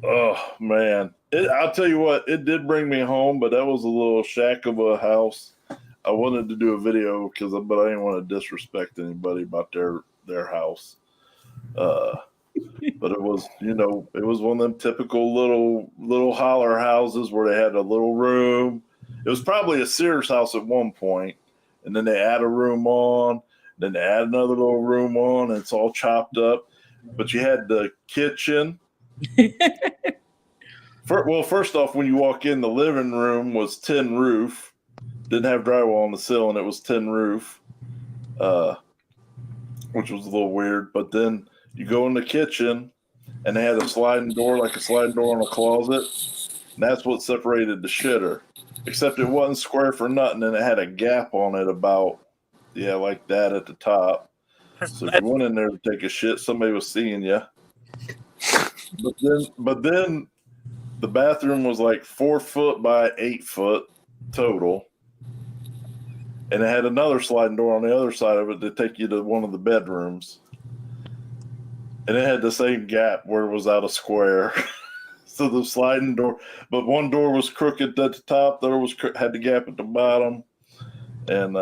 Oh man, I'll tell you what, it did bring me home, but that was a little shack of a house. I wanted to do a video but I didn't want to disrespect anybody about their house. But it was, it was one of them typical little holler houses where they had a little room. It was probably a Sears house at one point, and then they add a room on, Then they add another little room on, and it's all chopped up. But you had the kitchen. First off, when you walk in, the living room was tin roof. Didn't have drywall on the ceiling. It was tin roof, which was a little weird. But then you go in the kitchen, and they had a sliding door, like a sliding door on a closet. And that's what separated the shitter. Except it wasn't square for nothing, and it had a gap on it about, like that at the top. So if you went in there to take a shit, somebody was seeing you. But then the bathroom was like 4 foot by 8 foot total. And it had another sliding door on the other side of it to take you to one of the bedrooms. And it had the same gap where it was out of square. So the sliding door, but one door was crooked at the top, the other had the gap at the bottom. And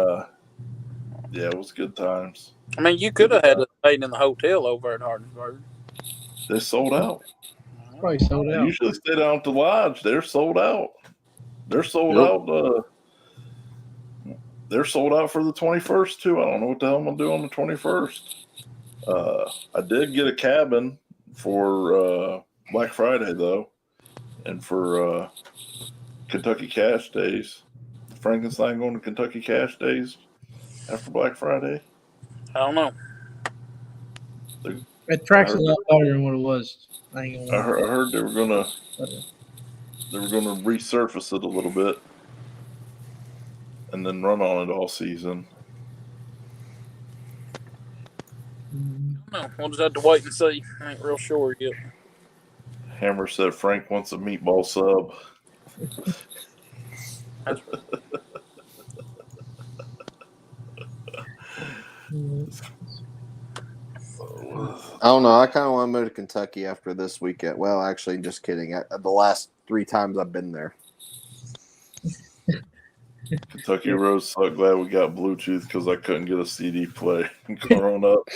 it was good times. I mean, you could have had it stayed in the hotel over at Hardinsburg. They sold out. Probably sold I out. usually stay down at the lodge. They're sold out. They're sold out. They're sold out for the 21st too. I don't know what the hell I'm gonna do on the 21st. I did get a cabin for Black Friday though, and for Kentucky Cash Days. Frankenstein going to Kentucky Cash Days after Black Friday. I don't know. That track's a lot better than what it was. I heard they were gonna resurface it a little bit and then run on it all season. No, we'll just have to wait and see. I ain't real sure yet. Hammer said Frank wants a meatball sub. I don't know. I kind of want to move to Kentucky after this weekend. Well, actually, just kidding. The last 3 times I've been there. Kentucky Road suck. Glad we got Bluetooth because I couldn't get a CD play growing up.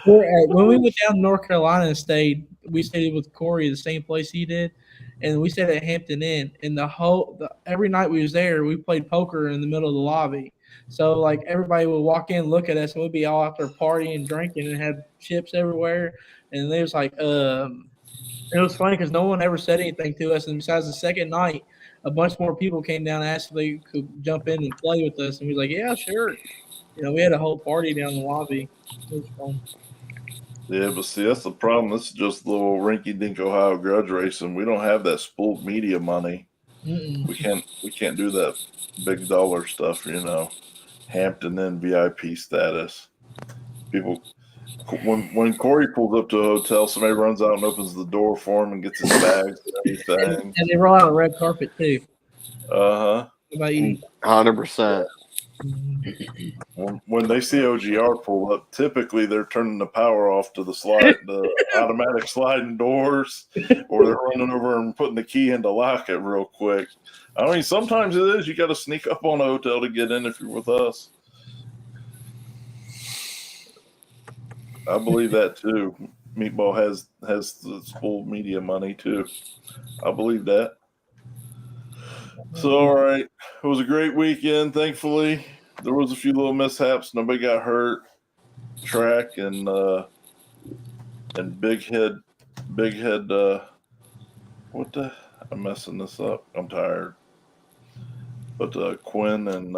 When we went down to North Carolina and we stayed with Corey, the same place he did, and we stayed at Hampton Inn. And every night we was there, we played poker in the middle of the lobby. So like everybody would walk in, look at us, and we'd be all out there partying, drinking, and had chips everywhere. And it was like, it was funny because no one ever said anything to us. And besides the second night, a bunch more people came down and asked if they could jump in and play with us. And we was like, yeah, sure. We had a whole party down in the lobby. It was fun. Yeah, but see, that's the problem. This is just little rinky-dink Ohio grudge racing. We don't have that spooled media money. Mm-mm. We can't do that big dollar stuff, Hampton Inn VIP status. People, when Corey pulls up to a hotel, somebody runs out and opens the door for him and gets his bags and everything. And they roll out a red carpet too. How about you? 100%. When they see OGR pull up, typically they're turning the power off to the automatic sliding doors, or they're running over and putting the key in to lock it real quick. I mean, sometimes it is. You got to sneak up on a hotel to get in if you're with us. I believe that too. Meatball has the full media money too. I believe that. So, all right. It was a great weekend, thankfully. There was a few little mishaps. Nobody got hurt. Track and Big Head. I'm messing this up. I'm tired. But Quinn and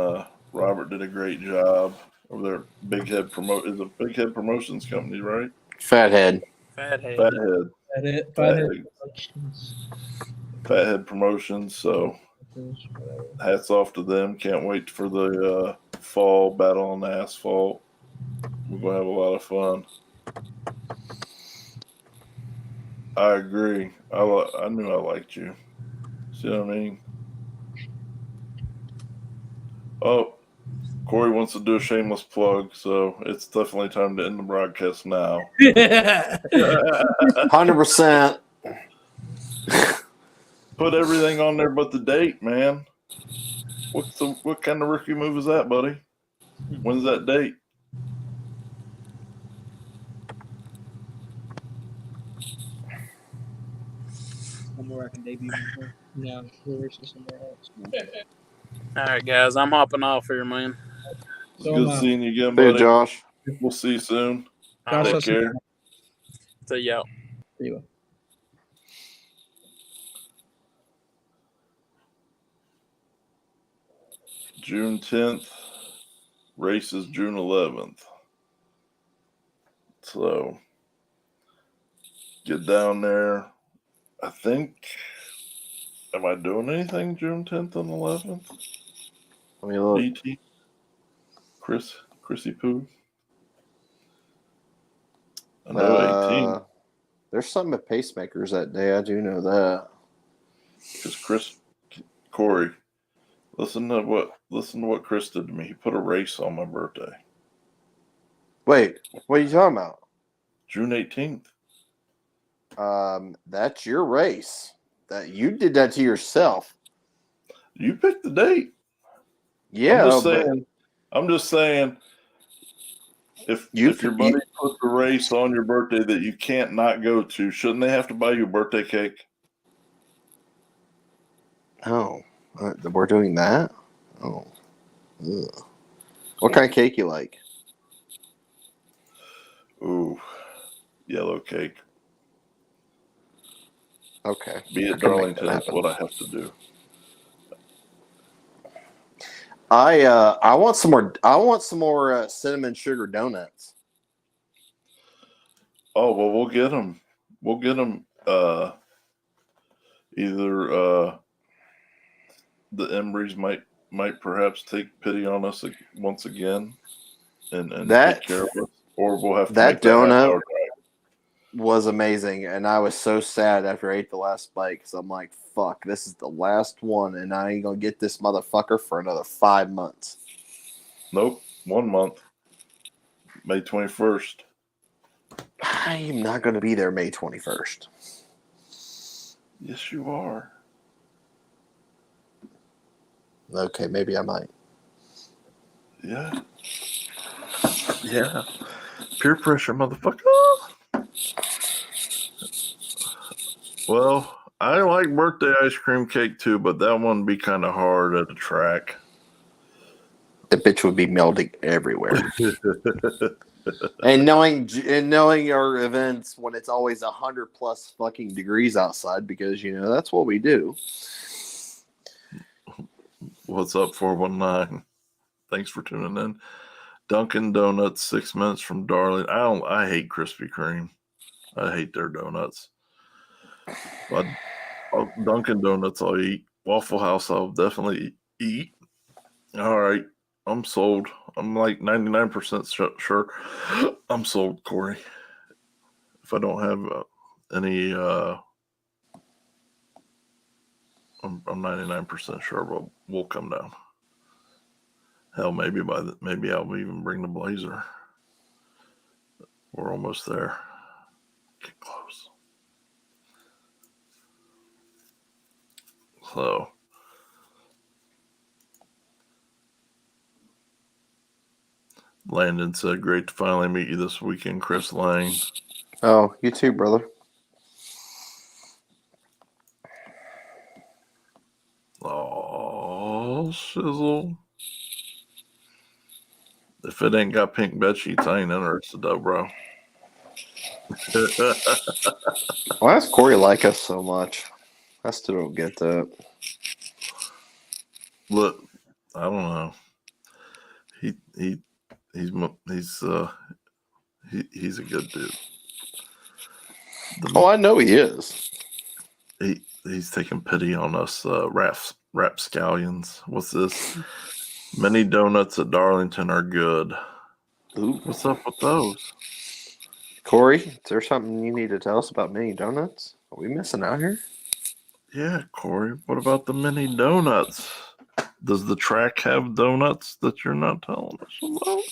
Robert did a great job over there. Big Head is a Big Head Promotions company, right? Fathead. Fathead Promotions. So hats off to them. Can't wait for the fall battle on the asphalt. We're gonna have a lot of fun. I agree. I knew I liked you. See what I mean? Oh, Corey wants to do a shameless plug, so it's definitely time to end the broadcast now. 100%. Put everything on there but the date, man. What kind of rookie move is that, buddy? When's that date? Somewhere I can debut. No, we're somewhere else. All right, guys, I'm hopping off here, man. It's So good am I. seeing you again, See you, buddy. Josh. We'll see you soon. All Josh, right, Take care. see y'all. See you. June 10th. Race is June 11th. So get down there. I think. Am I doing anything June 10th and 11th? Let me look. DT? Chrissy Poo? I know 18. There's something at Pacemakers that day. I do know that. Because Corey, listen to what Chris did to me. He put a race on my birthday. Wait, what are you talking about? June 18th. That's your race. That you did that to yourself. You picked the date. Yeah, I'm just saying if your buddy put the race on your birthday that you can't not go to, shouldn't they have to buy you a birthday cake? Oh, we're doing that? Oh. Ugh. What kind of cake you like? Ooh, yellow cake. Okay. Be it Darlington, that's what I have to do. I want some more. I want some more cinnamon sugar donuts. Oh well, we'll get them. We'll get them. Either the Embreys might perhaps take pity on us once again, and take care of us, or we'll have to that make that donut half-hour drive. was amazing, and I was so sad after I ate the last bite because I'm like, "Fuck, this is the last one, and I ain't gonna get this motherfucker for another 5 months." Nope, 1 month. May 21st. I am not gonna be there May 21st. Yes, you are. Okay, maybe I might. Yeah. Yeah. Peer pressure, motherfucker. Well, I like birthday ice cream cake too, but that one would be kind of hard at the track. The bitch would be melting everywhere. And knowing our events when it's always 100+ fucking degrees outside, because that's what we do. What's up, 419? Thanks for tuning in. Dunkin' Donuts, 6 minutes from Darling. I hate Krispy Kreme. I hate their donuts. But Dunkin' Donuts I'll eat. Waffle House I'll definitely eat. All right. I'm sold. I'm like 99% sure I'm sold, Corey. If I don't have any, I'm 99% sure we'll come down. Hell, maybe I'll even bring the Blazer. We're almost there. Get close. So, Landon said, "Great to finally meet you this weekend, Chris Lane." Oh, you too, brother. Oh, shizzle. If it ain't got pink bed sheets, I ain't interested though, bro. Why does Corey like us so much? I still don't get that. Look, I don't know. He's a good dude. I know he is. He's taking pity on us, rapscallions. What's this? Mini donuts at Darlington are good. Ooh. What's up with those? Corey, is there something you need to tell us about mini donuts? Are we missing out here? Yeah, Corey. What about the mini donuts? Does the track have donuts that you're not telling us about?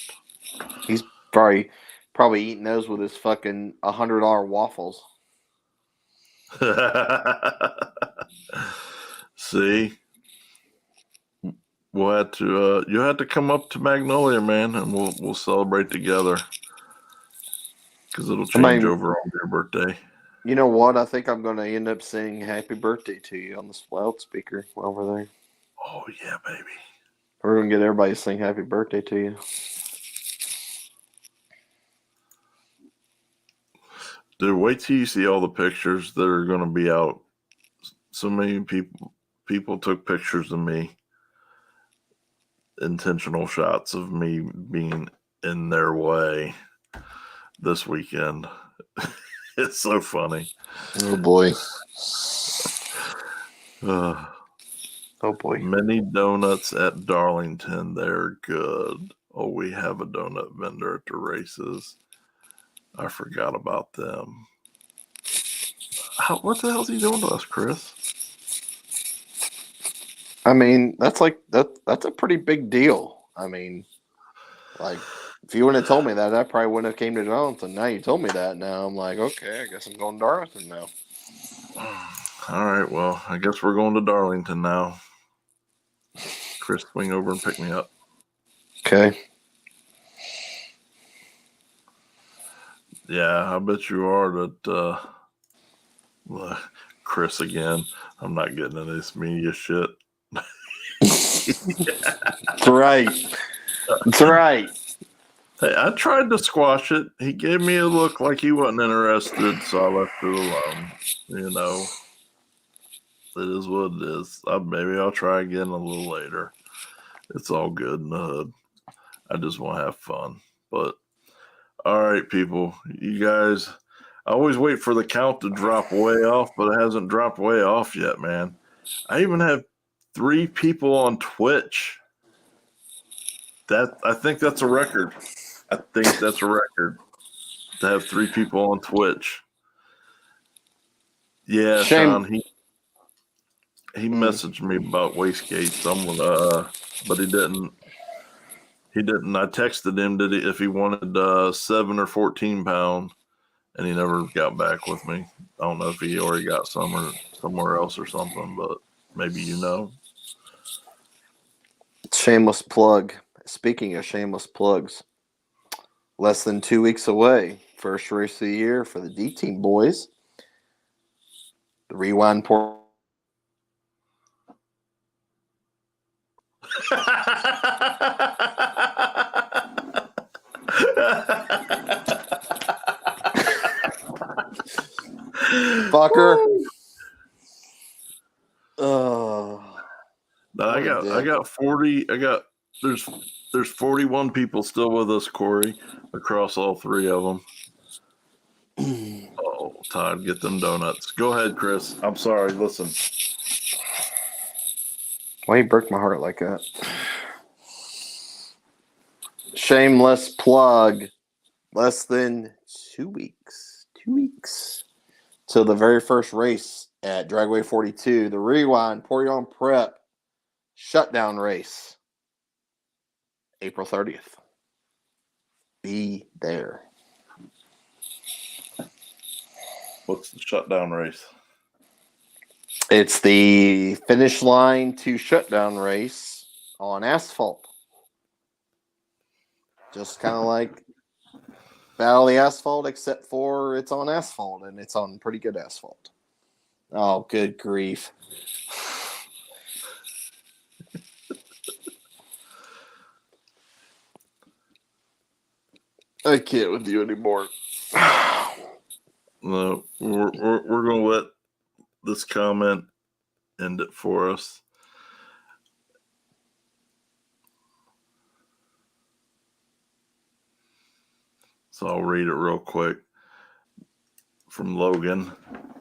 He's probably eating those with his fucking $100 waffles. See, we'll have to. You have to come up to Magnolia, man, and we'll celebrate together. Because it'll change over on your birthday. You know what? I think I'm going to end up saying "Happy Birthday" to you on the loudspeaker while we're there. Oh yeah, baby. We're gonna get everybody to sing happy birthday to you. Dude, wait till you see all the pictures that are gonna be out. So many people took pictures of me, intentional shots of me being in their way this weekend. It's so funny. Oh boy. Uh, Oh boy. Many donuts at Darlington. They're good. Oh, we have a donut vendor at the races. I forgot about them. What the hell is he doing to us, Chris? I mean, that's a pretty big deal. I mean, like, if you wouldn't have told me that, I probably wouldn't have came to Darlington. Now you told me that. Now I'm like, okay, I guess I'm going to Darlington now. All right, well, I guess we're going to Darlington now. Chris, swing over and pick me up. Okay. Yeah, I bet you are that. Chris again. I'm not getting into this media shit. That's right. That's right. Hey, I tried to squash it. He gave me a look like he wasn't interested, so I left it alone. You know, it is what it is. Maybe I'll try again a little later. It's all good in the hood. I just want to have fun. But, all right, people. You guys, I always wait for the count to drop way off, but it hasn't dropped way off yet, man. I even have 3 people on Twitch. I think that's a record. I think that's a record to have 3 people on Twitch. Yeah, Shame. Sean, he messaged me about wastegate. But he didn't. He didn't. I texted him if he wanted 7 or 14 pound, and he never got back with me. I don't know if he already got some or somewhere else or something, but maybe you know. Shameless plug. Speaking of shameless plugs, less than 2 weeks away. First race of the year for the D team boys. The Rewind Port. Fucker. I got 40. There's 41 people still with us, Corey, across all 3 of them. Oh, Todd, get them donuts. Go ahead, Chris. I'm sorry. Listen. Why you broke my heart like that? Shameless plug. Less than 2 weeks. 2 weeks till the very first race at Dragway 42, the Rewind Porion Prep shutdown race, April 30th. Be there. What's the shutdown race? It's the finish line to shutdown race on asphalt. Just kind of like Battle of the Asphalt, except for it's on asphalt, and it's on pretty good asphalt. Oh, good grief. I can't with you anymore. No, we're going to let this comment end it for us. So I'll read it real quick from Logan,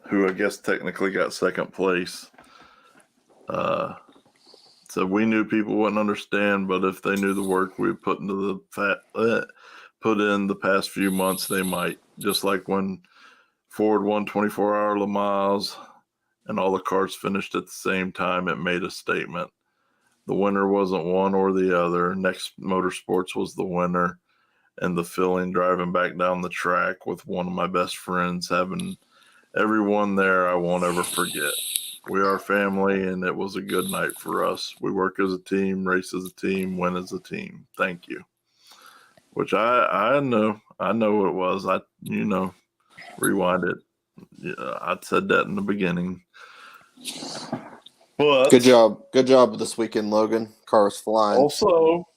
who I guess technically got second place. So we knew people wouldn't understand, but if they knew the work we put into put in the past few months, they might. Just like when Ford won 24-hour Le Mans and all the cars finished at the same time, it made a statement. The winner wasn't one or the other. Next Motorsports was the winner. And the feeling driving back down the track with one of my best friends, having everyone there, I won't ever forget. We are family, and it was a good night for us. We work as a team, race as a team, win as a team. Thank you. Which I know what it was. Rewind it. Yeah, I said that in the beginning. But Good job this weekend, Logan. Cars flying. also,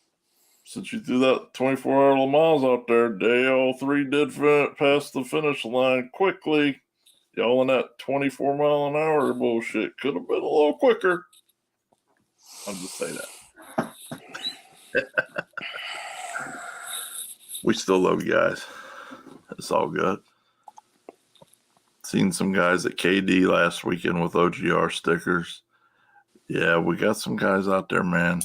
since you threw that 24-hour Le Mans out there, they all three did pass the finish line quickly. Y'all in that 24-mile-an-hour bullshit could have been a little quicker. I'll just say that. We still love you guys. It's all good. Seen some guys at KD last weekend with OGR stickers. Yeah, we got some guys out there, man.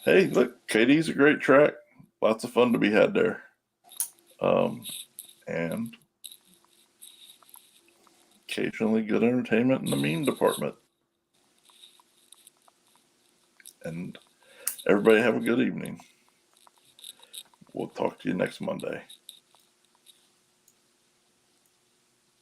Hey, look, KD's a great track. Lots of fun to be had there. And occasionally good entertainment in the meme department. And everybody have a good evening. We'll talk to you next Monday.